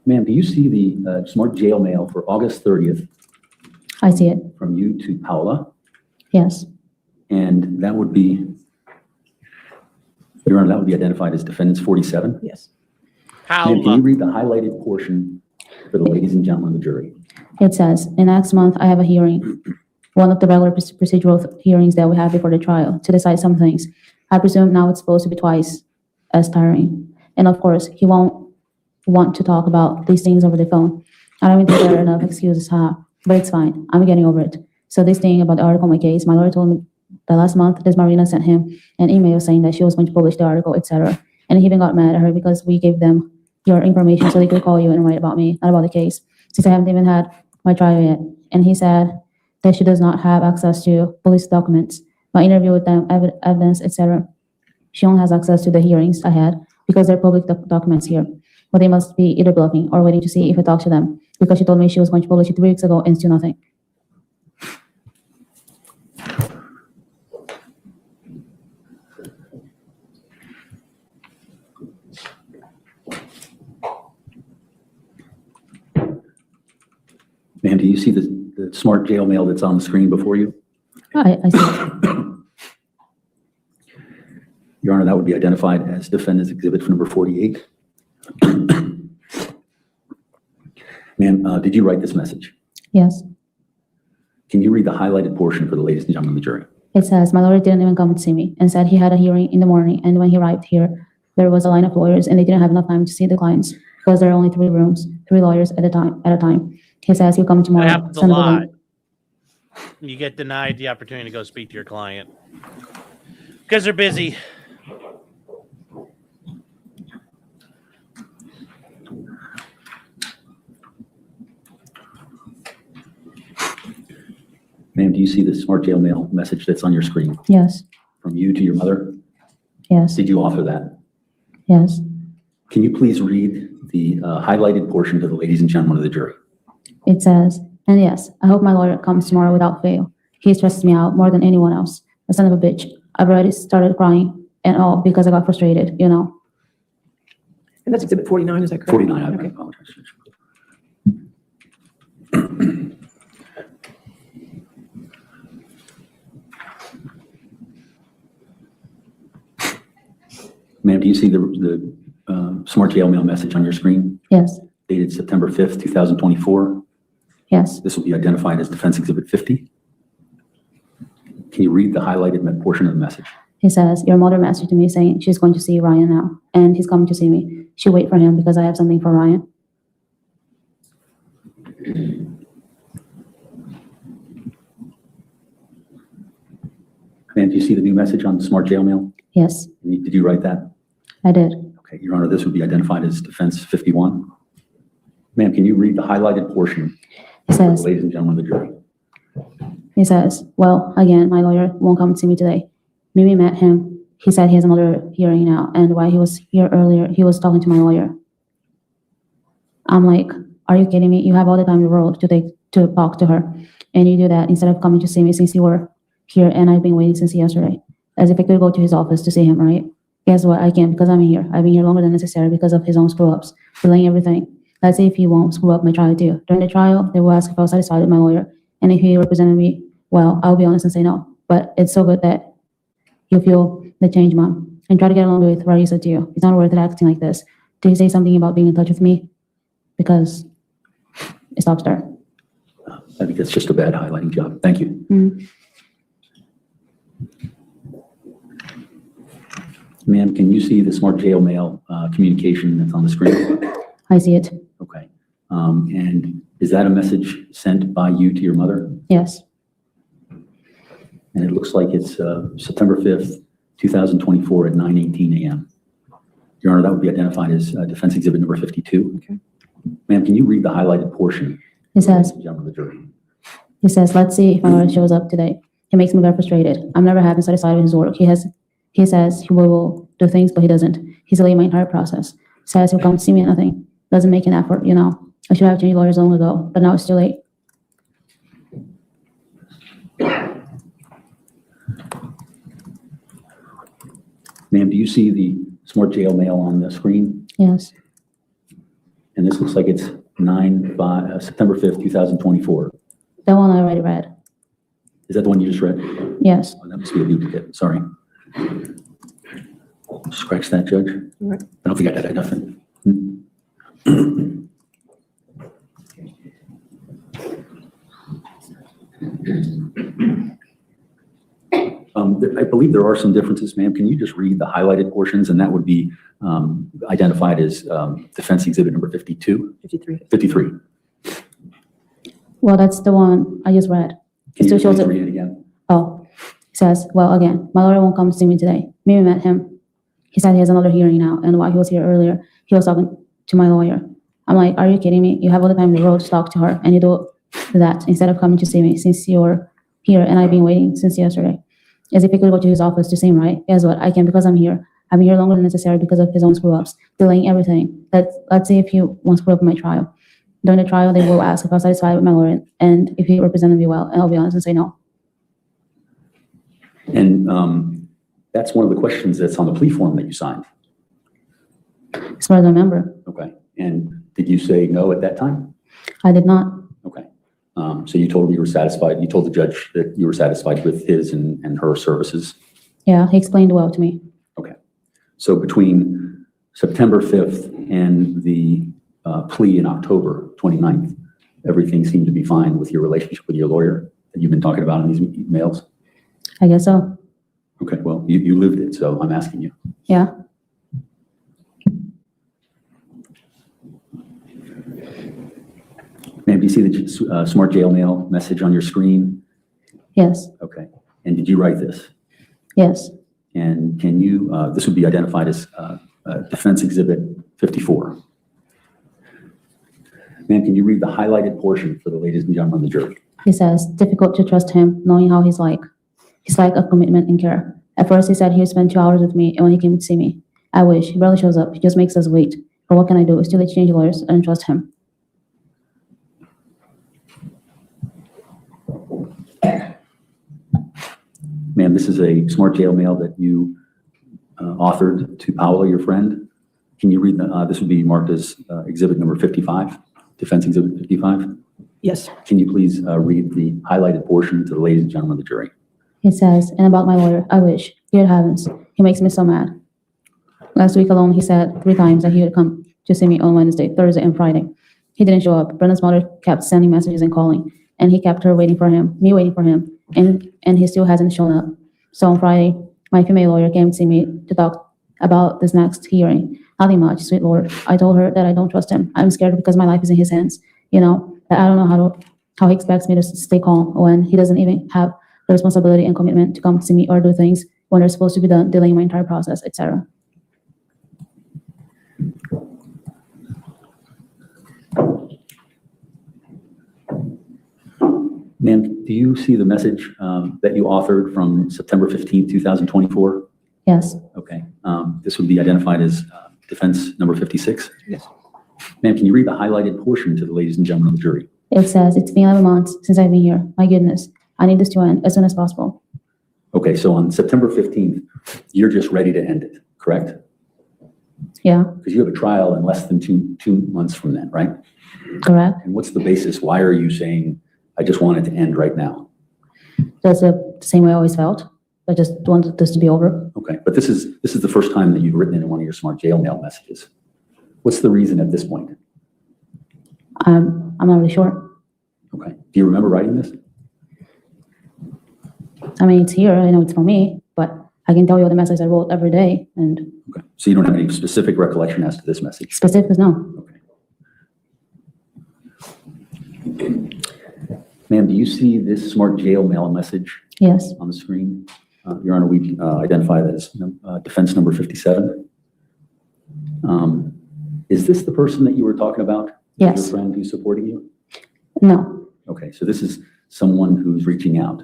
Ma'am, do you see the smart jail mail for August 30th? I see it. From you to Paula, Yes. and that would be, Your Honor, that would be identified as defendants 47. Yes. Ma'am, can you read the highlighted portion for the ladies and gentlemen of the jury? It says, in next month, I have a hearing, one of the regular procedural hearings that we have before the trial to decide some things. I presume now it's supposed to be twice as tiring. And of course, he won't want to talk about these things over the phone. I don't even think there are enough excuses, but it's fine. I'm getting over it. So this thing about the article in my case, my lawyer told me that last month, this Marina sent him an email saying that she was going to publish the article, etc. And he even got mad at her because we gave them your information so they could call you and write about me, not about the case. Since I haven't even had my trial yet. And he said that she does not have access to police documents, my interview with them, evidence, etc. She only has access to the hearings I had because they're public documents here. But they must be either bluffing or waiting to see if I talk to them because she told me she was going to publish it 3 weeks ago and still nothing. Ma'am, do you see the smart jail mail that's on the screen before you? I see it. Your Honor, that would be identified as defendant's exhibit for number 48. Ma'am, did you write this message? Yes. Can you read the highlighted portion for the ladies and gentlemen of the jury? It says, my lawyer didn't even come to see me and said he had a hearing in the morning. And when he arrived here, there was a line of lawyers and they didn't have enough time to see the clients because there are only 3 rooms, 3 lawyers at a time. He says he'll come tomorrow. That happens a lot. You get denied the opportunity to go speak to your client because they're busy. Ma'am, do you see the smart jail mail message that's on your screen? Yes. From you to your mother? Yes. Did you author that? Yes. Can you please read the highlighted portion to the ladies and gentlemen of the jury? It says, and yes, I hope my lawyer comes tomorrow without fail. He stresses me out more than anyone else. The son of a bitch. I've already started crying and all because I got frustrated, you know. And that's exhibit 49, is that correct? 49, I Okay. apologize. Ma'am, do you see the smart jail mail message on your screen? Yes. Dated September 5th, 2024? Yes. This will be identified as defense exhibit 50. Can you read the highlighted portion of the message? He says, your mother messaged me saying she's going to see Ryan now and he's coming to see me. She'll wait for him because I have something for Ryan. Ma'am, do you see the new message on smart jail mail? Yes. Did you write that? I did. Okay, Your Honor, this would be identified as defense 51. Ma'am, can you read the highlighted portion? It says, ladies and gentlemen of the jury. He says, well, again, my lawyer won't come to see me today. Mimi met him. He said he has another hearing now. And while he was here earlier, he was talking to my lawyer. I'm like, are you kidding me? You have all the time in the world to talk to her. And you do that instead of coming to see me since you were here and I've been waiting since yesterday. As if I could go to his office to see him, right? Guess what? I can't because I'm here. I've been here longer than necessary because of his own screw-ups, delaying everything. Let's see if he won't screw up my trial too. During the trial, they will ask if I was satisfied with my lawyer. And if he represented me, well, I'll be honest and say no. But it's so good that you feel the change, Mom. And try to get along with Rarisa too. It's not worth it acting like this. Did he say something about being in touch with me? Because it stops there. I think that's just a bad highlighting job. Thank you. Mm-hmm. Ma'am, can you see the smart jail mail communication that's on the screen? I see it. Okay. And is that a message sent by you to your mother? Yes. And it looks like it's September 5th, 2024 at 9:18 a.m. Your Honor, that would be identified as defense exhibit number 52. Okay. Ma'am, can you read the highlighted portion? It says, Gentlemen of the jury. He says, let's see if my lawyer shows up today. He makes me very frustrated. I'm never happy satisfied with his work. He says he will do things, but he doesn't. He's delaying my entire process. Says he'll come see me and nothing. Doesn't make an effort, you know. I should have changed lawyers long ago, but now it's too late. Ma'am, do you see the smart jail mail on the screen? Yes. And this looks like it's September 5th, 2024. That one I already read. Is that the one you just read? Yes. Oh, that must be a duplicate, sorry. Scratch that, Judge. All right. I don't think I did nothing. I believe there are some differences, ma'am. Can you just read the highlighted portions, and that would be identified as defense exhibit number 52? 53. 53. Well, that's the one I just read. Can It you still shows please it. read it again? Oh, it says, well, again, my lawyer won't come to see me today. Mimi met him. He said he has another hearing now, and while he was here earlier, he was talking to my lawyer. I'm like, are you kidding me? You have all the time in the world to talk to her, and you do that instead of coming to see me since you're here, and I've been waiting since yesterday. As if he could go to his office to see him, right? Guess what? I can because I'm here. I'm here longer than necessary because of his own screw-ups, delaying everything. Let's see if he won't screw up my trial. During the trial, they will ask if I'm satisfied with my lawyer and if he represented me well, and I'll be honest and say no. And that's one of the questions that's on the plea form that you signed. As far as I remember, Okay. And did you say no at that time? I did not. Okay. So you told me you were satisfied. You told the judge that you were satisfied with his and her services. Yeah, he explained well to me. Okay. So between September 5th and the plea in October 29th, everything seemed to be fine with your relationship with your lawyer that you've been talking about in these emails? I guess so. Okay, well, you lived it, so I'm asking you. Yeah. Ma'am, do you see the smart jail mail message on your screen? Yes. Okay. And did you write this? Yes. And can you, this would be identified as Defense Exhibit 54. Ma'am, can you read the highlighted portion for the ladies and gentlemen of the jury? He says, difficult to trust him, knowing how he's like. He's like a commitment and care. At first, he said he would spend 2 hours with me, and when he came to see me, I wish. He barely shows up. He just makes us wait. But what can I do? It's too late to change lawyers. I don't trust him. Ma'am, this is a smart jail mail that you authored to Paolo, your friend. Can you read this would be marked as exhibit number 55, Defense Exhibit 55? Yes. Can you please read the highlighted portion to the ladies and gentlemen of the jury? He says, and about my lawyer, I wish. Dear heavens, he makes me so mad. Last week alone, he said 3 times that he would come to see me on Wednesday, Thursday, and Friday. He didn't show up. Brenda's mother kept sending messages and calling, and he kept her waiting for him, me waiting for him, and he still hasn't shown up. So on Friday, my female lawyer came to see me to talk about this next hearing. Nothing much, sweet Lord. I told her that I don't trust him. I'm scared because my life is in his hands. You know, that I don't know how he expects me to stay calm when he doesn't even have the responsibility and commitment to come to see me or do things when they're supposed to be done, delaying my entire process, etc. Ma'am, do you see the message that you authored from September 15, 2024? Yes. Okay. This would be identified as defense number 56? Yes. Ma'am, can you read the highlighted portion to the ladies and gentlemen of the jury? It says, it's been 11 months since I've been here. My goodness. I need this to end as soon as possible. Okay, so on September 15th, you're just ready to end it, correct? Yeah, Because you have a trial in less than two months from then, right? correct. And what's the basis? Why are you saying, I just want it to end right now? That's the same way I always felt. I just wanted this to be over. Okay, but this is the first time that you've written it in one of your smart jail mail messages. What's the reason at this point? I'm not really sure. Okay, do you remember writing this? I mean, it's here. I know it's for me, but I can tell you all the messages I wrote every day, and Okay, so you don't have any specific recollection as to this message? specifics, no. Okay. Ma'am, do you see this smart jail mail message Yes, on the screen? Your Honor, we identify that as defense number 57. Is this the person that you were talking about? Yes. Your friend who's supporting you? no, Okay, so this is someone who's reaching out.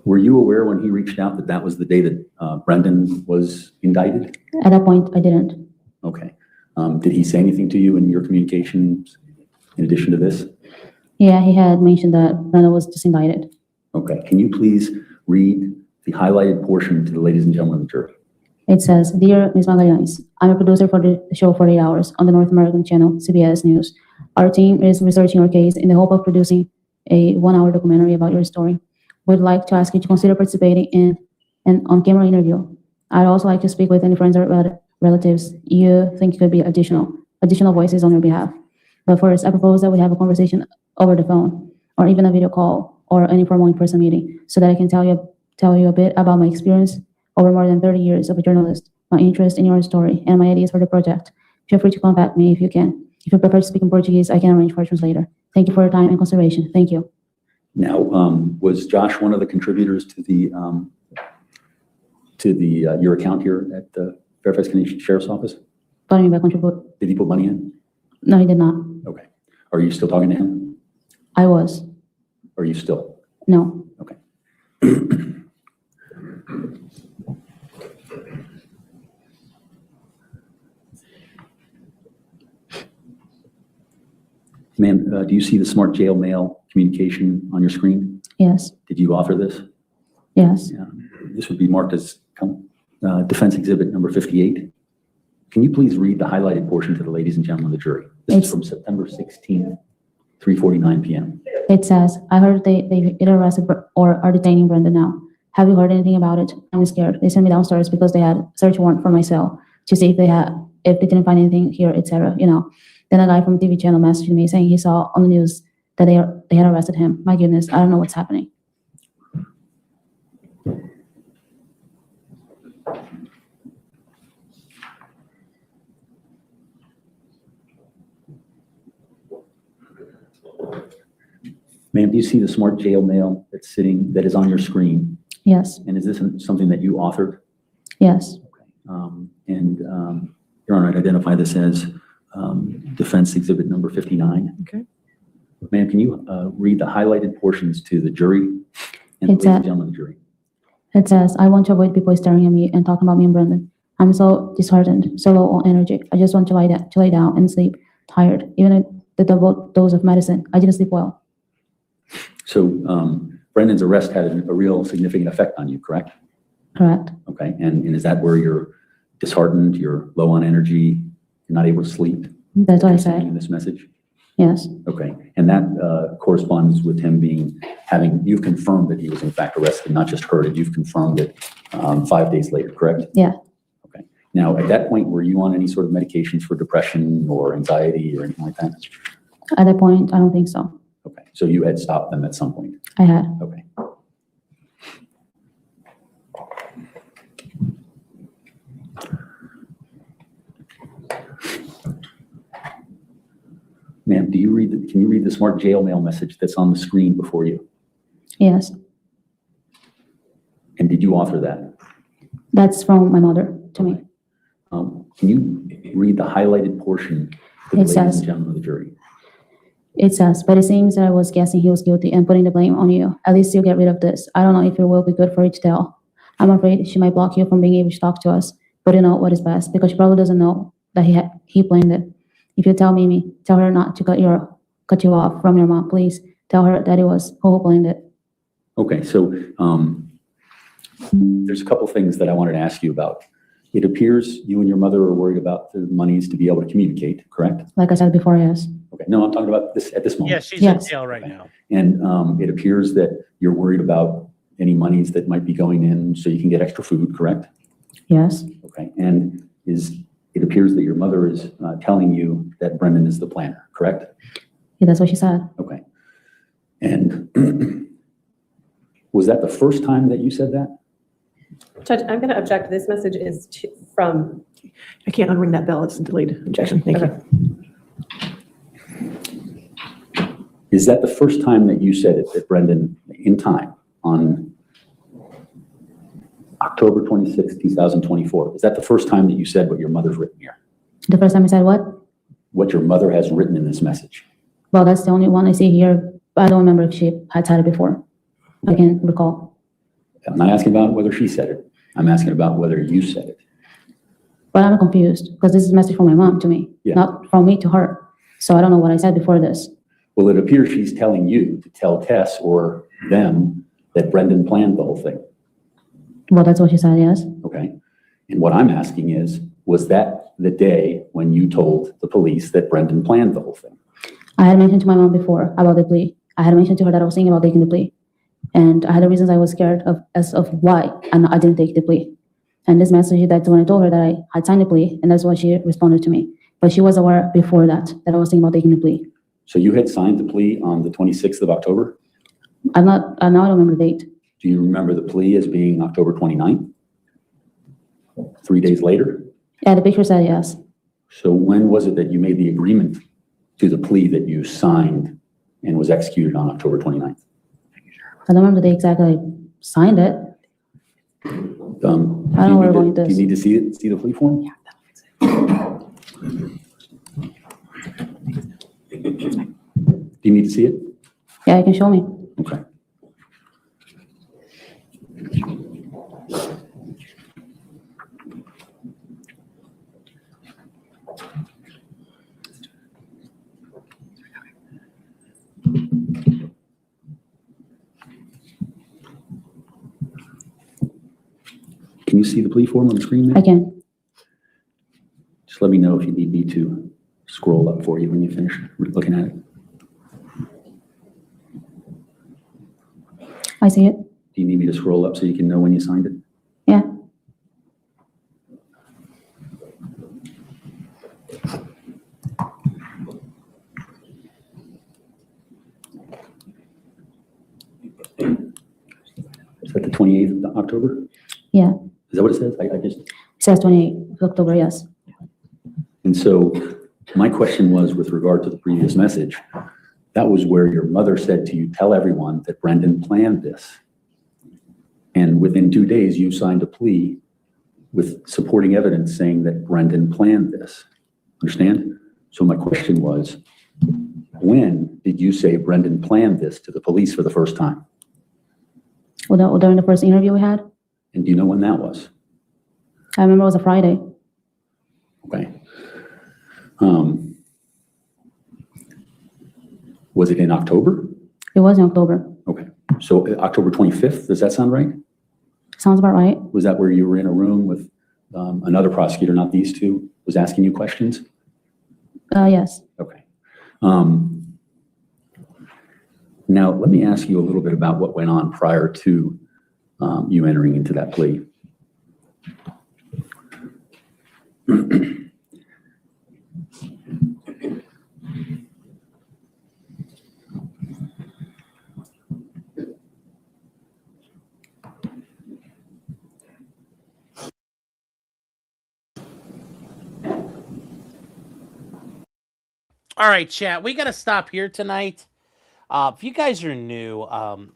Were you aware when he reached out that that was the day that Brendan was indicted? at that point, I didn't. Okay. Did he say anything to you in your communications in addition to this? Yeah, he had mentioned that Brenda was just indicted. Okay, can you please read the highlighted portion to the ladies and gentlemen of the jury? It says, Dear Ms. Magalhães, I'm a producer for the show 48 Hours on the North American channel, CBS News. Our team is researching your case in the hope of producing a 1-hour documentary about your story. Would like to ask you to consider participating in an on-camera interview. I'd also like to speak with any friends or relatives you think could be additional voices on your behalf. But first, I propose that we have a conversation over the phone, or even a video call, or an informal in-person meeting, so that I can tell you a bit about my experience over more than 30 years of a journalist, my interest in your story, and my ideas for the project. Feel free to contact me if you can. If you prefer to speak in Portuguese, I can arrange for a translator. Thank you for your time and consideration. Thank you. Now, was Josh one of the contributors to the your account here at the Fairfax County Sheriff's Office? Podem me contribuir. Did he put money in? No, he did not. Okay. Are you still talking to him? I was. Are you still? No. Okay. Ma'am, do you see the smart jail mail communication on your screen? Yes. Did you offer this? Yes. Yeah. This would be marked as defense exhibit number 58. Can you please read the highlighted portion to the ladies and gentlemen of the jury? This is from September 16th, 3:49 p.m. It says, I heard they either arrested or are detaining Brenda now. Have you heard anything about it? I'm scared. They sent me downstairs because they had a search warrant for my cell to see if they didn't find anything here, etc. Then a guy from TV channel messaged me saying he saw on the news that they had arrested him. My goodness, I don't know what's happening. Ma'am, do you see the smart jail mail that is on your screen? Yes. And is this something that you authored? Yes. Your Honor, I'd identify this as defense exhibit number 59. Okay. Ma'am, can you read the highlighted portions to the jury and the ladies and gentlemen of the jury? It says, I want to avoid people staring at me and talking about me and Brendan. I'm so disheartened, so low on energy. I just want to lay down and sleep, tired. Even with the double dose of medicine, I didn't sleep well. So Brendan's arrest had a real significant effect on you, correct? Correct. Okay, and is that where you're disheartened, you're low on energy, you're not able to sleep? That's what I said. In this message? Yes. Okay, and that corresponds with him you've confirmed that he was in fact arrested, not just heard it, you've confirmed it 5 days later, correct? Yeah. Okay, now at that point, were you on any sort of medications for depression or anxiety or anything like that? At that point, I don't think so. Okay, so you had stopped them at some point? I had. Okay. Ma'am, can you read the smart jail mail message that's on the screen before you? Yes. And did you author that? That's from my mother to me. Can you read the highlighted portion to the ladies and gentlemen of the jury? It says, but it seems that I was guessing he was guilty and putting the blame on you. At least you'll get rid of this. I don't know if it will be good for you to tell. I'm afraid she might block you from being able to talk to us, but you know what is best, because she probably doesn't know that he planned it. If you tell Mimi, tell her not to cut you off from your mom, please. Tell her that it was who planned it. Okay, so there's a couple things that I wanted to ask you about. It appears you and your mother are worried about the monies to be able to communicate, correct? Like I said before, yes. Okay, no, I'm talking about this at this moment. Yeah, she's in jail right now. And it appears that you're worried about any monies that might be going in so you can get extra food, correct? Yes. Okay, and it appears that your mother is telling you that Brendan is the planner, correct? Yeah, that's what she said. Okay. And was that the first time that you said that? Judge, I'm going to object. This message is from... I can't unring that bell. It's a delayed objection. Thank you. Is that the first time that you said it, that Brendan, in time, on October 26, 2024, is that the first time that you said what your mother's written here? The first time I said what? What your mother has written in this message. Well, that's the only one I see here. I don't remember if she had said it before. I can't recall. I'm not asking about whether she said it. I'm asking about whether you said it. But I'm confused because this is a message from my mom to me, not from me to her. So I don't know what I said before this. Well, it appears she's telling you to tell Tess or them that Brendan planned the whole thing. Well, that's what she said, yes. Okay. And what I'm asking is, was that the day when you told the police that Brendan planned the whole thing? I had mentioned to my mom before about the plea. I had mentioned to her that I was thinking about taking the plea. And I had the reasons I was scared of why I didn't take the plea. And this message, that's when I told her that I had signed the plea, and that's why she responded to me. But she was aware before that I was thinking about taking the plea. So you had signed the plea on the 26th of October? I don't remember the date. Do you remember the plea as being October 29th? 3 days later? Yeah, the picture said yes. So when was it that you made the agreement to the plea that you signed and was executed on October 29th? I don't remember the date exactly. I signed it. I don't know where we're going with Do this. you need to see it? See the plea form? Do you need to see it? Yeah, you can show me. Okay. Can you see the plea form on the screen there? I can. Just let me know if you need me to scroll up for you when you finish looking at it. I see it. Do you need me to scroll up so you can know when you signed it? Yeah. Is that the 28th of October? Yeah. Is that what it says? I just. It says 28th of October, yes. And so my question was with regard to the previous message, that was where your mother said to you, tell everyone that Brendan planned this. And within 2 days, you signed a plea with supporting evidence saying that Brendan planned this. Understand? So my question was, when did you say Brendan planned this to the police for the first time? Well, during the first interview we had, And do you know when that was? I remember it was a Friday. Okay. Was it in October? It was in October. Okay. So October 25th, does that sound right? Sounds about right. Was that where you were in a room with another prosecutor, not these two, was asking you questions? Yes. Okay. Now, let me ask you a little bit about what went on prior to you entering into that plea. All right, chat. We got to stop here tonight. If you guys are new,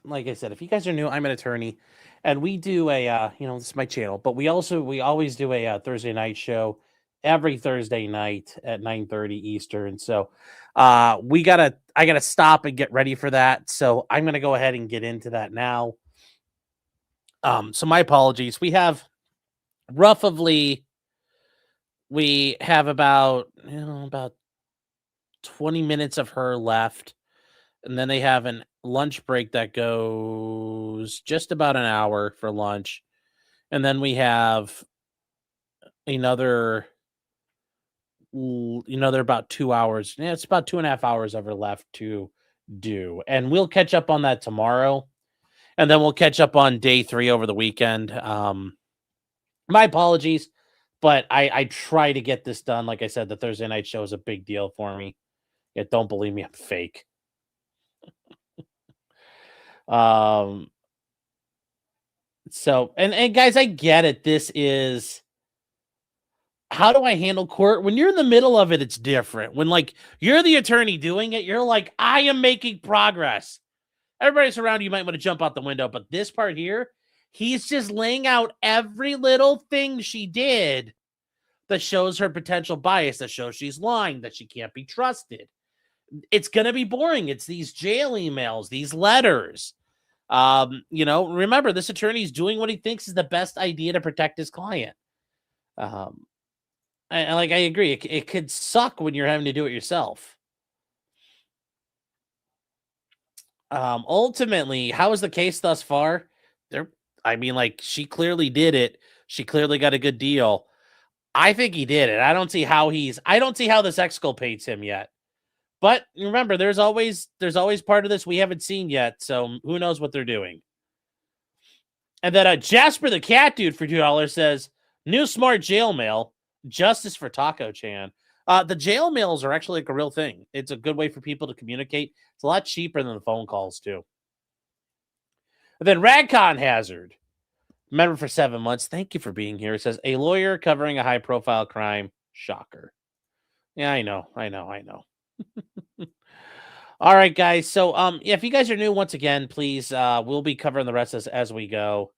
like I said, if you guys are new, I'm an attorney, and we do a, this is my channel, but we always do a Thursday night show every Thursday night at 9:30 Eastern. So, I gotta stop and get ready for that. So I'm gonna go ahead and get into that now. So my apologies. We have about 20 minutes of her left. And then they have a lunch break that goes just about an hour for lunch. And then we have another about 2 hours. Yeah, it's about 2.5 hours of her left to do. And we'll catch up on that tomorrow. And then we'll catch up on day 3 over the weekend. My apologies, but I try to get this done. Like I said, the Thursday night show is a big deal for me. Yet don't believe me, I'm fake. So, and guys, I get it. This is, how do I handle court? When you're in the middle of it, it's different. When like you're the attorney doing it, you're like, I am making progress. Everybody's around you might want to jump out the window, but this part here, he's just laying out every little thing she did that shows her potential bias, that shows she's lying, that she can't be trusted. It's going to be boring. It's these jail emails, these letters. Remember, this attorney is doing what he thinks is the best idea to protect his client. I agree. It could suck when you're having to do it yourself. Ultimately, how is the case thus far? She clearly did it. She clearly got a good deal. I think he did it. I don't see how this exculpates him yet. But remember, there's always part of this we haven't seen yet, so who knows what they're doing. And then Jasper the Cat Dude for $2 says, new smart jail mail, justice for Taco Chan. The jail mails are actually like a real thing. It's a good way for people to communicate. It's a lot cheaper than the phone calls, too. And then Radcon Hazard, member for 7 months. Thank you for being here. It says, a lawyer covering a high-profile crime. Shocker. Yeah, I know. All right, guys. So, if you guys are new, once again, please, we'll be covering the rest of this as we go.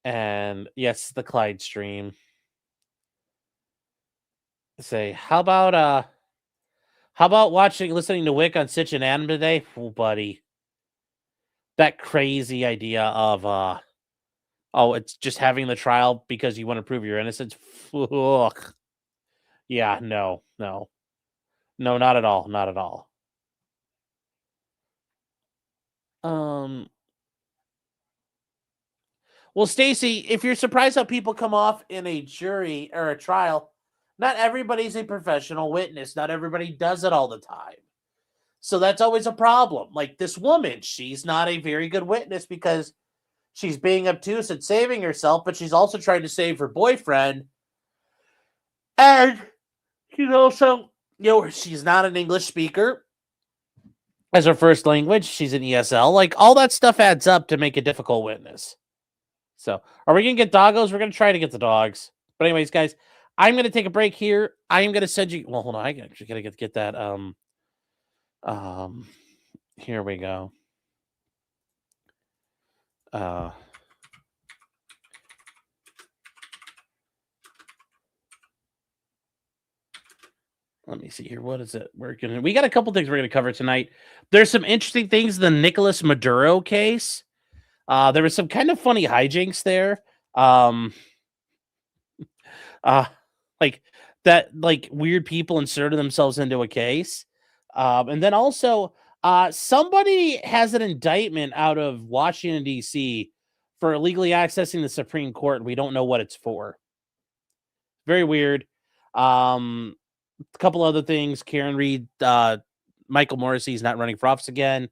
And yes, the Clyde stream. Say, how about listening to Wick on Sitch and Adam today? Oh, buddy. That crazy idea of, it's just having the trial because you want to prove your innocence. Ugh. Yeah, no, not at all. Not at all. Well, Stacy, if you're surprised how people come off in a jury or a trial, not everybody's a professional witness. Not everybody does it all the time. So that's always a problem. Like this woman, she's not a very good witness because she's being obtuse and saving herself, but she's also trying to save her boyfriend. And she's also, she's not an English speaker as her first language. She's an ESL. Like all that stuff adds up to make a difficult witness. So are we going to get doggos? We're going to try to get the dogs. But anyways, guys, I'm going to take a break here. I am going to send you, well, hold on. I actually got to get that. Here we go. Let me see here. What is it? We got a couple things we're going to cover tonight. There's some interesting things. The Nicolas Maduro case. There was some kind of funny hijinks there. Like that, like weird people inserted themselves into a case. And then also, somebody has an indictment out of Washington, D.C. for illegally accessing the Supreme Court. We don't know what it's for. Very weird. A couple other things. Karen Reed, Michael Morrissey's not running for office again.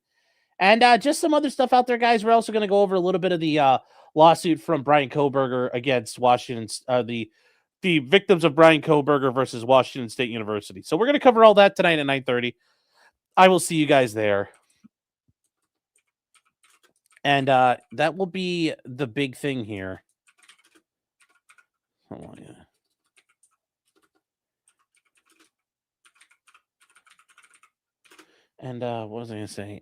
And just some other stuff out there, guys. We're also going to go over a little bit of the lawsuit from Brian Kohberger against Washington's, the victims of Brian Kohberger versus Washington State University. So we're going to cover all that tonight at 9:30. I will see you guys there. And that will be the big thing here. Hold on, yeah. And what was I going to say?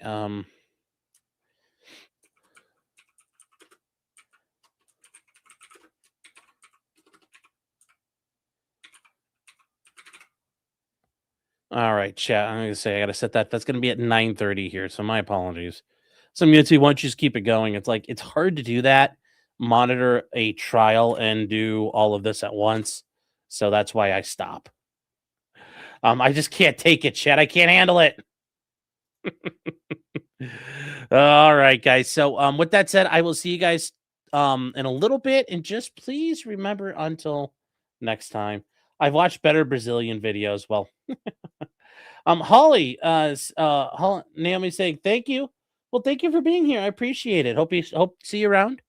All right, chat. I'm going to say I got to set that. That's going to be at 9:30 here, so my apologies. So I'm going to see once you just keep it going. It's like it's hard to do that, monitor a trial and do all of this at once. So that's why I stop. I just can't take it, chat. I can't handle it. All right, guys. So with that said, I will see you guys in a little bit, and just please remember until next time. I've watched better Brazilian videos. Well, Holly, Naomi saying thank you. Well, thank you for being here. I appreciate it. Hope to see you around,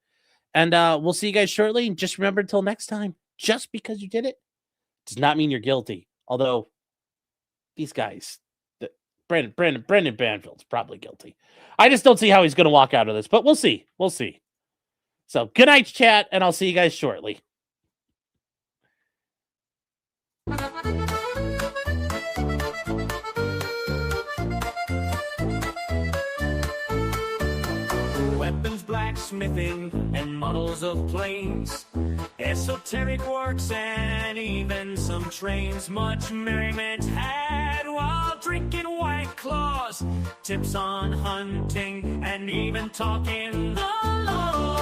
and we'll see you guys shortly. And just remember until next time, just because you did it does not mean you're guilty. Although these guys, Brendan Banfield's probably guilty. I just don't see how he's going to walk out of this, but we'll see. We'll see. So good night, chat, and I'll see you guys shortly. Weapons, blacksmithing, and models of planes, esoteric works, and even some trains. Much merriment had while drinking White Claws, tips on hunting, and even talking the law.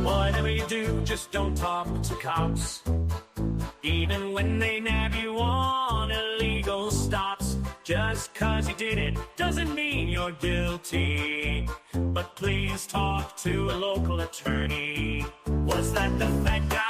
Whatever you do, just don't talk to cops, even when they nab you on illegal stops. Just 'cause you did it doesn't mean you're guilty, but please talk to a local attorney. Was that the fat guy?